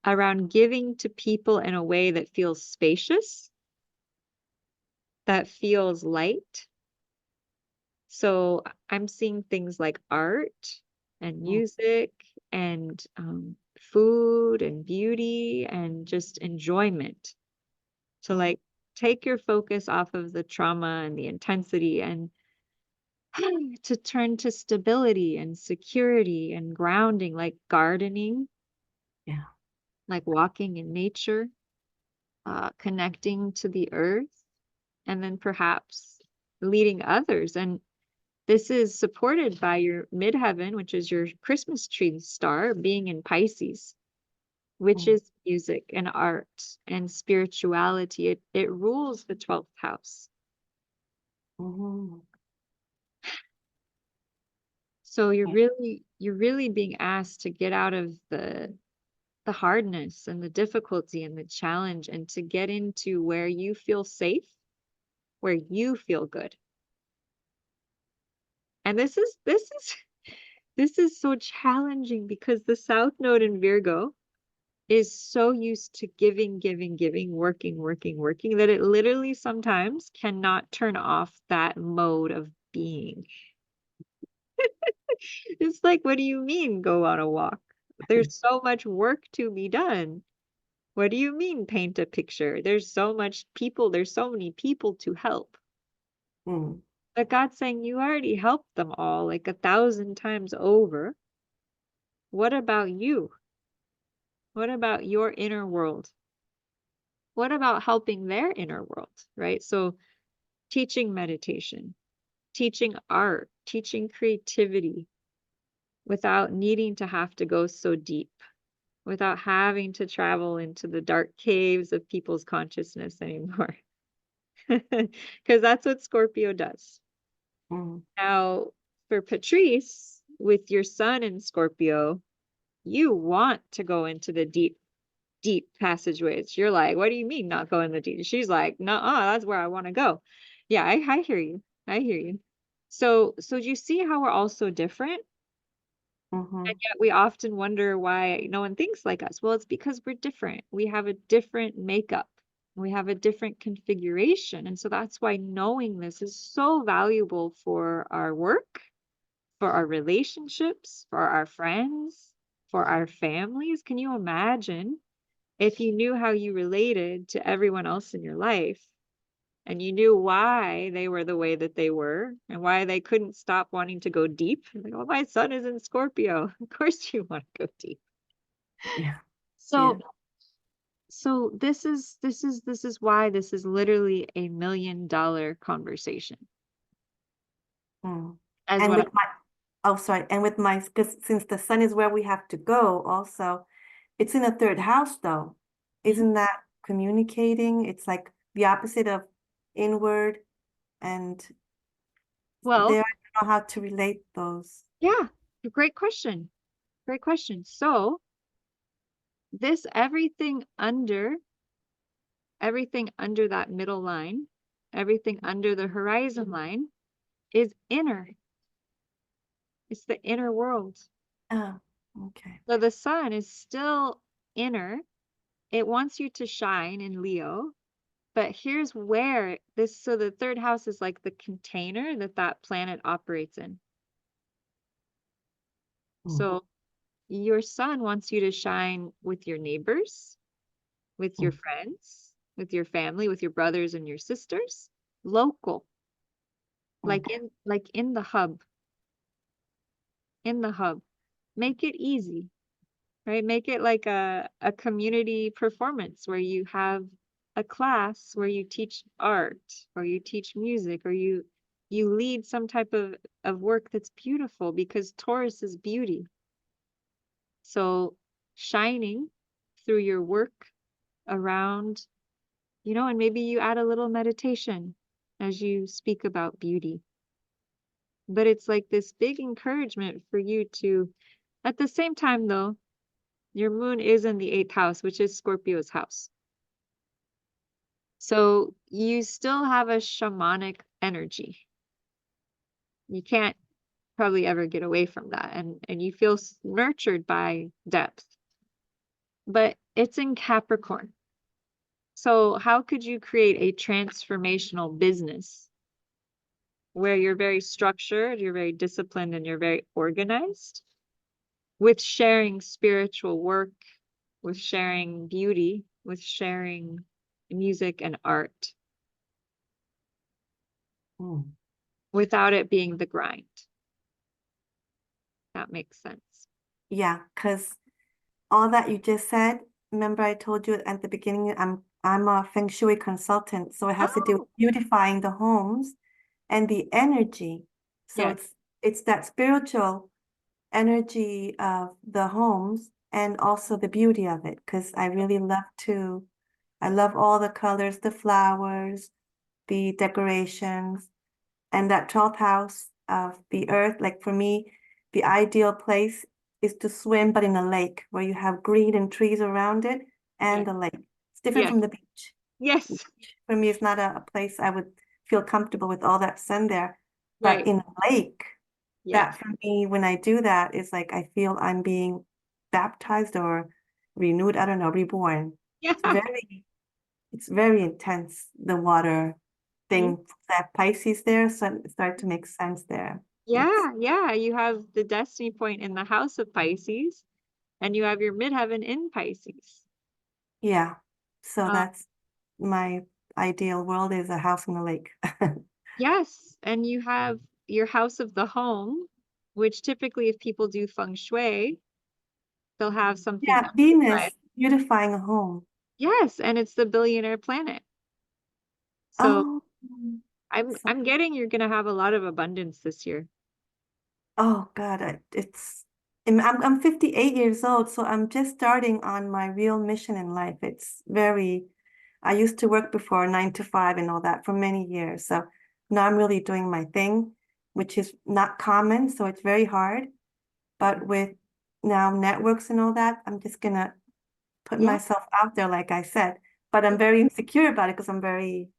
around giving to people in a way that feels spacious, that feels light. So I'm seeing things like art and music and food and beauty and just enjoyment. To like take your focus off of the trauma and the intensity and to turn to stability and security and grounding, like gardening, Yeah. like walking in nature, connecting to the earth, and then perhaps leading others. And this is supported by your midheaven, which is your Christmas tree star, being in Pisces, which is music and art and spirituality. It rules the 12th house. So you're really being asked to get out of the hardness and the difficulty and the challenge and to get into where you feel safe, where you feel good. And this is so challenging because the South Node in Virgo is so used to giving, working, that it literally sometimes cannot turn off that mode of being. It's like, what do you mean go on a walk? There's so much work to be done. What do you mean paint a picture? There's so many people to help. But God's saying you already helped them all like 1,000 times over. What about you? What about your inner world? What about helping their inner world, right? So teaching meditation, teaching art, teaching creativity without needing to have to go so deep, without having to travel into the dark caves of people's consciousness anymore. Because that's what Scorpio does. Now, for Patrice, with your sun in Scorpio, you want to go into the deep passageways. You're like, what do you mean not going the deep? She's like, no, that's where I want to go. Yeah, I hear you. I hear you. So do you see how we're all so different? And yet we often wonder why no one thinks like us. Well, it's because we're different. We have a different makeup. We have a different configuration. And so that's why knowing this is so valuable for our work, for our relationships, for our friends, for our families. Can you imagine if you knew how you related to everyone else in your life and you knew why they were the way that they were and why they couldn't stop wanting to go deep? Like, oh, my sun is in Scorpio. Of course you want to go deep. Yeah. So this is why this is literally $1 million conversation. As And what with and with my, because since the sun is where we have to go also, it's in a 3rd house though. Isn't that communicating? It's like the opposite of inward And Well, there I don't know how to relate those. yeah, great question. Great question. So this everything under that middle line, everything under the horizon line is inner. It's the inner world. Oh, okay. So the sun is still inner. It wants you to shine in Leo, but here's where so the third house is like the container that that planet operates in. So your sun wants you to shine with your neighbors, with your friends, with your family, with your brothers and your sisters, local, like in the hub. In the hub. Make it easy, right? Make it like a community performance where you have a class where you teach art or you teach music or you lead some type of work that's beautiful, because Taurus is beauty. So shining through your work around, and maybe you add a little meditation as you speak about beauty. But it's like this big encouragement for you to, at the same time though, your moon is in the 8th house, which is Scorpio's house. So you still have a shamanic energy. You can't probably ever get away from that. And you feel nurtured by depth. But it's in Capricorn. So how could you create a transformational business where you're very structured, you're very disciplined, and you're very organized, with sharing spiritual work, with sharing beauty, with sharing music and art, without it being the grind? That makes sense. Yeah, because all that you just said, remember I told you at the beginning, I'm a feng shui consultant, so it has to do with Oh, beautifying the homes and the energy. So yes. it's that spiritual energy of the homes and also the beauty of it, because I love all the colors, the flowers, the decorations, and that 12th house of the earth. Like for me, the ideal place is to swim, but in a lake where you have green and trees around it and Yes. the lake. It's different Yes. from the beach. Yes. For me, it's not a place I would feel comfortable with all that sun there. But Right. in a lake, Yeah. that for me, when I do that, is like I feel I'm being baptized or renewed, I don't know, reborn. Yeah. It's very intense, the water thing. That Pisces there, so it started to make sense there. Yeah. Yeah. You have the destiny point in the house of Pisces, and you have your midheaven in Pisces. Yeah. So Um, that's my ideal world, is a house on the lake. yes. And you have your house of the home, which typically, if people do feng shui, they'll have something Yeah, outside. Venus beautifying a home. Yes, and it's the billionaire planet. So Oh, I'm so, I'm getting you're gonna have a lot of abundance this year. oh God, I'm 58 years old, so I'm just starting on my real mission in life. I used to work before 9 to 5 and all that for many years. So now I'm really doing my thing, which is not common, so it's very hard. But with now networks and all that, I'm just gonna put Yeah. myself out there, like I said. But I'm very insecure about it because I'm very,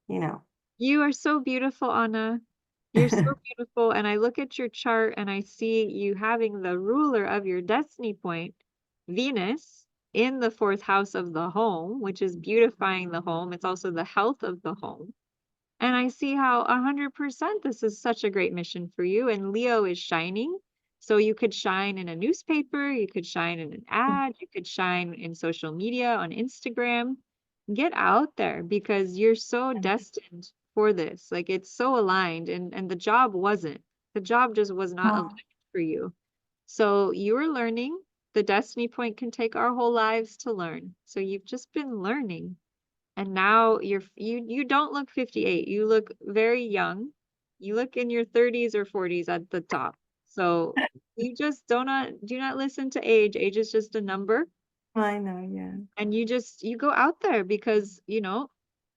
you know. You are so beautiful, Anna. You're so beautiful. And I look at your chart and I see you having the ruler of your destiny point, Venus, in the 4th house of the home, which is beautifying the home. It's also the health of the home. And I see how 100% this is such a great mission for you. And Leo is shining. So you could shine in a newspaper, you could shine in an ad, you could shine in social media, on Instagram. Get out there, because you're so destined for this. Like, it's so aligned, and the job wasn't. The job just was not Oh, aligned for you. So you're learning. The destiny point can take our whole lives to learn. So you've just been learning. And now you don't look 58. You look very young. You look in your 30s or 40s at the top. So you just do not listen to age. Age is just a number. I know, yeah. And you go out there, because,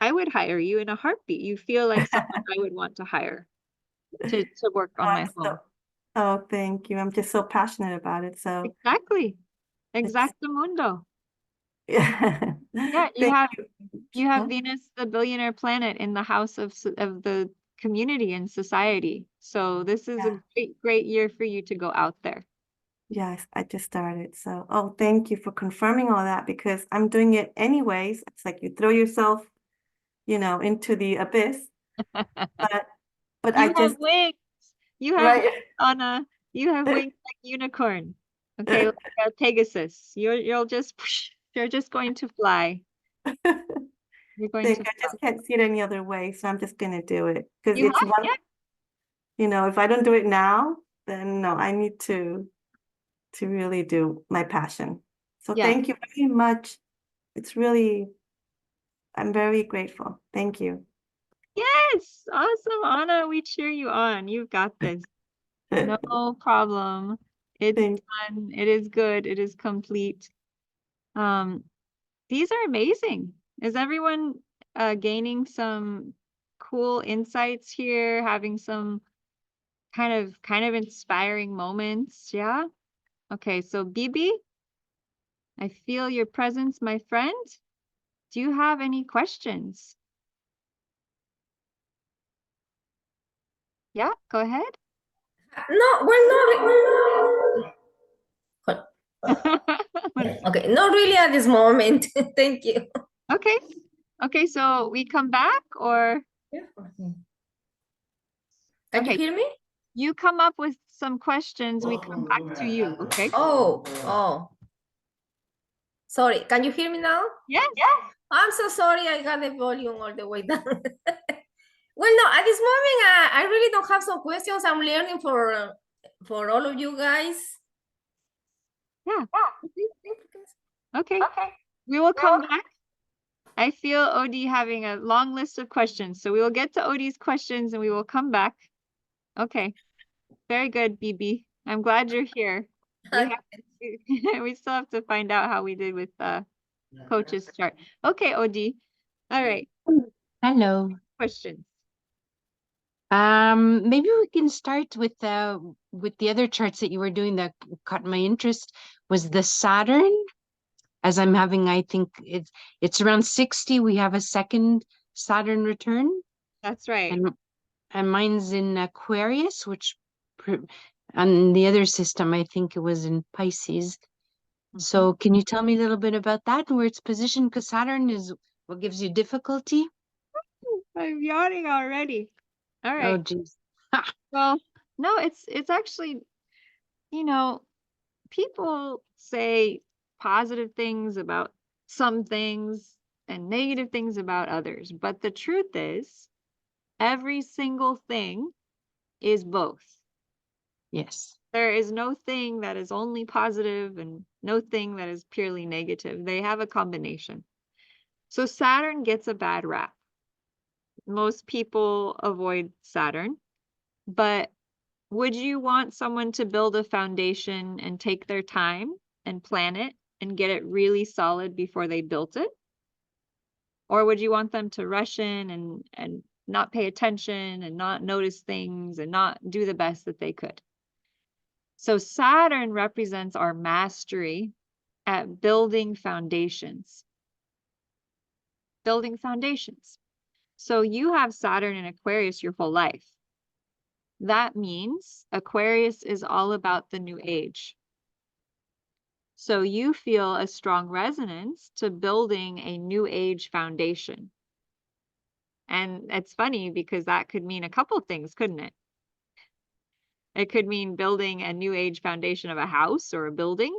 I would hire you in a heartbeat. You feel like someone I would want to hire to work on my home. Oh, thank you. I'm just so passionate about it. So Exactly. it's Exactamundo. yeah. Yeah, Thank you have Huh? Venus, the billionaire planet, in the house of the community and society. So this is a great year for you to go out there. Yes, I just started. So, oh, thank you for confirming all that because I'm doing it anyways. It's like you throw yourself, into the abyss. But I You have just wings. You have right. wings, Anna. You have wings like unicorn. Okay, like a Pegasus. You're just you're just going to fly. You're going Think to I fly. just can't see it any other way, so I'm just gonna do it because You it's have, one. yeah. If I don't do it now, then no, I need to really do my passion. So Yeah. thank you very much. It's really, I'm very grateful. Thank you. Yes, awesome, Anna. We cheer you on. You've got this. No problem. It's Thank done. It is good. It is complete. These are amazing. Is everyone gaining some cool insights here, having some kind of inspiring moments? Yeah. Okay, so Bibi, I feel your presence, my friend. Do you have any questions? Yeah, go ahead. No, we're not. Okay, not really at this moment. Thank you. Okay. Okay, so we come back or Can you okay, hear me? you come up with some questions, we come back to you, okay? Oh. Sorry, can you hear me now? Yes. I'm so sorry, I got the volume all the way down. Well, no, at this moment, I really don't have some questions. I'm learning for all of you guys. Yeah. Okay. We will come back. I feel Odie having a long list of questions, so we will get to Odie's questions and we will come back. Okay. Very good, BB. I'm glad you're here. We still have to find out how we did with coach's chart. Okay, Odie. All right. Hello. Questions. Maybe we can start with the other charts that you were doing that caught my interest was the Saturn. As I'm having, I think it's around 60. We have a second Saturn return. That's right. And mine's in Aquarius, which on the other system, I think it was in Pisces. So can you tell me a little bit about that and where it's positioned? Because Saturn is what gives you difficulty. I'm yawning already. All right. Oh, geez. Well, no, it's actually, people say positive things about some things and negative things about others. But the truth is, every single thing is both. Yes. There is no thing that is only positive and no thing that is purely negative. They have a combination. So Saturn gets a bad rap. Most people avoid Saturn, but would you want someone to build a foundation and take their time and plan it and get it really solid before they built it? Or would you want them to rush in and not pay attention and not notice things and not do the best that they could? So Saturn represents our mastery at building foundations. Building foundations. So you have Saturn in Aquarius your whole life. That means Aquarius is all about the new age. So you feel a strong resonance to building a new age foundation. And it's funny because that could mean a couple things, couldn't it? It could mean building a new age foundation of a house or a building,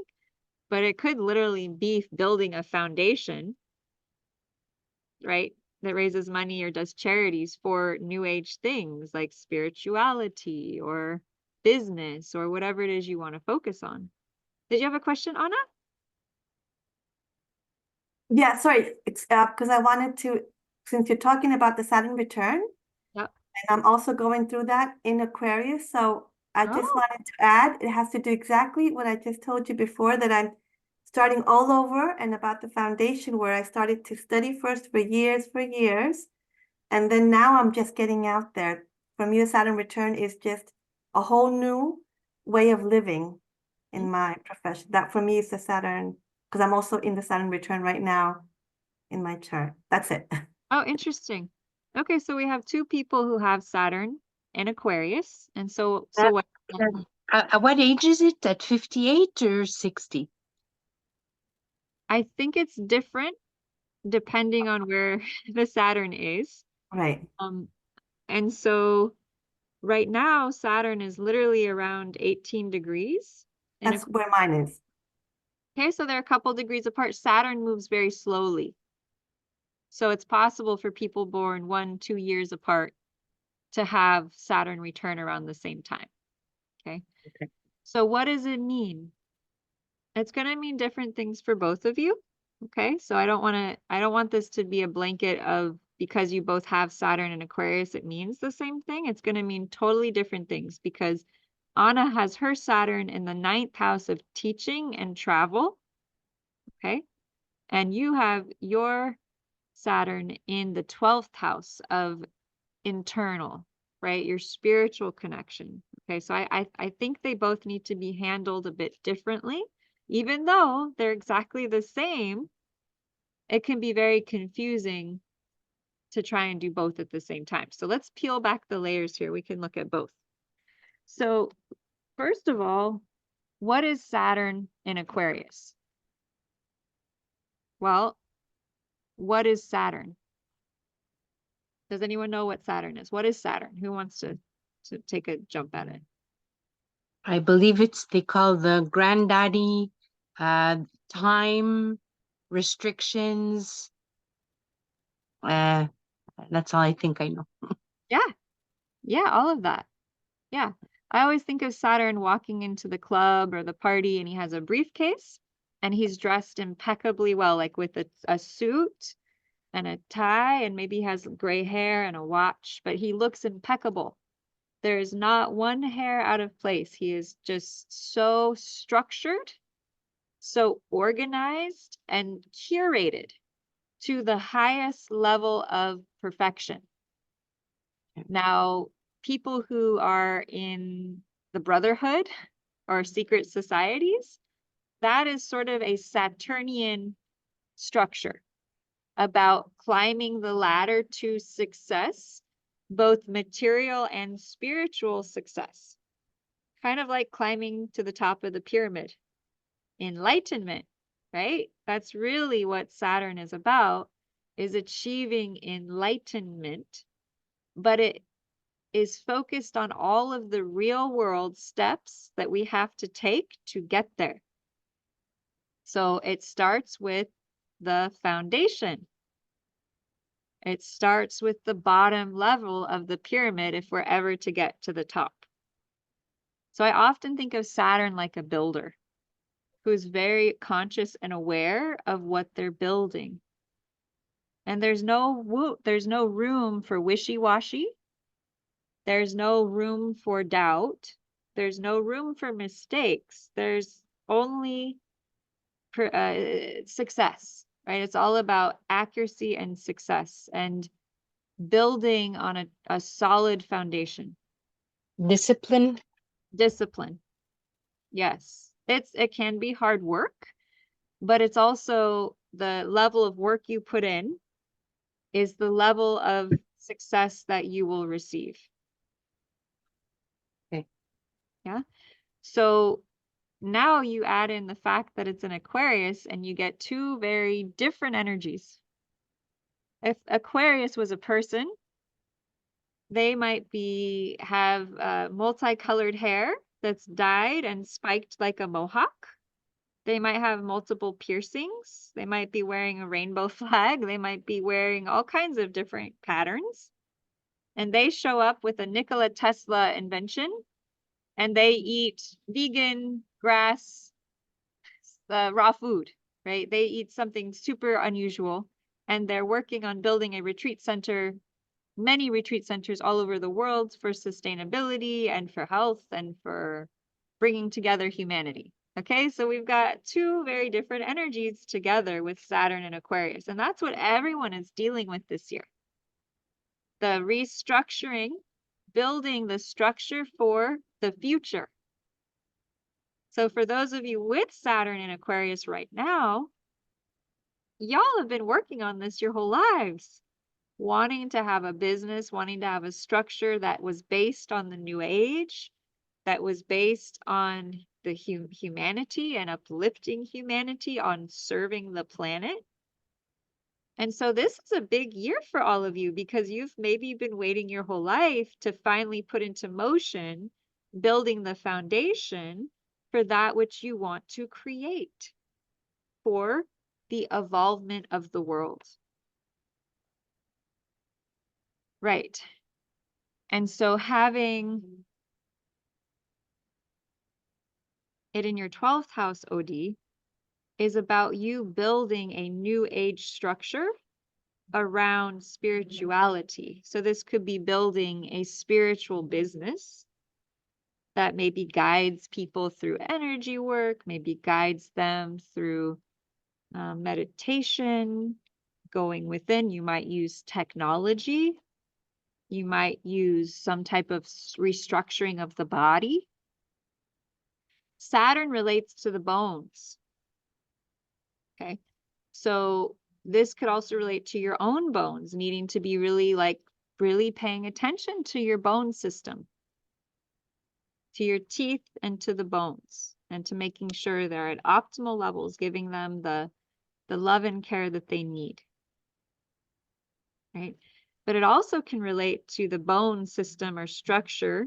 but it could literally be building a foundation, right? That raises money or does charities for new age things like spirituality or business or whatever it is you want to focus on. Did you have a question, Anna? Yeah, sorry. It's because I wanted to, since you're talking about the Saturn return, Yep. and I'm also going through that in Aquarius. So I just Oh. wanted to add, it has to do exactly what I just told you before, that I'm starting all over and about the foundation where I started to study first for years, and then now I'm just getting out there. For me, the Saturn return is just a whole new way of living in my profession. That for me is the Saturn, because I'm also in the Saturn return right now in my chart. That's it. Oh, interesting. Okay, so we have two people who have Saturn in Aquarius. And so what? At what age is it? At 58 or 60? I think it's different depending on where the Saturn is. Right. And so right now, Saturn is literally around 18 degrees. That's where mine is. Okay, so they're a couple degrees apart. Saturn moves very slowly. So it's possible for people born 1-2 years apart to have Saturn return around the same time. Okay. So what does it mean? It's going to mean different things for both of you. Okay. So I don't want this to be a blanket of because you both have Saturn and Aquarius, it means the same thing. It's going to mean totally different things because Anna has her Saturn in the 9th house of teaching and travel. Okay. And you have your Saturn in the 12th house of internal, right? Your spiritual connection. Okay, so I think they both need to be handled a bit differently. Even though they're exactly the same, it can be very confusing to try and do both at the same time. So let's peel back the layers here. We can look at both. So first of all, what is Saturn in Aquarius? Well, what is Saturn? Does anyone know what Saturn is? What is Saturn? Who wants to take a jump at it? I believe they call the granddaddy, time restrictions. That's all I think I know. Yeah, all of that. Yeah. I always think of Saturn walking into the club or the party and he has a briefcase and he's dressed impeccably well, like with a suit and a tie, and maybe he has gray hair and a watch, but he looks impeccable. There is not one hair out of place. He is just so structured, so organized, and curated to the highest level of perfection. Now, people who are in the brotherhood or secret societies, that is sort of a Saturnian structure about climbing the ladder to success, both material and spiritual success. Kind of like climbing to the top of the pyramid. Enlightenment, right? That's really what Saturn is about, is achieving enlightenment, but it is focused on all of the real world steps that we have to take to get there. So it starts with the foundation. It starts with the bottom level of the pyramid if we're ever to get to the top. So I often think of Saturn like a builder who's very conscious and aware of what they're building. And there's no room for wishy-washy. There's no room for doubt. There's no room for mistakes. There's only success, right? It's all about accuracy and success and building on a solid foundation. Discipline. Yes. It can be hard work, but it's also the level of work you put in is the level of success that you will receive. Okay. Yeah. So now you add in the fact that it's an Aquarius and you get two very different energies. If Aquarius was a person, they might have multicolored hair that's dyed and spiked like a mohawk. They might have multiple piercings. They might be wearing a rainbow flag. They might be wearing all kinds of different patterns. And they show up with a Nikola Tesla invention and they eat vegan, grass, raw food, right? They eat something super unusual and they're working on building a retreat center, many retreat centers all over the world for sustainability and for health and for bringing together humanity. Okay, so we've got two very different energies together with Saturn and Aquarius, and that's what everyone is dealing with this year. The restructuring, building the structure for the future. So for those of you with Saturn in Aquarius right now, y'all have been working on this your whole lives, wanting to have a business, wanting to have a structure that was based on the new age, that was based on the humanity and uplifting humanity, on serving the planet. And so this is a big year for all of you because you've maybe been waiting your whole life to finally put into motion, building the foundation for that which you want to create for the evolvement of the world. Right. And so having it in your 12th house OD is about you building a new age structure around spirituality. So this could be building a spiritual business that maybe guides people through energy work, maybe guides them through meditation, going within. You might use technology. You might use some type of restructuring of the body. Saturn relates to the bones. Okay. So this could also relate to your own bones, needing to be really paying attention to your bone system, to your teeth and to the bones, and to making sure they're at optimal levels, giving them the love and care that they need. Right? But it also can relate to the bone system or structure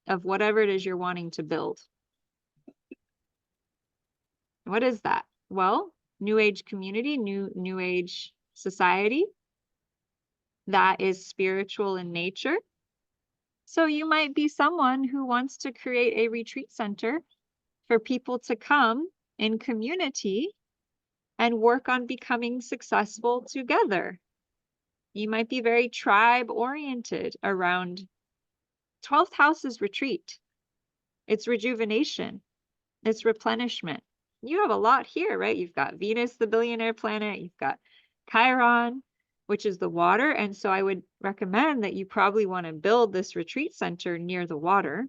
of whatever it is you're wanting to build. What is that? Well, New Age community, New Age society that is spiritual in nature. So you might be someone who wants to create a retreat center for people to come in community and work on becoming successful together. You might be very tribe oriented around 12th house is retreat. It's rejuvenation. It's replenishment. You have a lot here, right? You've got Venus, the billionaire planet. You've got Chiron, which is the water. And so I would recommend that you probably want to build this retreat center near the water,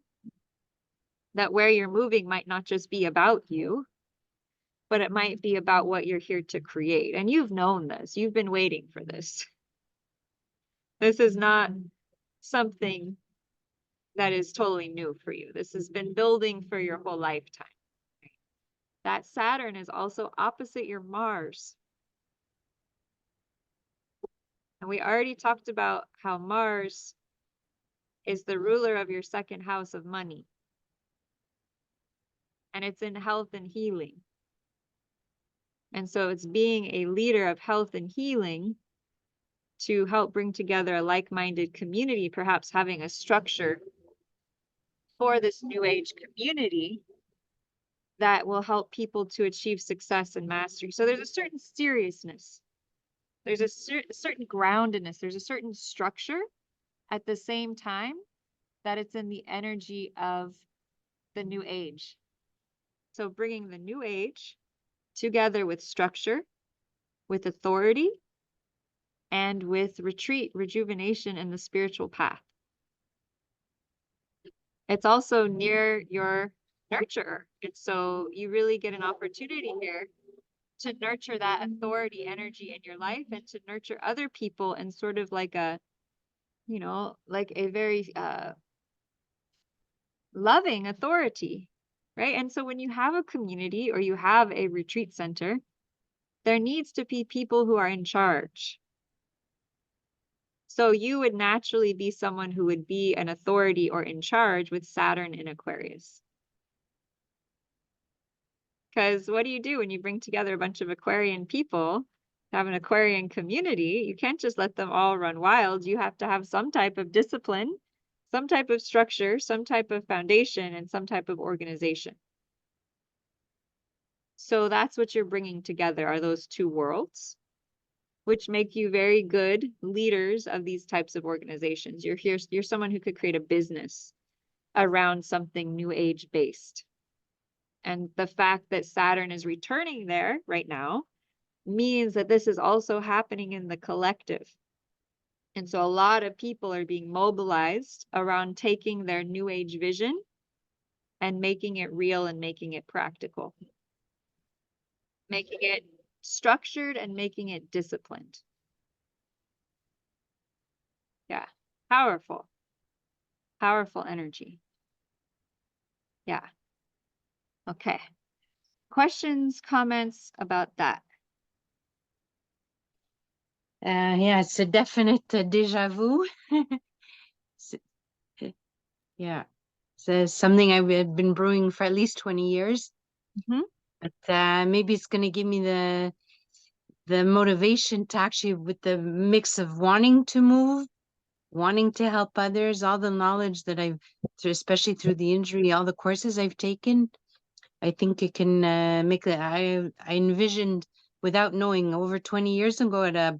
that where you're moving might not just be about you, but it might be about what you're here to create. And you've known this. You've been waiting for this. This is not something that is totally new for you. This has been building for your whole lifetime. That Saturn is also opposite your Mars. And we already talked about how Mars is the ruler of your second house of money. And it's in health and healing. And so it's being a leader of health and healing to help bring together a like-minded community, perhaps having a structure for this new age community that will help people to achieve success and mastery. So there's a certain seriousness. There's a certain groundedness. There's a certain structure at the same time that it's in the energy of the new age. So bringing the new age together with structure, with authority, and with retreat, rejuvenation, and the spiritual path. It's also near your nurturer. And so you really get an opportunity here to nurture that authority energy in your life and to nurture other people in sort of like a, you know, like a very loving authority, right? And so when you have a community or you have a retreat center, there needs to be people who are in charge. So you would naturally be someone who would be an authority or in charge with Saturn in Aquarius. Because what do you do when you bring together a bunch of Aquarian people, have an Aquarian community? You can't just let them all run wild. You have to have some type of discipline, some type of structure, some type of foundation, and some type of organization. So that's what you're bringing together, are those two worlds, which make you very good leaders of these types of organizations. You're someone who could create a business around something new age based. And the fact that Saturn is returning there right now means that this is also happening in the collective. And so a lot of people are being mobilized around taking their new age vision and making it real and making it practical, making it structured and making it disciplined. Yeah, powerful, powerful energy. Yeah. Okay. Questions, comments about that? Yeah, it's a definite déjà vu. S- yeah, so something I've been brewing for at least 20 years. Mhm. But maybe it's going to give me the motivation to actually, with the mix of wanting to move, wanting to help others, all the knowledge that I've, especially through the injury, all the courses I've taken, I think it can make it. I envisioned, without knowing, over 20 years ago at a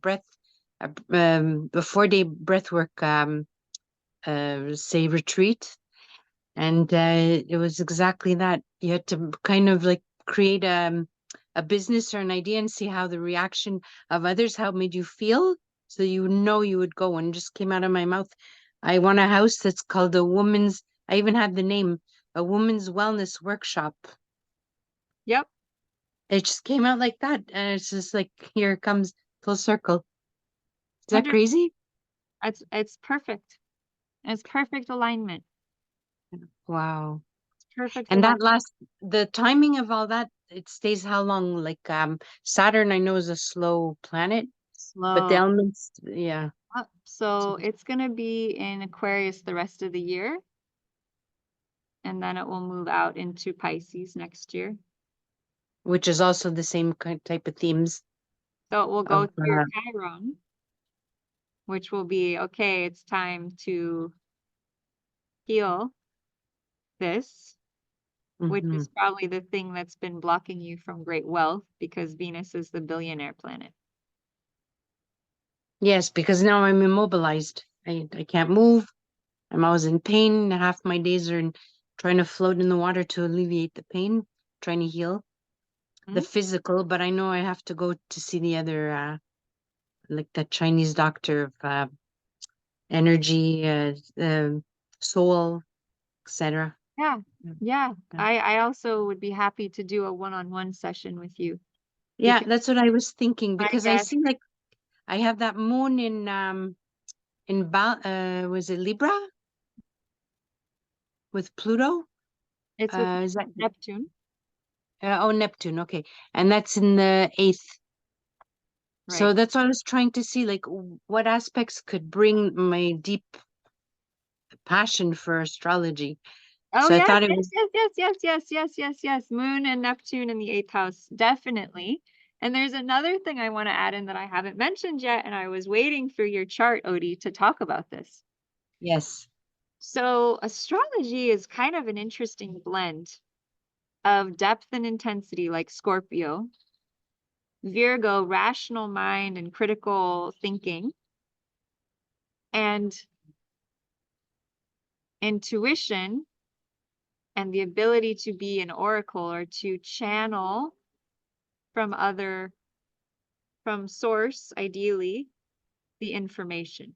4-day breathwork say retreat, and it was exactly that. You had to kind of like create a business or an idea and see how the reaction of others, how it made you feel, so you would go. And just came out of my mouth, I want a house that's called I even had the name, a woman's wellness workshop. Yep. It just came out like that, and it's just like, here it comes full circle. Is that 100 crazy? It's perfect. It's perfect alignment. Wow. It's perfect And alignment. the timing of all that, it stays how long? Like Saturn, I know, is a slow planet, but the Slow. elements, yeah, So it's going to be in Aquarius the rest of the year. And then it will move out into Pisces next year. which is also the same type of themes So it will go of through your Chiron, which will be, okay, it's time to heal this, which mhm. is probably the thing that's been blocking you from great wealth, because Venus is the billionaire planet. Yes, because now I'm immobilized. I can't move. I'm always in pain. Half my days are trying to float in the water to alleviate the pain, trying to heal the Mhm. physical. But I know I have to go to see the other, like the Chinese doctor of energy, soul, etc. Yeah. Yeah. Yeah. Yeah. I also would be happy to do a one-on-one session with you. Yeah, Because that's what I was thinking, I because I guess see, like, I have that moon was it Libra with Pluto? it's with Is that Neptune, Neptune? Okay, and that's in the 8th. So right? that's what I was trying to see, like, what aspects could bring my deep passion for astrology. Oh, So I yes, thought it yes, was, yes, yes, yes, yes, yes, yes, yes. Moon and Neptune in the 8th house, definitely. And there's another thing I want to add in that I haven't mentioned yet, and I was waiting for your chart, Odie, to talk about this. yes. So astrology is kind of an interesting blend of depth and intensity, like Scorpio, Virgo, rational mind and critical thinking, and intuition and the ability to be an oracle or to channel from source, ideally, the information.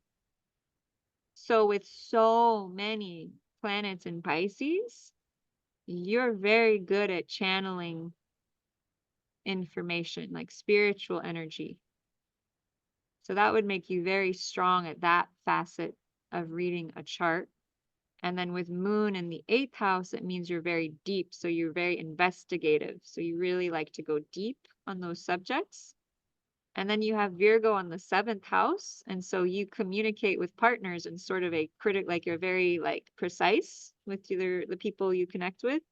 So with so many planets in Pisces, you're very good at channeling information, like spiritual energy. So that would make you very strong at that facet of reading a chart. And then with Moon in the 8th house, it means you're very deep. So you're very investigative. So you really like to go deep on those subjects. And then you have Virgo on the 7th house. And so you communicate with partners in sort of a like you're very like precise with the people you connect with.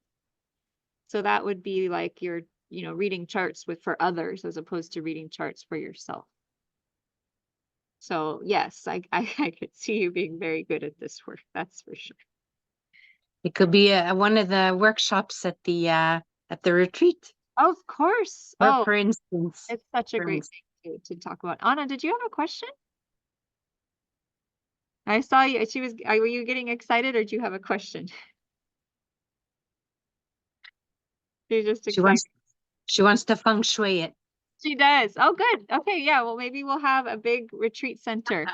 So that would be like you're, reading charts for others as opposed to reading charts for yourself. So yes, I could see you being very good at this work. That's for sure. It could be one of the workshops at the retreat, Of course. or Oh, for instance. it's such a For great instance. thing to talk about. Anna, did you have a question? I saw you. Were you getting excited or do you have a question? She's just She excited. wants to feng shui it. She does. Oh, good. Okay, yeah. Well, maybe we'll have a big retreat center.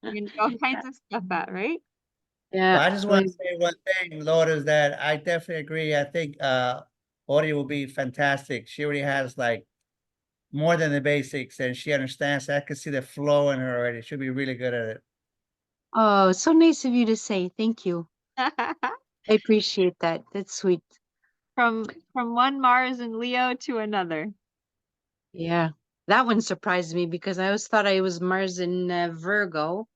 You can do all kinds of stuff at, right? Yeah. Well, I just want to say one thing, Lord, is that I definitely agree. I think Audrey will be fantastic. She already has like more than the basics and she understands. I can see the flow in her already. She'll be really good at it. Oh, so nice of you to say. Thank you. I appreciate that. That's sweet. From one Mars in Leo to another. Yeah. That one surprised me because I always thought I was Mars in Virgo,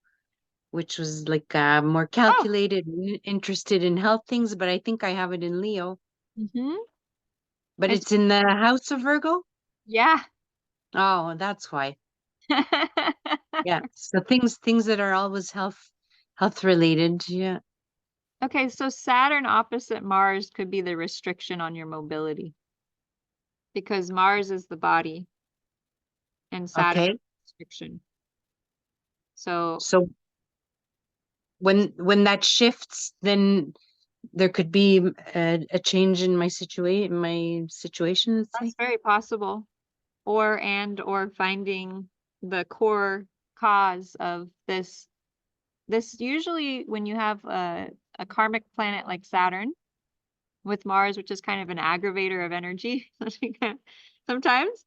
which was like more calculated and interested in health things, but I think I have it in Leo. Mm-hmm. But It's- it's in the house of Virgo? Yeah. Oh, that's why. Yeah. So things that are always health related. Yeah. Okay, so Saturn opposite Mars could be the restriction on your mobility. Because Mars is the body and Saturn Okay. is restriction. So So when that shifts, then there could be a change in my situation, let's say. that's very possible. Or finding the core cause of this. This usually when you have a karmic planet like Saturn with Mars, which is kind of an aggravator of energy. Sometimes,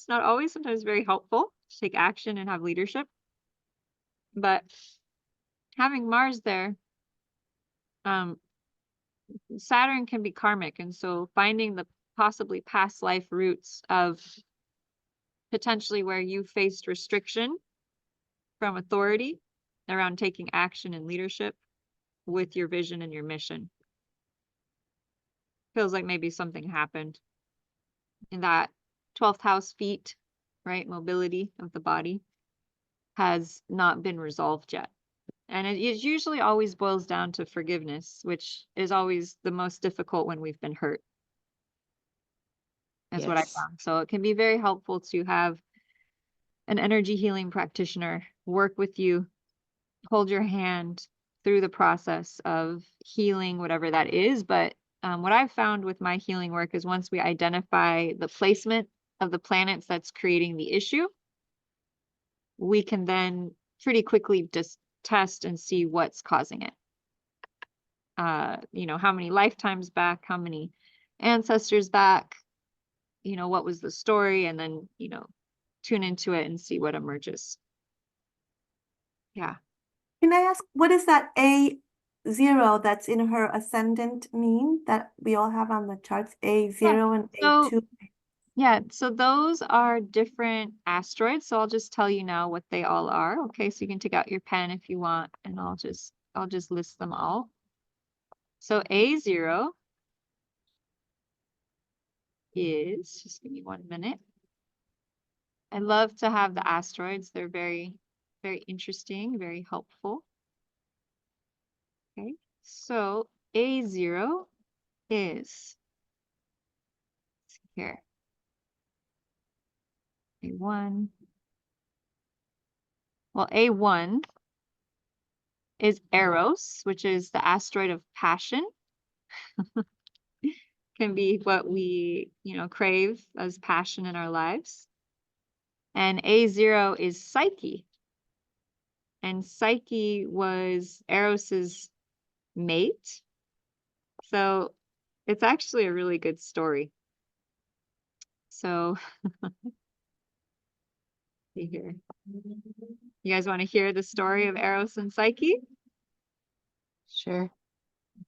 not always, sometimes very helpful to take action and have leadership. But having Mars there, Saturn can be karmic. And so finding the possibly past life roots of potentially where you faced restriction from authority around taking action and leadership with your vision and your mission. Feels like maybe something happened in that 12th house feet, right? Mobility of the body has not been resolved yet. And it usually always boils down to forgiveness, which is always the most difficult when we've been hurt. That's what I Yes. found. So it can be very helpful to have an energy healing practitioner work with you, hold your hand through the process of healing, whatever that is. But what I've found with my healing work is once we identify the placement of the planets that's creating the issue, we can then pretty quickly just test and see what's causing it. How many lifetimes back, how many ancestors back, what was the story, and then, tune into it and see what emerges. Yeah. Can I ask, what is that A0 that's in her ascendant mean that we all have on the charts? A0 and So- A2. Yeah, so those are different asteroids. So I'll just tell you now what they all are. Okay, so you can take out your pen if you want, and I'll just list them all. So A0 is, just give me 1 minute. I love to have the asteroids. They're very, very interesting, very helpful. Okay, so A0 is here. A1. Well, A1 is Eros, which is the asteroid of passion. Can be what we, crave as passion in our lives. And A0 is Psyche. And Psyche was Eros's mate. So it's actually a really good story. So see here. You guys want to hear the story of Eros and Psyche? Sure.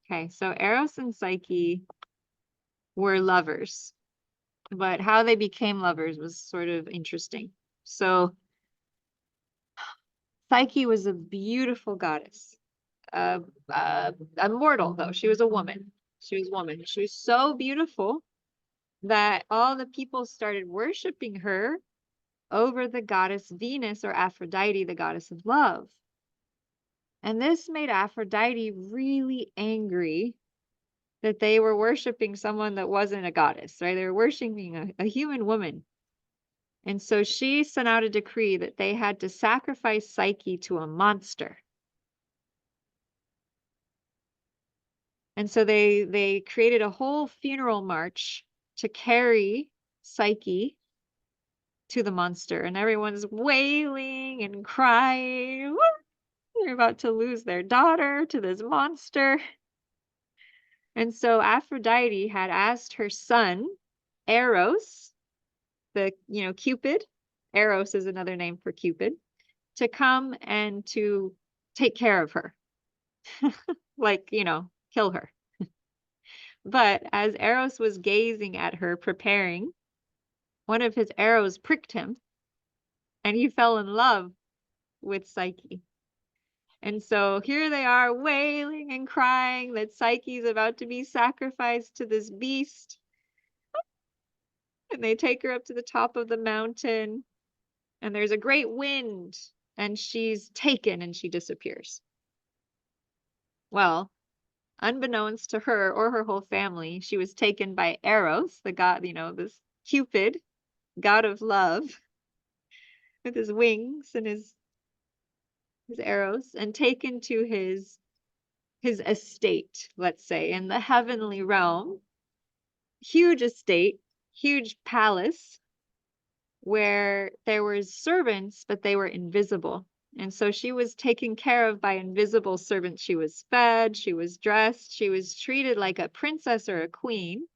Okay, so Eros and Psyche were lovers, but how they became lovers was sort of interesting. So Psyche was a beautiful goddess, immortal though. She was a woman. She was so beautiful that all the people started worshiping her over the goddess Venus, or Aphrodite, the goddess of love. And this made Aphrodite really angry that they were worshiping someone that wasn't a goddess, right? They were worshiping a human woman. And so she sent out a decree that they had to sacrifice Psyche to a monster. And so they created a whole funeral march to carry Psyche to the monster, and everyone's wailing and crying. They're about to lose their daughter to this monster. And so Aphrodite had asked her son, Eros, Cupid, Eros is another name for Cupid, to come and to take care of her. Kill her. But as Eros was gazing at her preparing, one of his arrows pricked him, and he fell in love with Psyche. And so here they are wailing and crying that Psyche's about to be sacrificed to this beast. And they take her up to the top of the mountain, and there's a great wind, and she's taken and she disappears. Well, unbeknownst to her or her whole family, she was taken by Eros, the god, this Cupid, god of love, with his wings and his arrows, and taken to his estate, let's say, in the heavenly realm. Huge estate, huge palace, where there were servants, but they were invisible. And so she was taken care of by invisible servants. She was fed, she was dressed, she was treated like a princess or a queen.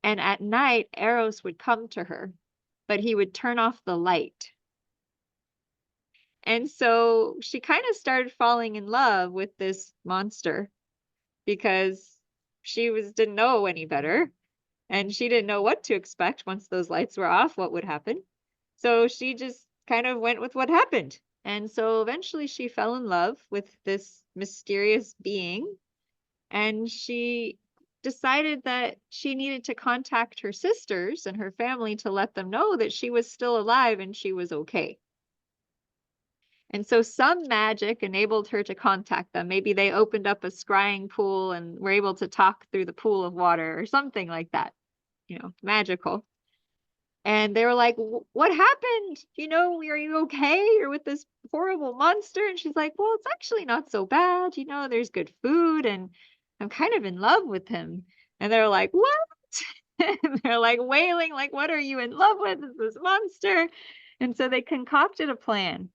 And at night, Eros would come to her, but he would turn off the light. And so she kind of started falling in love with this monster because she didn't know any better. And she didn't know what to expect once those lights were off, what would happen. So she just kind of went with what happened. And so eventually she fell in love with this mysterious being. And she decided that she needed to contact her sisters and her family to let them know that she was still alive and she was okay. And so some magic enabled her to contact them. Maybe they opened up a scrying pool and were able to talk through the pool of water or something like that, magical. And they were like, what happened? Are you okay? You're with this horrible monster. And she's like, well, it's actually not so bad. There's good food and I'm kind of in love with him. And they're like, what? And they're like wailing, like, what are you in love with? Is this monster? And so they concocted a plan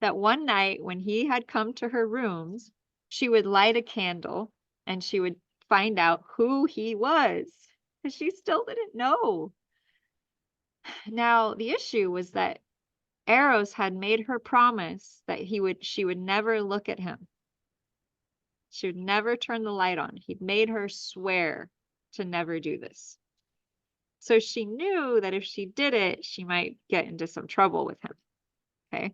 that one night when he had come to her rooms, she would light a candle and she would find out who he was, because she still didn't know. Now, the issue was that Eros had made her promise that she would never look at him. She would never turn the light on. He'd made her swear to never do this. So she knew that if she did it, she might get into some trouble with him. Okay.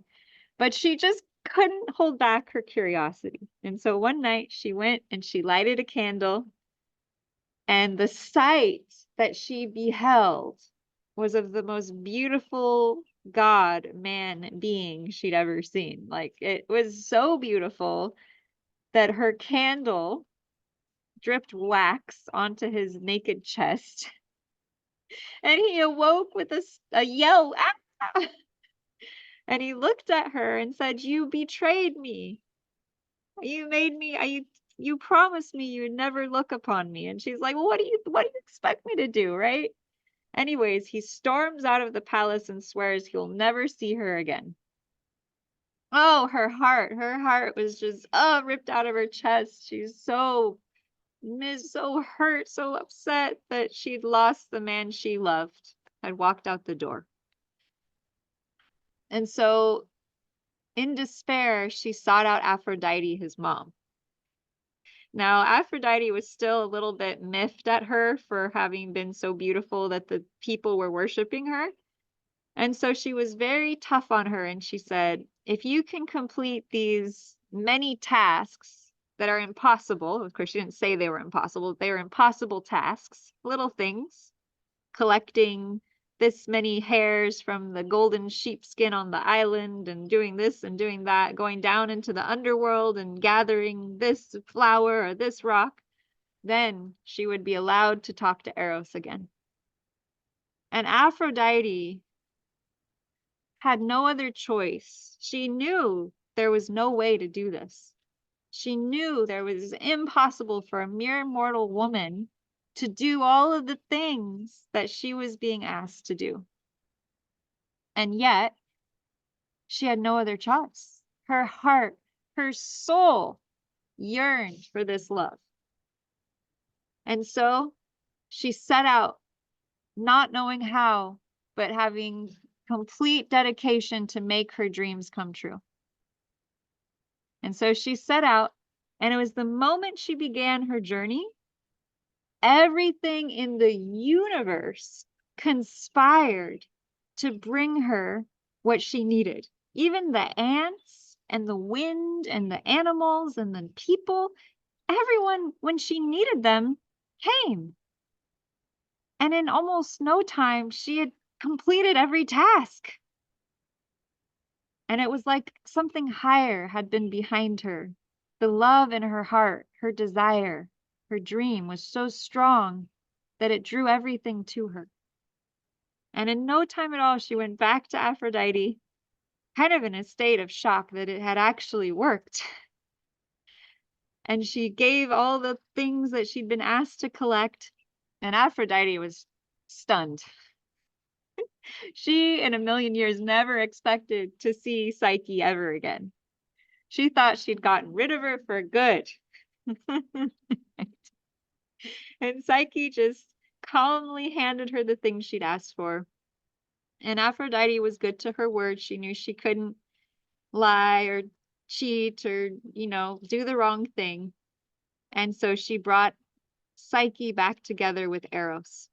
But she just couldn't hold back her curiosity. And so one night she went and she lighted a candle, and the sight that she beheld was of the most beautiful man being she'd ever seen. Like, it was so beautiful that her candle dripped wax onto his naked chest. And he awoke with a yell. Ah! And he looked at her and said, you betrayed me. You promised me you would never look upon me. And she's like, well, what do you expect me to do, right? Anyways, he storms out of the palace and swears he'll never see her again. Oh, her heart was just ripped out of her chest. She's so hurt, so upset that she'd lost the man she loved, had walked out the door. And so in despair, she sought out Aphrodite, his mom. Now, Aphrodite was still a little bit miffed at her for having been so beautiful that the people were worshiping her. And so she was very tough on her. And she said, if you can complete these many tasks that are impossible, of course, she didn't say they were impossible, they were impossible tasks, little things, collecting this many hairs from the golden sheepskin on the island and doing this and doing that, going down into the underworld and gathering this flower or this rock, then she would be allowed to talk to Eros again. And Aphrodite had no other choice. She knew there was no way to do this. She knew there was impossible for a mere mortal woman to do all of the things that she was being asked to do. And yet, she had no other choice. Her heart, her soul yearned for this love. And so she set out, not knowing how, but having complete dedication to make her dreams come true. And so she set out, and it was the moment she began her journey, everything in the universe conspired to bring her what she needed. Even the ants and the wind and the animals and the people, everyone, when she needed them, came. And in almost no time, she had completed every task. And it was like something higher had been behind her. The love in her heart, her desire, her dream was so strong that it drew everything to her. And in no time at all, she went back to Aphrodite, kind of in a state of shock that it had actually worked. And she gave all the things that she'd been asked to collect, and Aphrodite was stunned. She, in a million years, never expected to see Psyche ever again. She thought she'd gotten rid of her for good. And Psyche just calmly handed her the things she'd asked for. And Aphrodite was good to her word. She knew she couldn't lie or cheat or, do the wrong thing. And so she brought Psyche back together with Eros.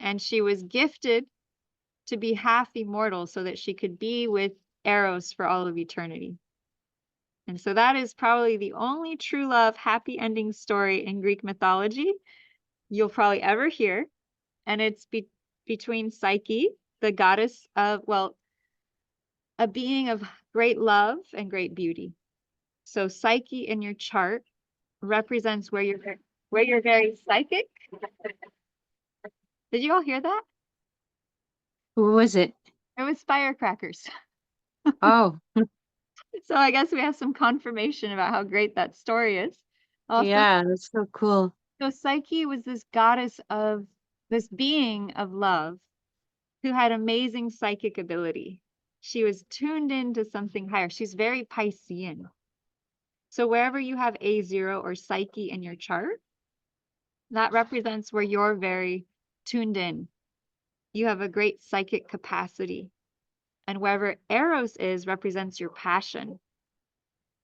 And she was gifted to be half immortal so that she could be with Eros for all of eternity. And so that is probably the only true love, happy ending story in Greek mythology you'll probably ever hear. And it's between Psyche, the goddess of, a being of great love and great beauty. So Psyche in your chart represents where you're very psychic. Did you all hear that? Who was it? It was firecrackers. Oh, So I guess we have some confirmation about how great that story is. Also, yeah, that's so cool. so Psyche was this goddess of this being of love who had amazing psychic ability. She was tuned into something higher. She's very Piscean. So wherever you have A0 or Psyche in your chart, that represents where you're very tuned in. You have a great psychic capacity. And wherever Eros is represents your passion.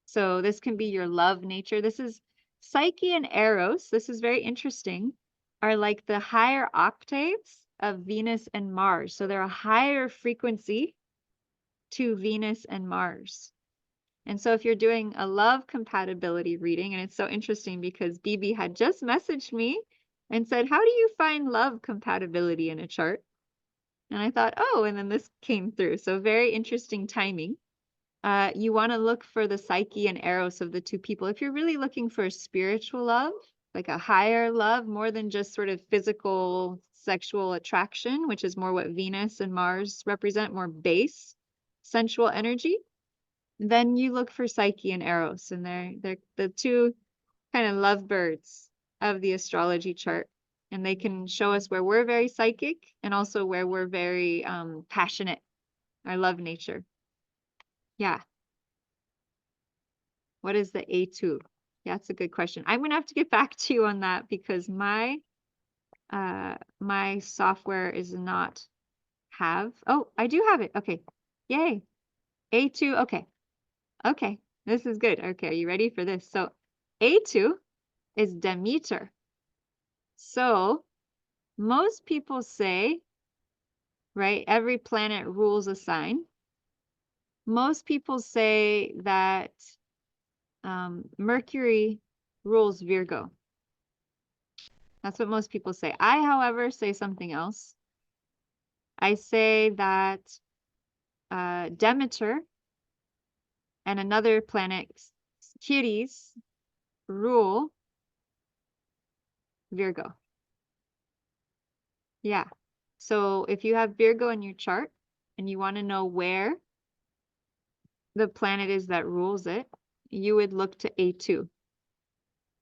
So this can be your love nature. This is Psyche and Eros. This is very interesting, are like the higher octaves of Venus and Mars. So they're a higher frequency to Venus and Mars. And so if you're doing a love compatibility reading, and it's so interesting because BB had just messaged me and said, how do you find love compatibility in a chart? And I thought, oh, and then this came through. So very interesting timing. You want to look for the Psyche and Eros of the two people. If you're really looking for a spiritual love, like a higher love, more than just sort of physical sexual attraction, which is more what Venus and Mars represent, more base sensual energy, then you look for Psyche and Eros, and they're the two kind of lovebirds of the astrology chart. And they can show us where we're very psychic and also where we're very passionate, our love nature. Yeah. What is the A2? Yeah, that's a good question. I'm gonna have to get back to you on that because my software is not have. Oh, I do have it. Okay. Yay. A2. Okay. Okay. This is good. Okay, are you ready for this? So A2 is Demeter. So most people say, right, every planet rules a sign. Most people say that Mercury rules Virgo. That's what most people say. I, however, say something else. I say that Demeter and another planet, Ceres, rule Virgo. Yeah. So if you have Virgo in your chart, and you want to know where the planet is that rules it, you would look to A2.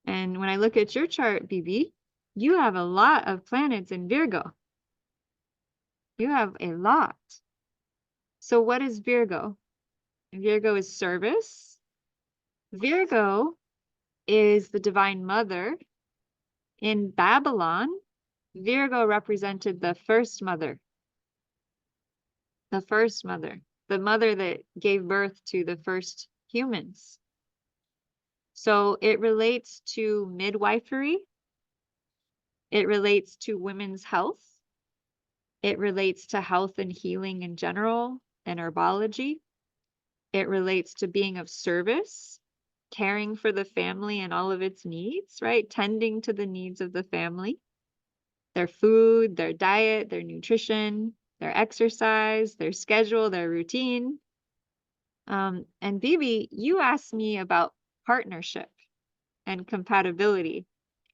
And when I look at your chart, BB, you have a lot of planets in Virgo. You have a lot. So what is Virgo? Virgo is service. Virgo is the divine mother. In Babylon, Virgo represented the first mother. The first mother. The mother that gave birth to the first humans. So it relates to midwifery. It relates to women's health. It relates to health and healing in general and herbology. It relates to being of service, caring for the family and all of its needs, right? Tending to the needs of the family, their food, their diet, their nutrition, their exercise, their schedule, their routine. And Bibi, you asked me about partnership and compatibility.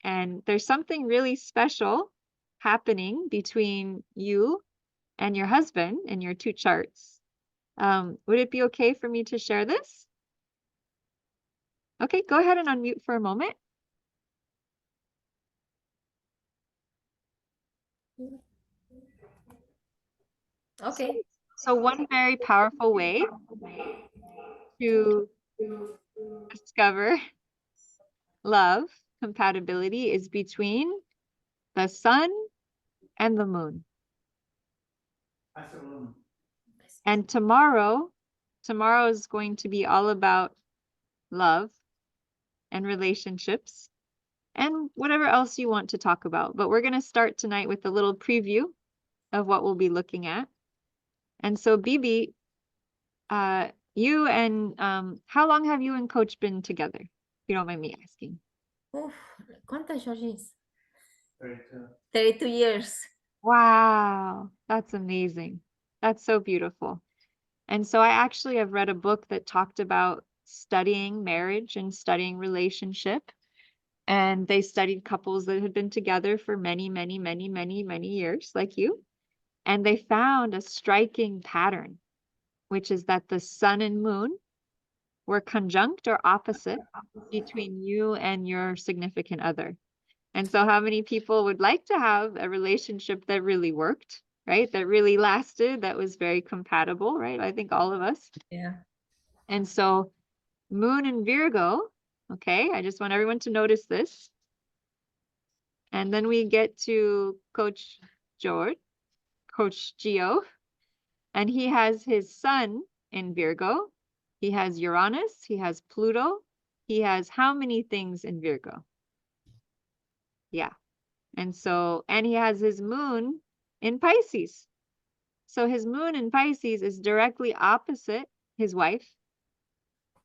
And there's something really special happening between you and your husband in your two charts. Would it be okay for me to share this? Okay, go ahead and unmute for a moment. Okay. So one very powerful way to discover love, compatibility, is between the sun and the moon. And tomorrow is going to be all about love and relationships and whatever else you want to talk about. But we're going to start tonight with a little preview of what we'll be looking at. And so, Bibi, you and how long have you and Coach been together? If you don't mind me asking. Uf, ¿cuántas, Georgie's? 32. 32 years. Wow, that's amazing. That's so beautiful. And so I actually have read a book that talked about studying marriage and studying relationship. And they studied couples that had been together for many, many, many, many, many years, like you. And they found a striking pattern, which is that the sun and moon were conjunct or opposite between you and your significant other. And so how many people would like to have a relationship that really worked, right? That really lasted, that was very compatible, right? I think all of us. Yeah. And so moon and Virgo, okay, I just want everyone to notice this. And then we get to Coach George, Coach Gio, and he has his sun in Virgo. He has Uranus, he has Pluto. He has how many things in Virgo? Yeah. And so, and he has his moon in Pisces. So his moon in Pisces is directly opposite his wife.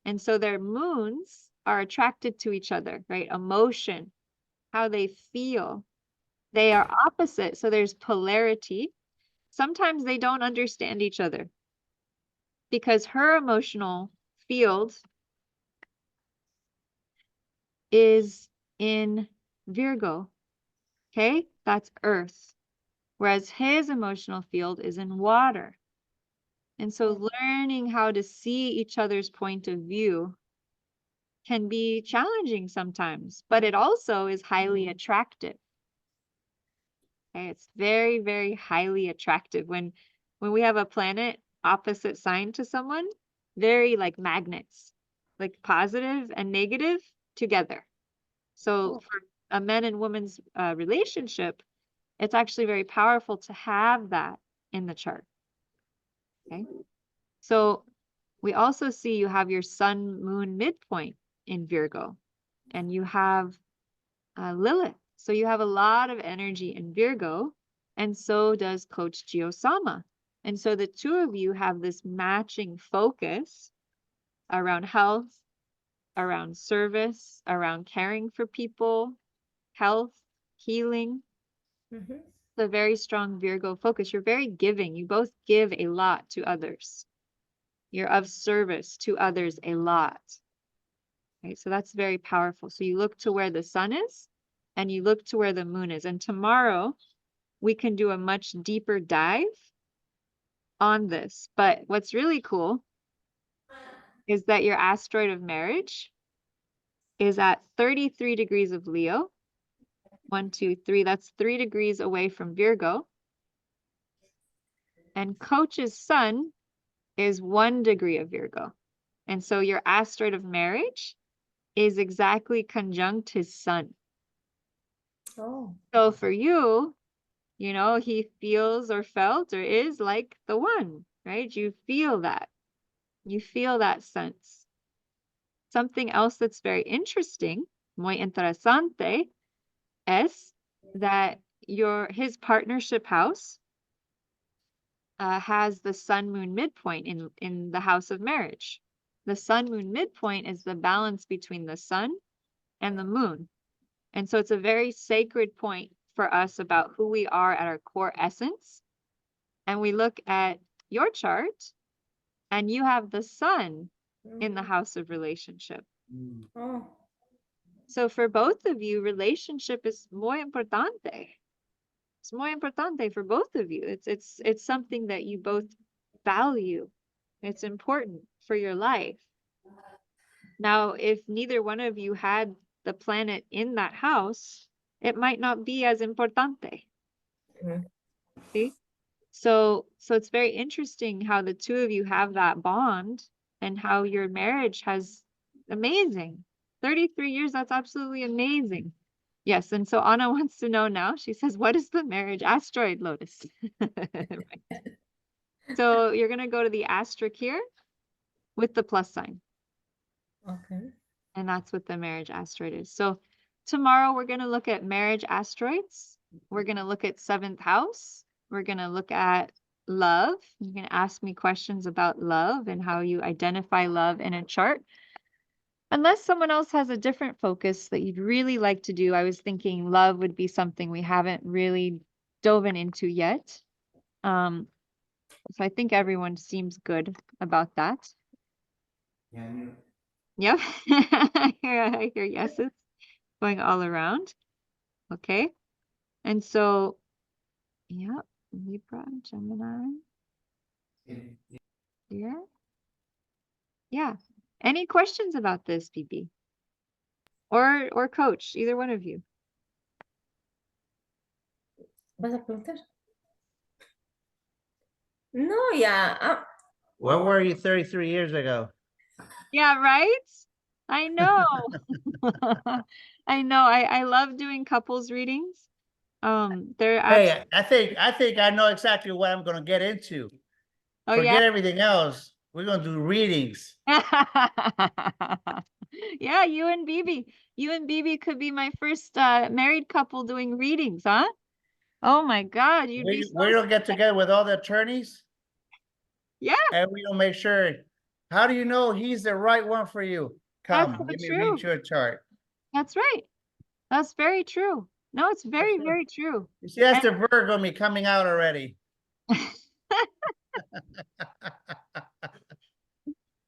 And so their moons are attracted to each other, right? Emotion, how they feel. They are opposite. So there's polarity. Sometimes they don't understand each other because her emotional field is in Virgo. Okay, that's earth. Whereas his emotional field is in water. And so learning how to see each other's point of view can be challenging sometimes, but it also is highly attractive. Okay, it's very, very highly attractive. When we have a planet opposite sign to someone, very like magnets, like positive and negative together. So for a man and woman's relationship, it's actually very powerful to have that in the chart. Okay. So we also see you have your sun moon midpoint in Virgo, and you have Lilith. So you have a lot of energy in Virgo, and so does Coach Gio-sama. And so the two of you have this matching focus around health, around service, around caring for people, health, healing. Mm-hmm. It's a very strong Virgo focus. You're very giving. You both give a lot to others. You're of service to others a lot. Right? So that's very powerful. So you look to where the sun is and you look to where the moon is. And tomorrow we can do a much deeper dive on this. But what's really cool is that your asteroid of marriage is at 33 degrees of Leo. 1, 2, 3. That's 3 degrees away from Virgo. And Coach's sun is 1 degree of Virgo. And so your asteroid of marriage is exactly conjunct his sun. Oh. So for you, you know, he feels or felt or is like the one, right? You feel that. You feel that sense. Something else that's very interesting, muy interesante, es that his partnership house has the sun moon midpoint in the house of marriage. The sun moon midpoint is the balance between the sun and the moon. And so it's a very sacred point for us about who we are at our core essence. And we look at your chart and you have the sun in the house of relationship. Oh. So for both of you, relationship is muy importante. It's muy importante for both of you. It's something that you both value. It's important for your life. Now, if neither one of you had the planet in that house, it might not be as importante. Mm. See? So it's very interesting how the two of you have that bond and how your marriage has amazing. 33 years, that's absolutely amazing. Yes, and so Anna wants to know now. She says, what is the marriage asteroid, Lotus? Right. So you're going to go to the asterisk here with the plus sign. Okay. And that's what the marriage asteroid is. So tomorrow we're going to look at marriage asteroids. We're going to look at 7th house. We're going to look at love. You're going to ask me questions about love and how you identify love in a chart. Unless someone else has a different focus that you'd really like to do, I was thinking love would be something we haven't really dove into yet. So I think everyone seems good about that. Yep. I hear yeses going all around. Okay. And so, yeah, Libra, Gemini. Here. Yeah. Any questions about this, BB? Or Coach, either one of you. ¿Vas a preguntar? No, yeah. Where were you 33 years ago? Yeah, right? I know. I know. I love doing couples readings. They're Hey, I think I know exactly what I'm gonna get into. oh Forget yeah. everything else. We're gonna do readings. Yeah, you and BB. You and BB could be my first married couple doing readings, huh? Oh my God, you'd be so We're gonna get together with all the attorneys. Yeah. And we're gonna make sure. How do you know he's the right one for you? That's Come, so let me true. read your chart. That's right. That's very true. No, it's very, very true. You see, that's the Virgo me coming out already.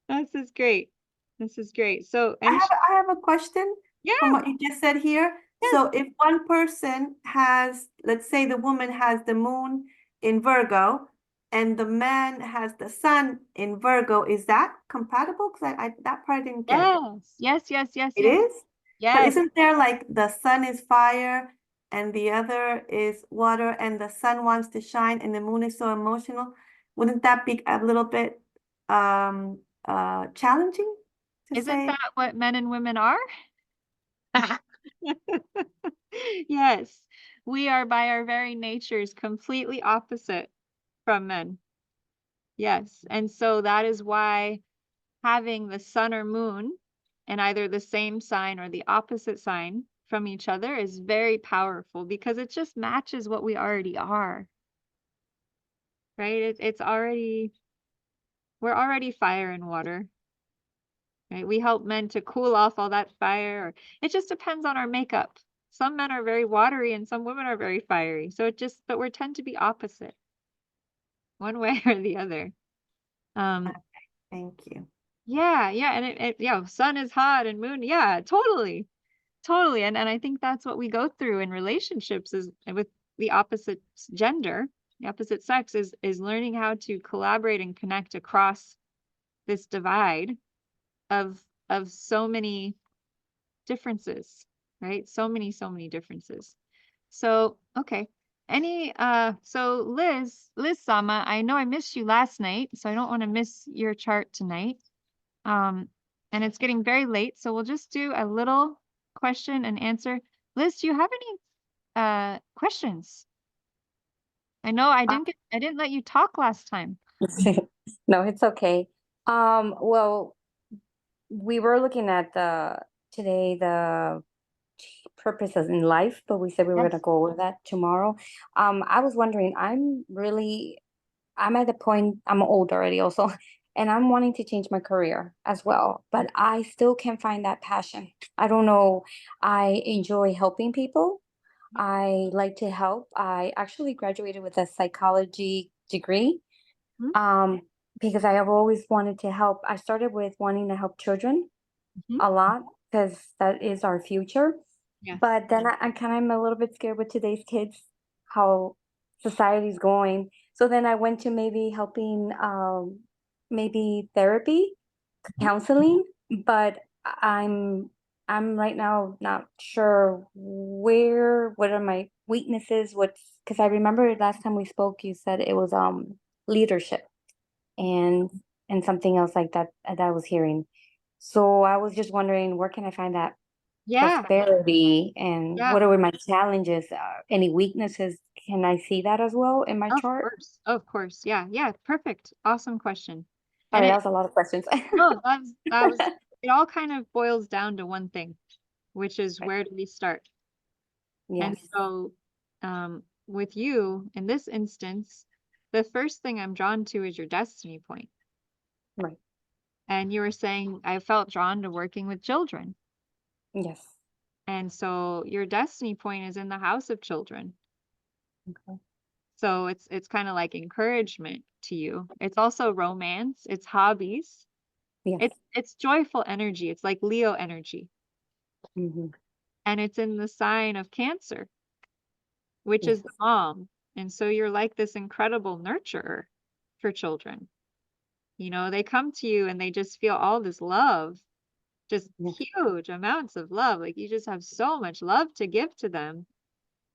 This is great. This is great. So, I and have a question yeah, from what you just said here. Yes. So if one person has, let's say the woman has the moon in Virgo and the man has the sun in Virgo, is that compatible? Because I that part I didn't get. yes. It is? But Yes. isn't there like the sun is fire and the other is water and the sun wants to shine and the moon is so emotional? Wouldn't that be a little bit challenging to Isn't say? that what men and women are? Yes, we are by our very natures completely opposite from men. Yes, and so that is why having the sun or moon in either the same sign or the opposite sign from each other is very powerful because it just matches what we already are. Right? We're already fire and water. Right? We help men to cool off all that fire. It just depends on our makeup. Some men are very watery and some women are very fiery. So but we tend to be opposite, one way or the other. Thank you. Yeah, and sun is hot and moon. Yeah, totally. And I think that's what we go through in relationships is with the opposite gender, the opposite sex is learning how to collaborate and connect across this divide of so many differences, right? So many differences. So, okay. So Liz Sama, I know I missed you last night, so I don't want to miss your chart tonight. And it's getting very late, so we'll just do a little question and answer. Liz, do you have any questions? I know I didn't let you talk last time. No, it's okay. Well, we were looking at today the purposes in life, but we said we were Yes. going to go over that tomorrow. I was wondering, I'm at the point, I'm old already also, and I'm wanting to change my career as well, but I still can't find that passion. I don't know. I enjoy helping people. I like to help. I actually graduated with a psychology degree, Mhm. because I have always wanted to help. I started with wanting to help children Mhm. a lot because that is our future. Yes. But then I kind of am a little bit scared with today's kids, how society's going. So then I went to maybe helping, maybe therapy, counseling, but I'm right now not sure what are my weaknesses, because I remember last time we spoke, you said it was leadership and something else like that that I was hearing. So I was just wondering, where can I find that Yeah. prosperity, and Yeah. what are my challenges? Any weaknesses? Can I see that as well in my Of chart? course. Of course. Yeah. Yeah. Perfect. Awesome question. Sorry, And that was a lot of questions. no, that was it all kind of boils down to one thing, which is Right. where do we start? And Yes. so with you in this instance, the first thing I'm drawn to is your destiny point. Right. And you were saying I felt drawn to working with children. Yes. And so your destiny point is in the house of children. Okay. So it's kind of like encouragement to you. It's also romance, it's hobbies. Yes. It's joyful energy. It's like Leo energy. Mm-hmm. And it's in the sign of Cancer, which Yes. is the mom. And so you're like this incredible nurturer for children. You know, they come to you and they just feel all this love, just Yes. huge amounts of love. Like you just have so much love to give to them.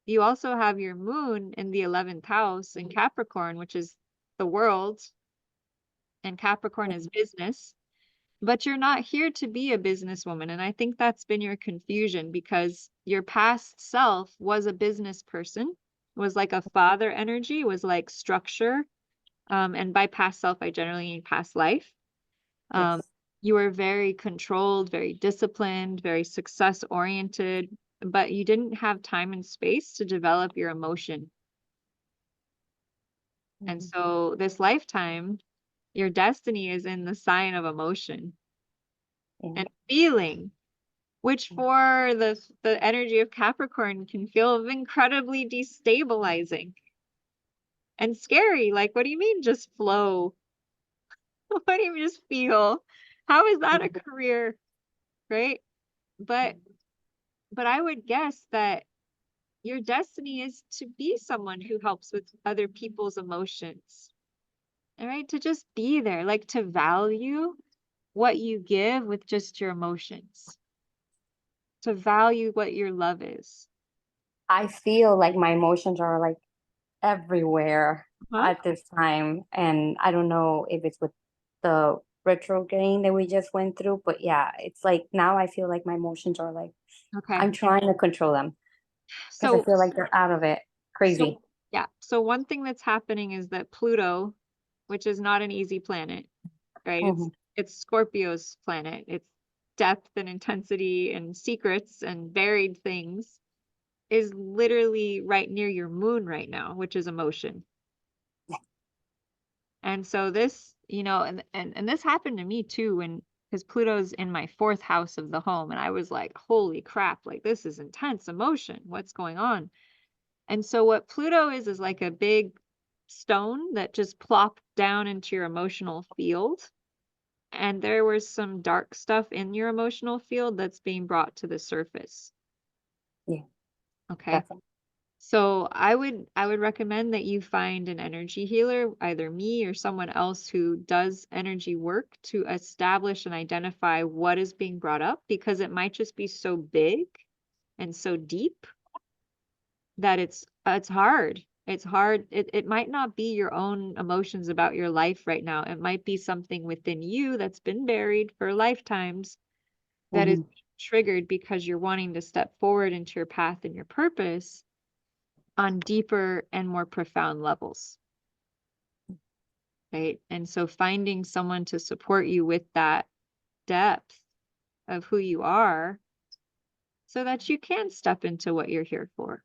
You also have your moon in the 11th house in Capricorn, which is the world, and Capricorn is business. But you're not here to be a businesswoman. And I think that's been your confusion because your past self was a business person, was like a father energy, was like structure. And by past self, I generally mean past life. Yes. You were very controlled, very disciplined, very success oriented, but you didn't have time and space to develop your emotion. And Mhm. so this lifetime, your destiny is in the sign of emotion Yeah. and feeling, which for the energy of Capricorn can feel incredibly destabilizing and scary. Like, what do you mean just flow? What do you mean just feel? How is that a career? Right? But I would guess that your destiny is to be someone who helps with other people's emotions. All right, to just be there, like to value what you give with just your emotions, to value what your love is. I feel like my emotions are like everywhere Huh? at this time, and I don't know if it's with the retrograde that we just went through, but yeah, it's like now I feel like my emotions are like Okay. I'm trying to control them because I So, feel like they're out of it. Crazy. yeah. So one thing that's happening is that Pluto, which is not an easy planet, right? Mhm. It's Scorpio's planet. It's depth and intensity and secrets and buried things, is literally right near your moon right now, which is emotion. And so this, you know, and this happened to me too when because Pluto's in my 4th house of the home and I was like, holy crap, like this is intense emotion. What's going on? And so what Pluto is like a big stone that just plopped down into your emotional field. And there was some dark stuff in your emotional field that's being brought to the surface. Yeah. Okay. Definitely. So I would recommend that you find an energy healer, either me or someone else who does energy work, to establish and identify what is being brought up, because it might just be so big and so deep that it's hard. It's hard. It might not be your own emotions about your life right now. It might be something within you that's been buried for lifetimes that is triggered because you're wanting to step forward into your path and your purpose on deeper and more profound levels. Right? And so finding someone to support you with that depth of who you are so that you can step into what you're here for.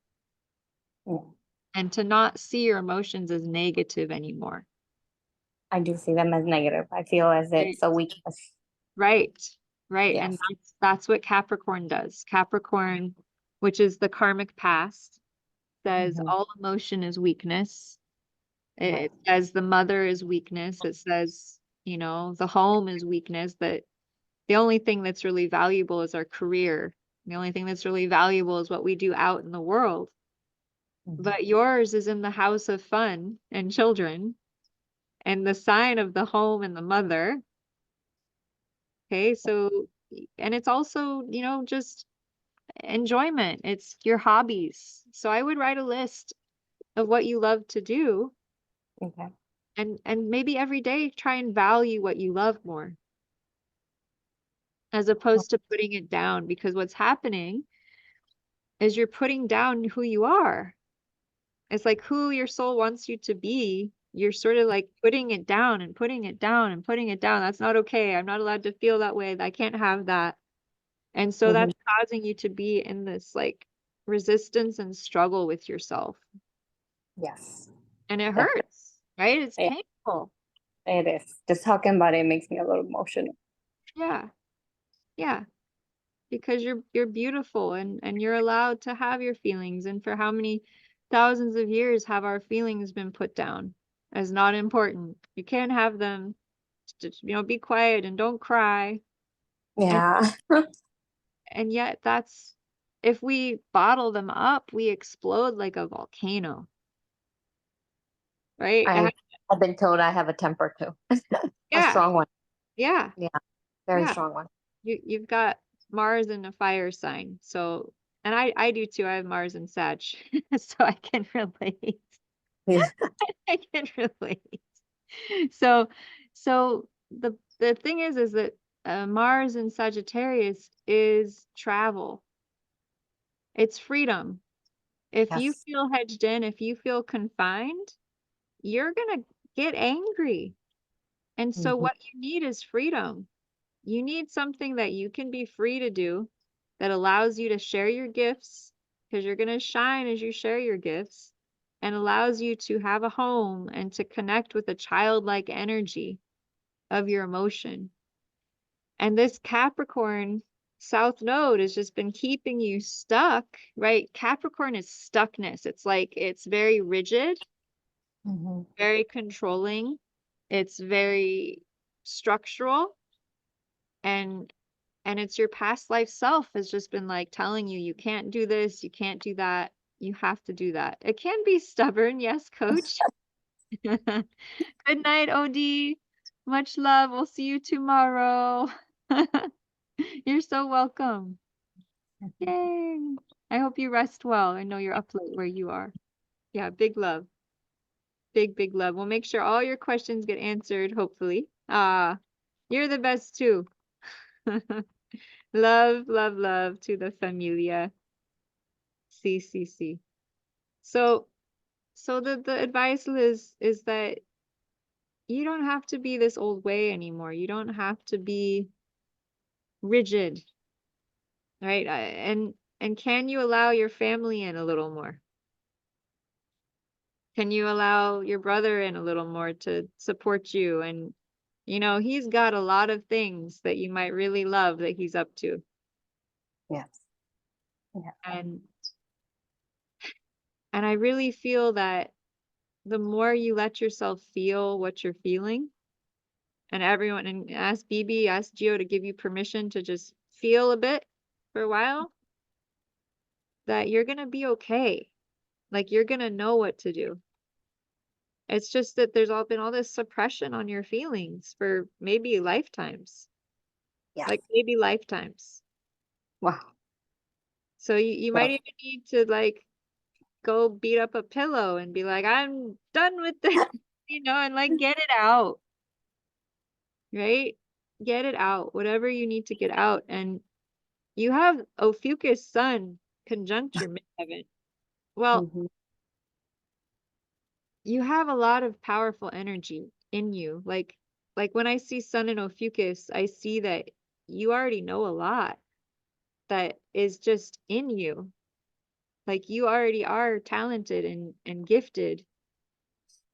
And to not see your emotions as negative anymore. I do see them as negative. I feel as it's a weakness. Right. Right. And Yes. that's what Capricorn does. Capricorn, which is the karmic past, says all emotion is weakness. It says the mother is weakness. It says, you know, the home is weakness, that the only thing that's really valuable is our career. The only thing that's really valuable is what we do out in the world. But yours is in the house of fun and children, and the sign of the home and the mother. Okay, so, and it's also, you know, just enjoyment. It's your hobbies. So I would write a list of what you love to do, Okay. and maybe every day try and value what you love more, as opposed to putting it down, because what's happening is you're putting down who you are. It's like who your soul wants you to be. You're sort of like putting it down and putting it down and putting it down. That's not okay. I'm not allowed to feel that way. I can't have that. And so that's causing you to be in this like resistance and struggle with yourself. Yes. And it Definitely. hurts, right? It's Yeah. painful. It is. Just talking about it makes me a little emotional. Yeah. Yeah. Because you're beautiful, and you're allowed to have your feelings. And for how many thousands of years have our feelings been put down as not important? You can't have them. Just, you know, be quiet and don't cry. Yeah. And yet that's, if we bottle them up, we explode like a volcano. Right? I've been told I have a temper too. A Yeah. strong one. Yeah. Yeah. Very Yeah. strong one. You've got Mars in a fire sign. So, and I do too. I have Mars in Sag. So I can relate. Yeah. I can relate. So, the thing is that Mars in Sagittarius is travel. It's freedom. If you Yes. feel hedged in, if you feel confined, you're gonna get angry. And so what you need is freedom. You need something that you can be free to do, that allows you to share your gifts, because you're going to shine as you share your gifts, and allows you to have a home and to connect with a childlike energy of your emotion. And this Capricorn South Node has just been keeping you stuck, right? Capricorn is stuckness. It's like, it's very rigid, very controlling. It's very structural, and it's your past life self has just been like telling you, you can't do this, you can't do that, you have to do that. It can be stubborn, yes, coach. Good night, OD. Much love. We'll see you tomorrow. You're so welcome. Yay. I hope you rest well. I know you're up late where you are. Yeah, big love. Big love. We'll make sure all your questions get answered, hopefully. You're the best too. Love to the familia. C. So the advice, Liz, is that you don't have to be this old way anymore. You don't have to be rigid, right? And can you allow your family in a little more? Can you allow your brother in a little more to support you? And you know, he's got a lot of things that you might really love that he's up to. Yes. Yeah. And I really feel that the more you let yourself feel what you're feeling, and everyone, and ask BB, ask Gio to give you permission to just feel a bit for a while, that you're going to be okay. Like you're gonna know what to do. It's just that there's been all this suppression on your feelings for maybe lifetimes. Yeah. Like maybe lifetimes. Wow. So you might even need to like go beat up a pillow and be like, I'm done with this, and like get it out. Right? Get it out. Whatever you need to get out. And you have Ophiuchus Sun conjunct your midheaven. Well, Mhm. you have a lot of powerful energy in you. Like when I see Sun and Ophiuchus, I see that you already know a lot that is just in you. Like you already are talented and gifted.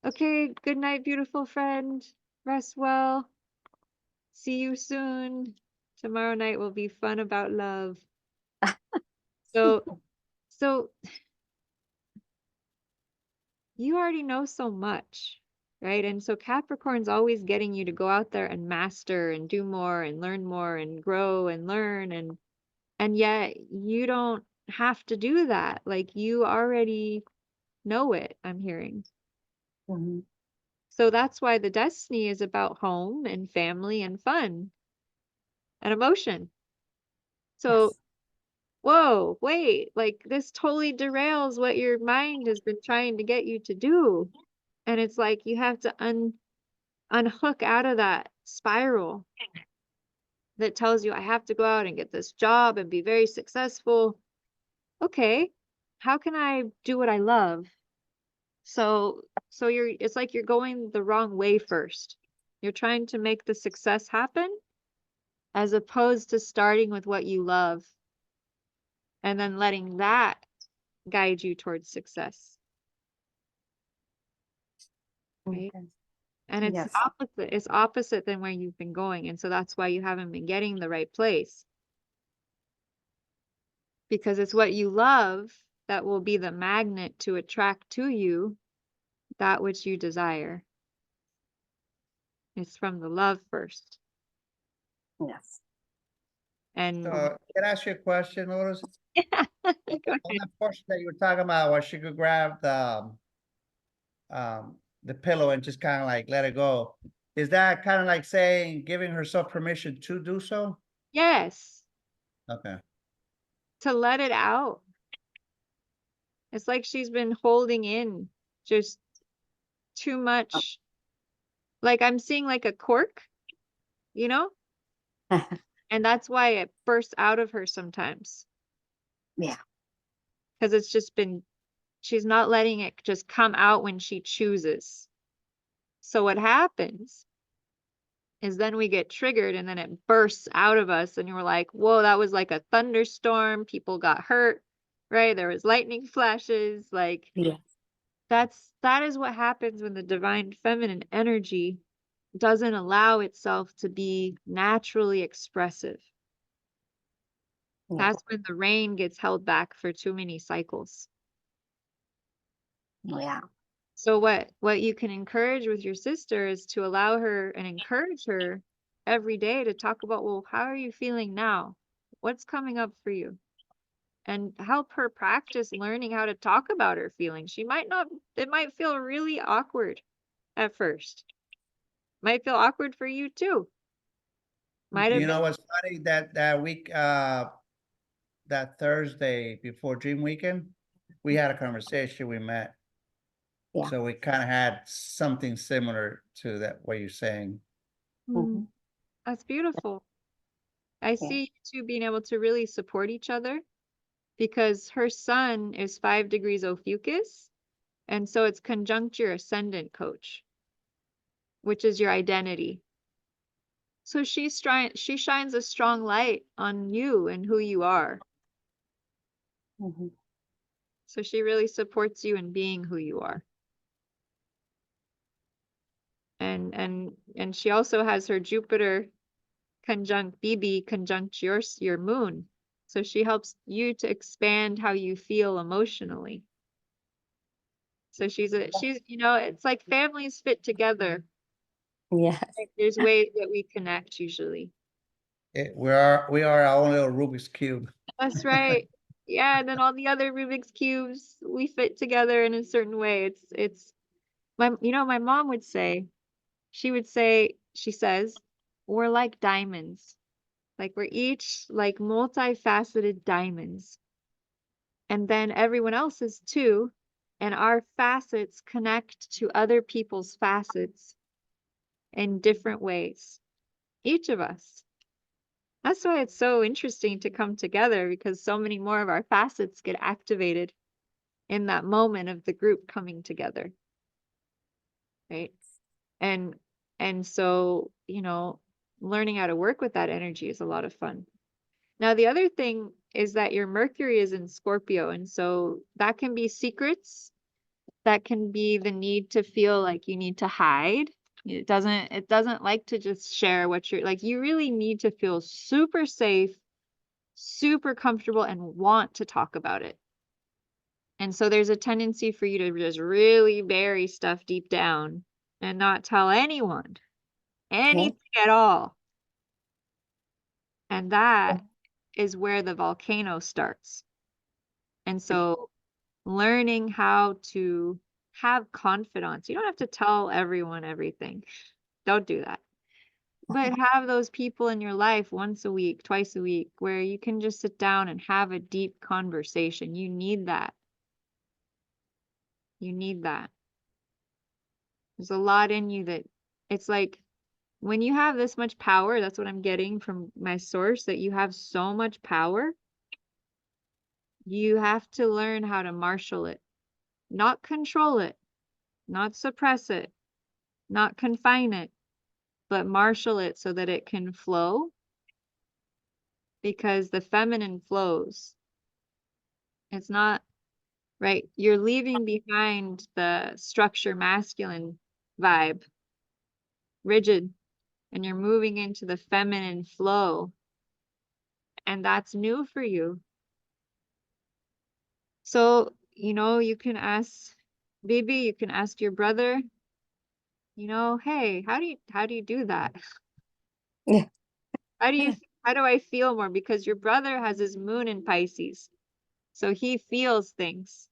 Okay, good night, beautiful friend. Rest well. See you soon. Tomorrow night will be fun about love. So you already know so much, right? And so Capricorn's always getting you to go out there and master and do more and learn more and grow and learn and yet you don't have to do that. Like you already know it, I'm hearing. Mhm. So that's why the destiny is about home and family and fun and emotion. So Yes. whoa, wait, like this totally derails what your mind has been trying to get you to do. And it's like you have to unhook out of that spiral that tells you I have to go out and get this job and be very successful. Okay, how can I do what I love? So it's like you're going the wrong way first. You're trying to make the success happen as opposed to starting with what you love and then letting that guide you towards success. Right? Okay. And it's Yes. opposite. It's opposite than where you've been going. And so that's why you haven't been getting the right place. Because it's what you love that will be the magnet to attract to you that which you desire. It's from the love first. Yes. And So can I ask you a question, Lotus? go On ahead. that portion that you were talking about, where she could grab the pillow and just kind of like let it go. Is that kind of like saying, giving herself permission to do so? Yes, Okay. to let it out. It's like she's been holding in just too much. Like I'm seeing like a cork, you know? And that's why it bursts out of her sometimes. Yeah. Because it's just been, she's not letting it just come out when she chooses. So what happens is then we get triggered and then it bursts out of us and you're like, whoa, that was like a thunderstorm. People got hurt, right? There was lightning flashes. Like Yes. that is what happens when the divine feminine energy doesn't allow itself to be naturally expressive. Yeah. That's when the rain gets held back for too many cycles. Yeah. So what you can encourage with your sister is to allow her and encourage her every day to talk about, well, how are you feeling now? What's coming up for you? And help her practice learning how to talk about her feelings. It might feel really awkward at first. Might feel awkward for you too. Might have You know been. what's funny, that week, that Thursday before Dream Weekend, we had a conversation, we met. Yeah. So we kind of had something similar to that, what you're saying. Mhm. That's beautiful. I see you two being able to really support each other because her sun is 5 degrees Ophiuchus. And so it's conjunct your ascendant, coach, which is your identity. So she shines a strong light on you and who you are. Mhm. So she really supports you in being who you are. And she also has her Jupiter conjunct BB conjunct your moon. So she helps you to expand how you feel emotionally. So she's it's like families fit together. Yes. There's ways that we connect usually. We are our own little Rubik's Cube. That's right. Yeah, and then all the other Rubik's cubes, we fit together in a certain way. It's my mom would say, she says, we're like diamonds. Like we're each like multifaceted diamonds. And then everyone else is too. And our facets connect to other people's facets in different ways. Each of us. That's why it's so interesting to come together, because so many more of our facets get activated in that moment of the group coming together. Right? And so, learning how to work with that energy is a lot of fun. Now, the other thing is that your Mercury is in Scorpio, and so that can be secrets. That can be the need to feel like you need to hide. It doesn't like to just share what you're like. You really need to feel super safe, super comfortable, and want to talk about it. And so there's a tendency for you to just really bury stuff deep down and not tell anyone anything at all. And that is where the volcano starts. And so learning how to have confidence. You don't have to tell everyone everything. Don't do that. But have those people in your life once a week, twice a week, where you can just sit down and have a deep conversation. You need that. You need that. There's a lot in you that it's like when you have this much power, that's what I'm getting from my source, that you have so much power. You have to learn how to marshal it, not control it, not suppress it, not confine it, but marshal it so that it can flow, because the feminine flows. It's not right. You're leaving behind the structure masculine vibe, rigid, and you're moving into the feminine flow. And that's new for you. So, you can ask Bibi, you can ask your brother, hey, how do you do that? Yeah. How do I feel more? Because your brother has his moon in Pisces. So he feels things.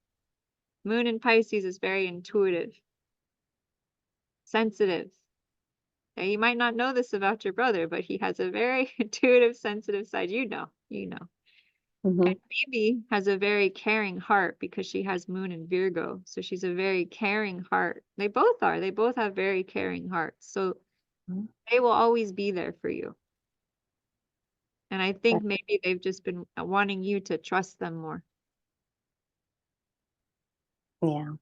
Moon in Pisces is very intuitive, sensitive. Now, you might not know this about your brother, but he has a very intuitive, sensitive side. You know. Mhm. And Bibi has a very caring heart because she has moon in Virgo. So she's a very caring heart. They both are. They both have very caring hearts. So Mhm. they will always be there for you. And I think maybe they've just been wanting you to trust them more. Yeah.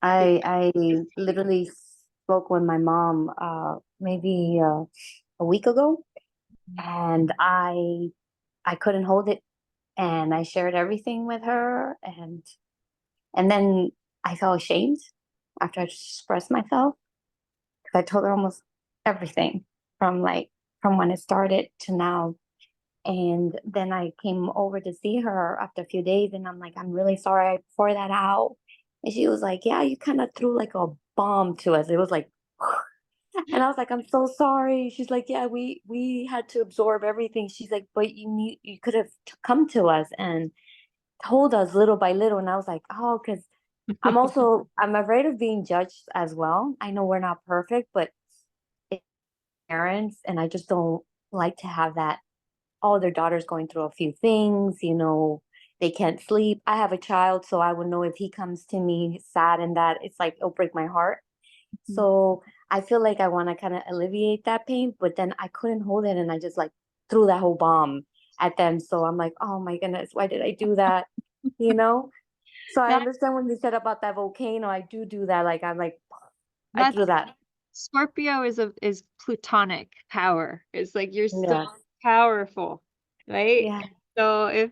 I literally spoke with my mom maybe a week ago, and I couldn't hold it, and I shared everything with her, and then I felt ashamed after I expressed myself, because I told her almost everything from when it started to now. And then I came over to see her after a few days, and I'm like, I'm really sorry I poured that out. And she was like, yeah, you kind of threw like a bomb to us. It was like, and I was like, I'm so sorry. She's like, yeah, we had to absorb everything. She's like, but you could have come to us and told us little by little. And I was like, oh, because I'm afraid of being judged as well. I know we're not perfect, but it's parents, and I just don't like to have that. Oh, their daughter's going through a few things, they can't sleep. I have a child, so I would know if he comes to me sad and that, it's like it'll break my heart. So I feel like I want to kind of alleviate that pain, but then I couldn't hold it, and I just like threw that whole bomb at them. So I'm like, oh my goodness, why did I do that? You know? So I That- understand when you said about that volcano. I do that. Like I'm like, I That's threw that. Scorpio is plutonic power. It's like you're so Yeah. powerful, right? Yeah. So if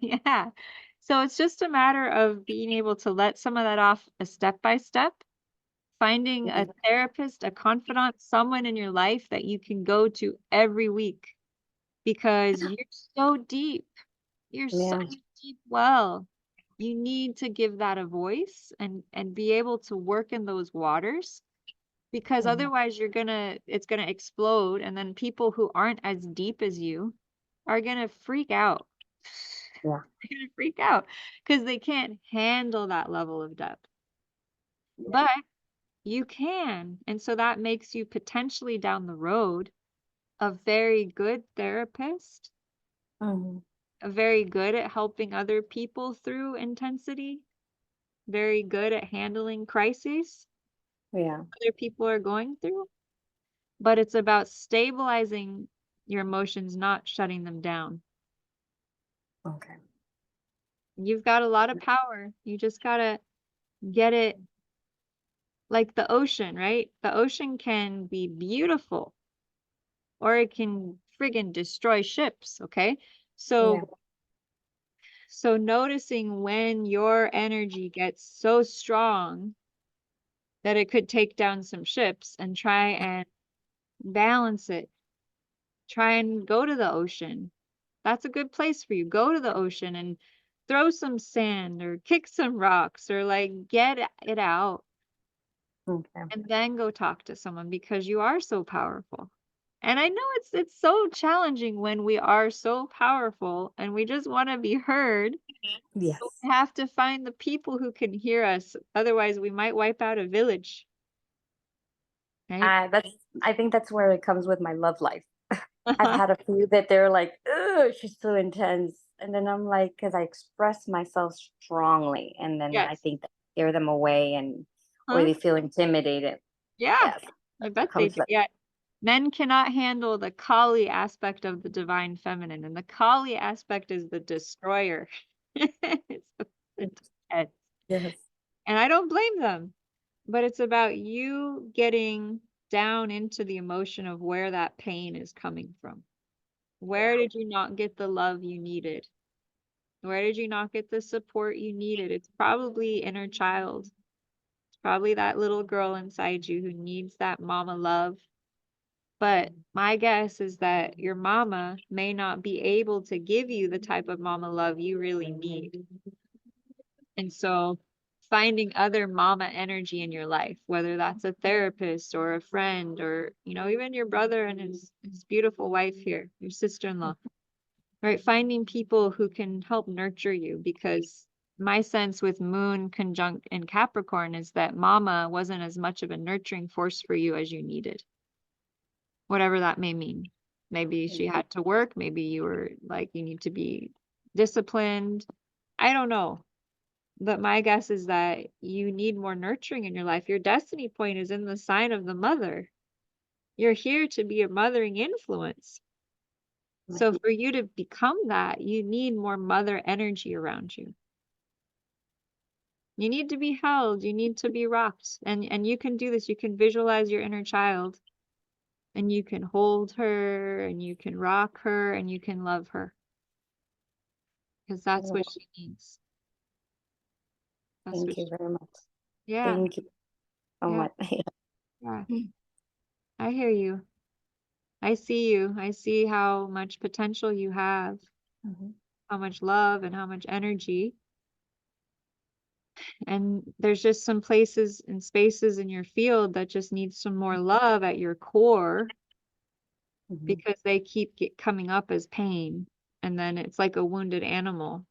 yeah. So it's just a matter of being able to let some of that off a step by step, finding a therapist, a confidant, someone in your life that you can go to every week, because you're so deep. You're Yeah. such a deep well. You need to give that a voice and be able to work in those waters, because Mhm. otherwise it's gonna explode, and then people who aren't as deep as you are gonna freak out. Yeah. They're gonna freak out because they can't handle that level of depth. But you can. And so that makes you potentially down the road a very good therapist, Mhm. very good at helping other people through intensity, very good at handling crises Yeah. other people are going through. But it's about stabilizing your emotions, not shutting them down. Okay. You've got a lot of power. You just gotta get it like the ocean, right? The ocean can be beautiful or it can friggin' destroy ships, okay? Yeah. So noticing when your energy gets so strong that it could take down some ships and try and balance it. Try and go to the ocean. That's a good place for you. Go to the ocean and throw some sand or kick some rocks or like get it out Okay. and then go talk to someone because you are so powerful. And I know it's so challenging when we are so powerful and we just want to be heard. Yes. We have to find the people who can hear us. Otherwise, we might wipe out a village. Right? I think that's where it comes with my love life. I've had a few that they're like, "Ugh, she's so intense," and then I'm like, because I express myself strongly, and then I Yes. think that scare them away, and or Huh? they feel intimidated. Yeah, Yes, I bet they comes do. that. Yeah. Men cannot handle the Kali aspect of the divine feminine, and the Kali aspect is the destroyer. It's the intense. Yes. And I don't blame them, but it's about you getting down into the emotion of where that pain is coming from. Where did you not get the love you needed? Where did you not get the support you needed? It's probably inner child. It's probably that little girl inside you who needs that mama love. But my guess is that your mama may not be able to give you the type of mama love you really need. And so finding other mama energy in your life, whether that's a therapist or a friend or, even your brother and his beautiful wife here, your sister-in-law, right? Finding people who can help nurture you, because my sense with Moon conjunct in Capricorn is that mama wasn't as much of a nurturing force for you as you needed, whatever that may mean. Maybe she had to work. Maybe you were like, you need to be disciplined. I don't know. But my guess is that you need more nurturing in your life. Your destiny point is in the sign of the mother. You're here to be a mothering influence. So for you to become that, you need more mother energy around you. You need to be held. You need to be rocked. And you can do this. You can visualize your inner child. And you can hold her, and you can rock her, and you can love her. Because that's what she needs. That's Thank what you she, very much. yeah, Thank you so yeah, much. yeah. I hear you. I see you. I see how much potential you have, Mhm. how much love and how much energy. And there's just some places and spaces in your field that just need some more love at your core Mhm. because they keep coming up as pain. And then it's like a wounded animal,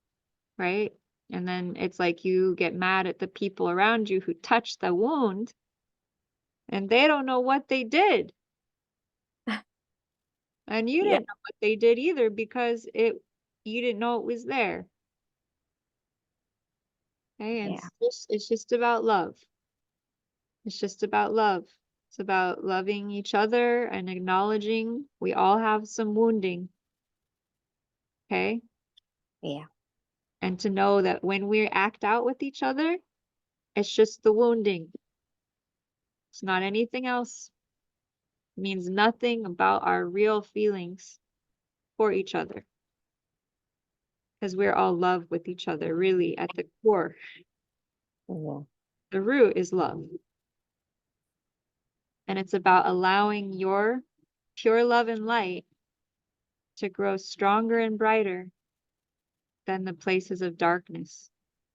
right? And then it's like you get mad at the people around you who touched the wound and they don't know what they did. And you Yeah. didn't know what they did either because you didn't know it was there. Okay, and Yeah. it's just about love. It's just about love. It's about loving each other and acknowledging we all have some wounding. Okay? Yeah. And to know that when we act out with each other, it's just the wounding. It's not anything else. It means nothing about our real feelings for each other. Because we're all love with each other, really, at the core. Yeah. The root is love. And it's about allowing your pure love and light to grow stronger and brighter than the places of darkness,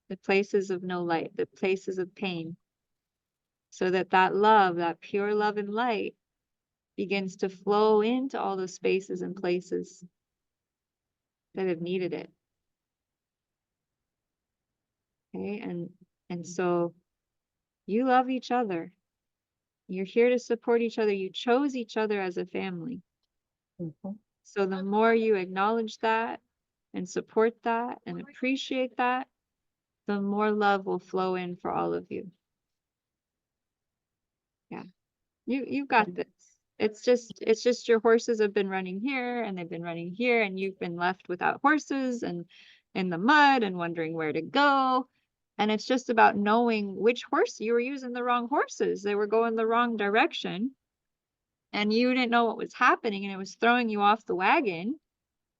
the places of no light, the places of pain. So that love, that pure love and light begins to flow into all those spaces and places that have needed it. Okay. And so you love each other. You're here to support each other. You chose each other as a family. Mhm. So the more you acknowledge that and support that and appreciate that, the more love will flow in for all of you. Yeah. You've got this. It's just your horses have been running here and they've been running here and you've been left without horses and in the mud and wondering where to go. And it's just about knowing which horse you were using the wrong horses. They were going the wrong direction and you didn't know what was happening and it was throwing you off the wagon.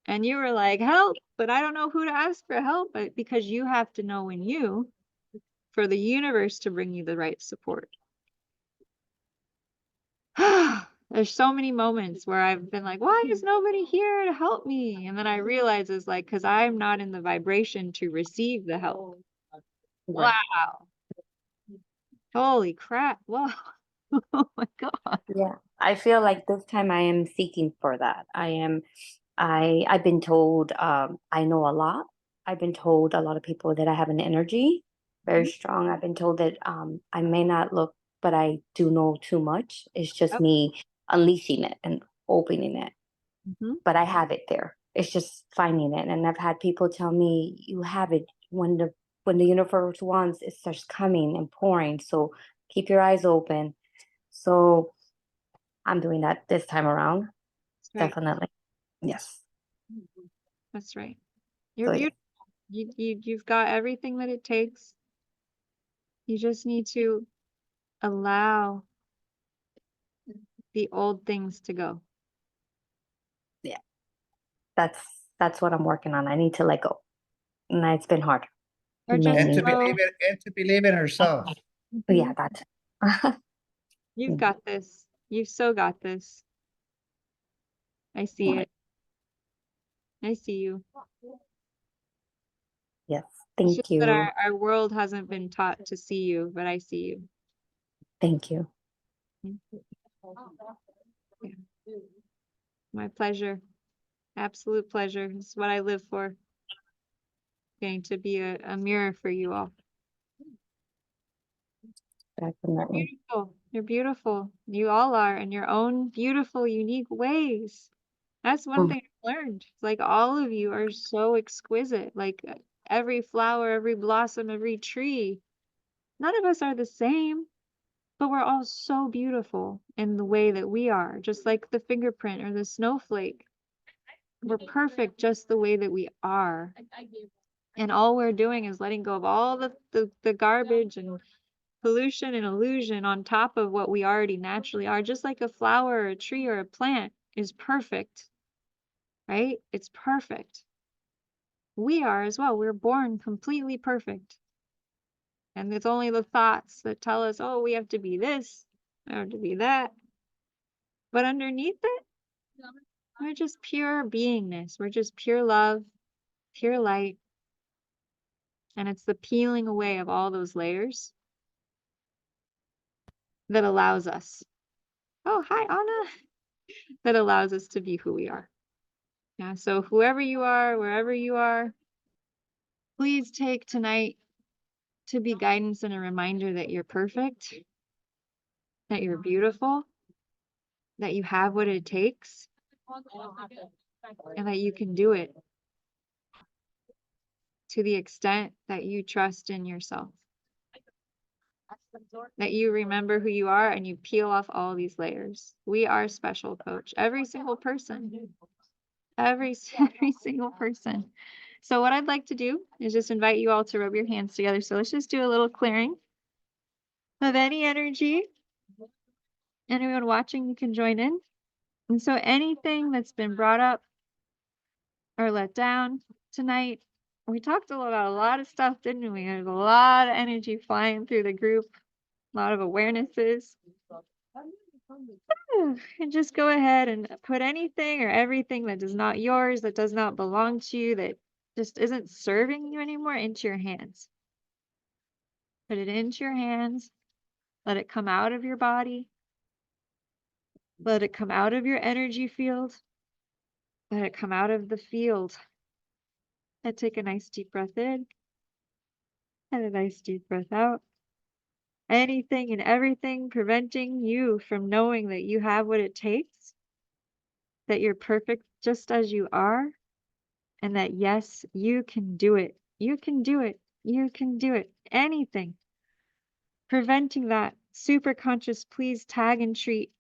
And you were like, help, but I don't know who to ask for help. But because you have to know in you for the universe to bring you the right support. There's so many moments where I've been like, why is nobody here to help me? And then I realize it's like, because I'm not in the vibration to receive the help. Right. Wow. Holy crap. Whoa. Oh my God. Yeah, I feel like this time I am seeking for that. I've been told I know a lot. I've been told a lot of people that I have an energy very strong. I've been told that I may not look, but I do know too much. It's just Yep. me unleashing it and opening it. Mhm. But I have it there. It's just finding it. And I've had people tell me you have it when the universe wants, it starts coming and pouring. So keep your eyes open. So I'm doing that this time around. That's right. Definitely. Yes. That's right. You're So, yeah. beautiful. You've got everything that it takes. You just need to allow the old things to go. That's what I'm working on. I need to let go. And it's been hard. Or just And to know believe in herself. Yeah, that's you've got this. You've so got this. I see it. I see you. yes. It's Thank just that you. our world hasn't been taught to see you, but I see you. Thank you. Yeah. My pleasure. Absolute pleasure. This is what I live for. Getting to be a mirror for you all. Definitely. Beautiful. You're beautiful. You all are in your own beautiful, unique ways. That's one thing I've learned. It's like all of you are so exquisite. Like every flower, every blossom, every tree. None of us are the same, but we're all so beautiful in the way that we are, just like the fingerprint or the snowflake. We're perfect just the way that we are. And all we're doing is letting go of all the garbage and pollution and illusion on top of what we already naturally are, just like a flower or a tree or a plant is perfect, right? It's perfect. We are as well. We're born completely perfect. And it's only the thoughts that tell us, oh, we have to be this, we have to be that. But underneath it, we're just pure beingness. We're just pure love, pure light. And it's the peeling away of all those layers that allows us. Oh, hi, Anna. That allows us to be who we are. Yeah, so whoever you are, wherever you are, please take tonight to be guidance and a reminder that you're perfect, that you're beautiful, that you have what it takes, and that you can do it to the extent that you trust in yourself. That you remember who you are and you peel off all these layers. We are special, coach. Every single person. Every single person. So what I'd like to do is just invite you all to rub your hands together. So let's just do a little clearing of any energy. Anyone watching, you can join in. And so anything that's been brought up or let down tonight, we talked about a lot of stuff, didn't we? There's a lot of energy flying through the group, a lot of awarenesses. And just go ahead and put anything or everything that is not yours, that does not belong to you, that just isn't serving you anymore into your hands. Put it into your hands. Let it come out of your body. Let it come out of your energy field. Let it come out of the field. And take a nice deep breath in And a nice deep breath out. Anything and everything preventing you from knowing that you have what it takes, that you're perfect just as you are, and that yes, you can do it. You can do it. You can do it. Anything preventing that, super conscious, please tag and treat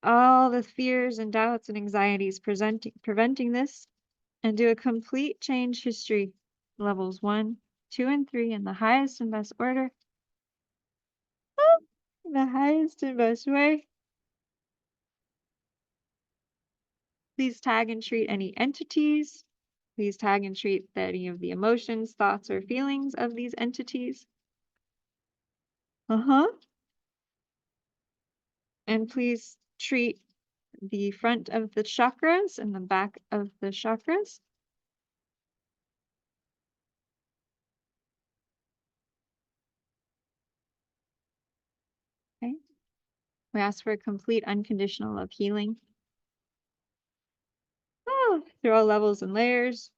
all the fears and doubts and anxieties preventing this, and do a complete change history, levels 1, 2, and 3 in the highest and best order, in the highest and best way. Please tag and treat any entities. Please tag and treat any of the emotions, thoughts, or feelings of these entities. And please treat the front of the chakras and the back of the chakras. Okay. We ask for a complete unconditional love healing. Through all levels and layers.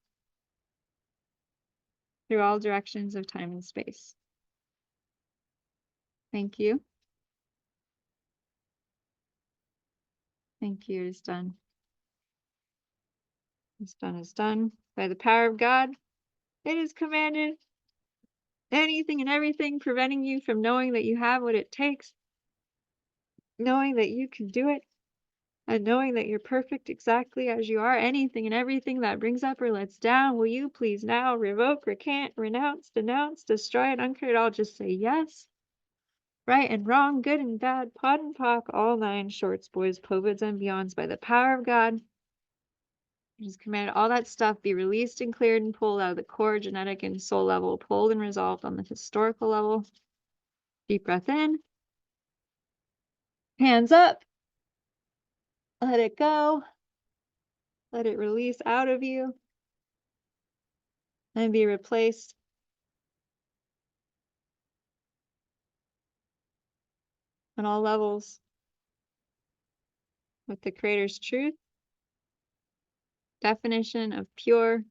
Through all directions of time and space. Thank you. Thank you. It is done. It's done. It's done. By the power of God, it is commanded. Anything and everything preventing you from knowing that you have what it takes, knowing that you can do it, and knowing that you're perfect exactly as you are, anything and everything that brings up or lets down, will you please now revoke, recant, renounce, denounce, destroy, and uncreate all? Just say yes. Right and wrong, good and bad, pod and pock, all 9 shorts, boys, povids, and beyonds, by the power of God. Just command all that stuff be released and cleared and pulled out of the core, genetic, and soul level, pulled and resolved on the historical level. Deep breath in. Hands up. Let it go. Let it release out of you and be replaced on all levels with the Creator's truth, definition of pure,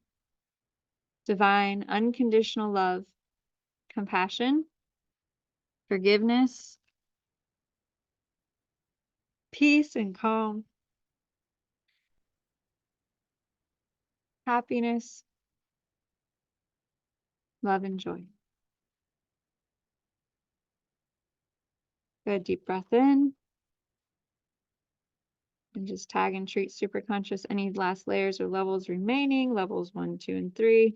divine, unconditional love, compassion, forgiveness, peace and calm, happiness, love and joy. Good, deep breath in. And just tag and treat super conscious any last layers or levels remaining, levels 1, 2, and 3.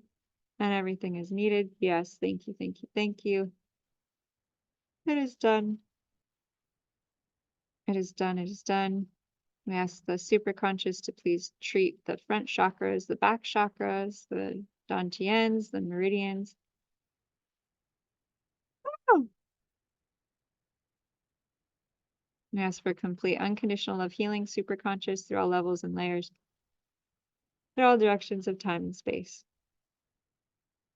And everything is needed. Yes, thank you, thank you, thank you. It is done. It is done, it is done. We ask the super conscious to please treat the front chakras, the back chakras, the dantians, the meridians. Oh. We ask for complete unconditional love healing, super conscious through all levels and layers, through all directions of time and space.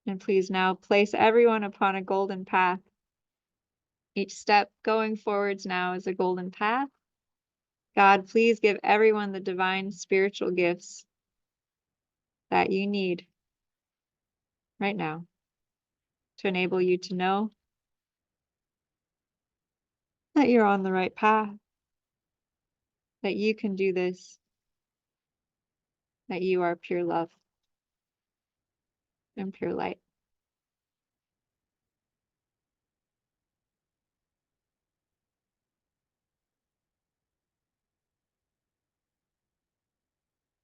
And please now place everyone upon a golden path. Each step going forwards now is a golden path. God, please give everyone the divine spiritual gifts that you need right now to enable you to know that you're on the right path, that you can do this, that you are pure love and pure light.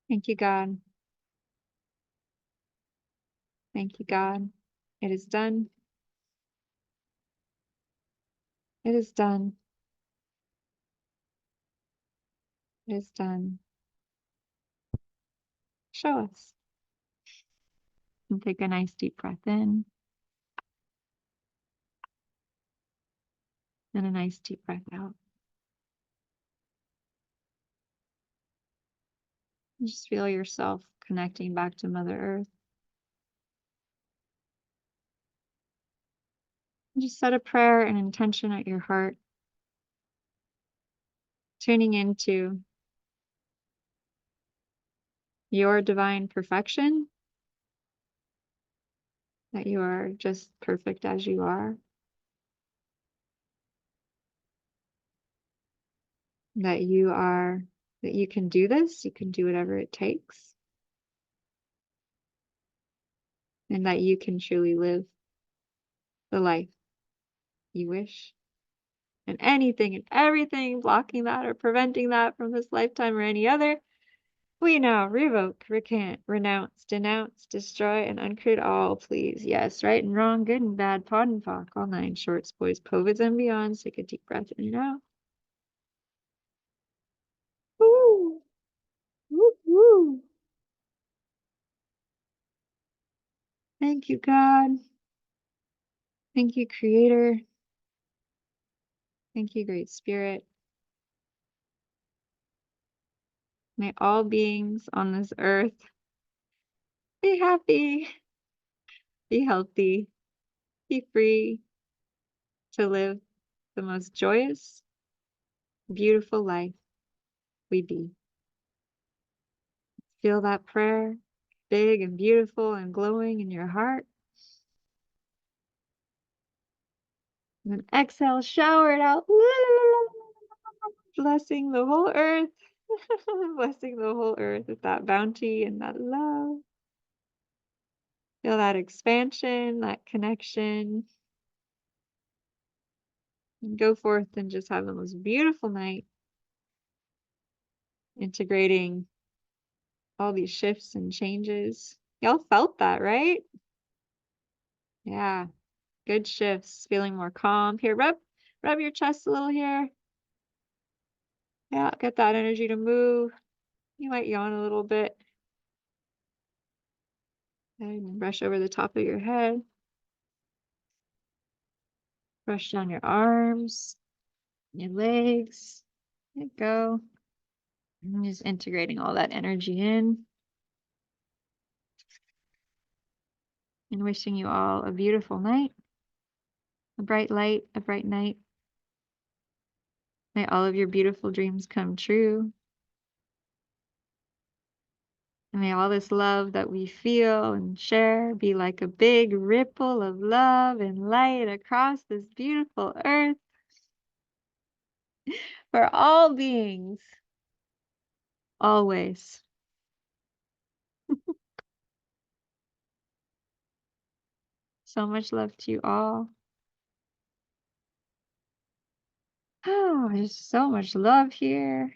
Thank you, God. Thank you, God. It is done. It is done. It is done. Show us. And take a nice deep breath in. And a nice deep breath out. And just feel yourself connecting back to Mother Earth. And just set a prayer and intention at your heart. Tuning into your divine perfection that you are just perfect as you are. That you can do this, you can do whatever it takes. And that you can truly live the life you wish. And anything and everything blocking that or preventing that from this lifetime or any other, we now revoke, recant, renounce, denounce, destroy, and uncreate all, please. Yes, right and wrong, good and bad, pod and pock, all nine shorts, boys, covids, and beyonds. Take a deep breath in and out. Woo! Woo, woo. Thank you, God. Thank you, Creator. Thank you, Great Spirit. May all beings on this earth be happy, be healthy, be free to live the most joyous, beautiful life we be. Feel that prayer big and beautiful and glowing in your heart. And then exhale, shower it out. Blessing the whole earth. Blessing the whole earth with that bounty and that love. Feel that expansion, that connection. And go forth and just have the most beautiful night. Integrating all these shifts and changes. Y'all felt that, right? Yeah. Good shifts. Feeling more calm. Here, rub your chest a little here. Yeah, get that energy to move. You might yawn a little bit. And brush over the top of your head. Brush down your arms, your legs. Let it go. And just integrating all that energy in. And wishing you all a beautiful night. A bright light, a bright night. May all of your beautiful dreams come true. And may all this love that we feel and share be like a big ripple of love and light across this beautiful earth for all beings, always. So much love to you all. Oh, there's so much love here.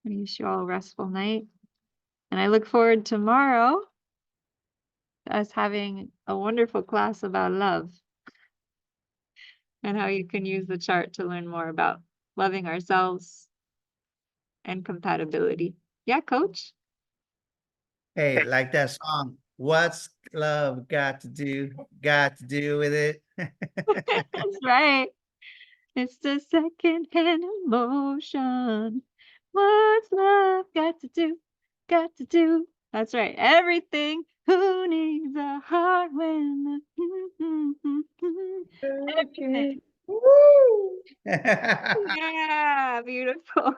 I wish you all a restful night. And I look forward tomorrow to us having a wonderful class about love and how you can use the chart to learn more about loving ourselves and compatibility. Yeah, coach? Hey, like that song, what's love got to do with it? That's right. It's the second-hand emotion. What's love got to do? Got to do. That's right. Everything. Who needs a heart when everything. Woo! Yeah, beautiful.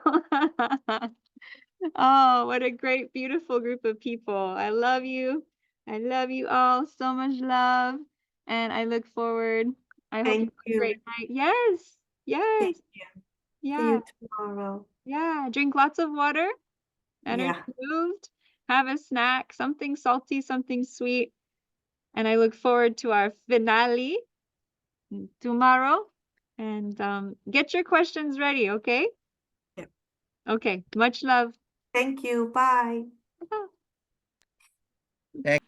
Oh, what a great, beautiful group of people. I love you. I love you all. So much love. And I look forward. I hope you Thank have a you. great night. Yes. Yes. Thank you. See Yeah. you tomorrow. Yeah. Drink lots of water. Energy Yeah. moved. Have a snack, something salty, something sweet. And I look forward to our finale tomorrow. And get your questions ready, okay? Yep. Okay. Much love. Thank you. Bye. Thank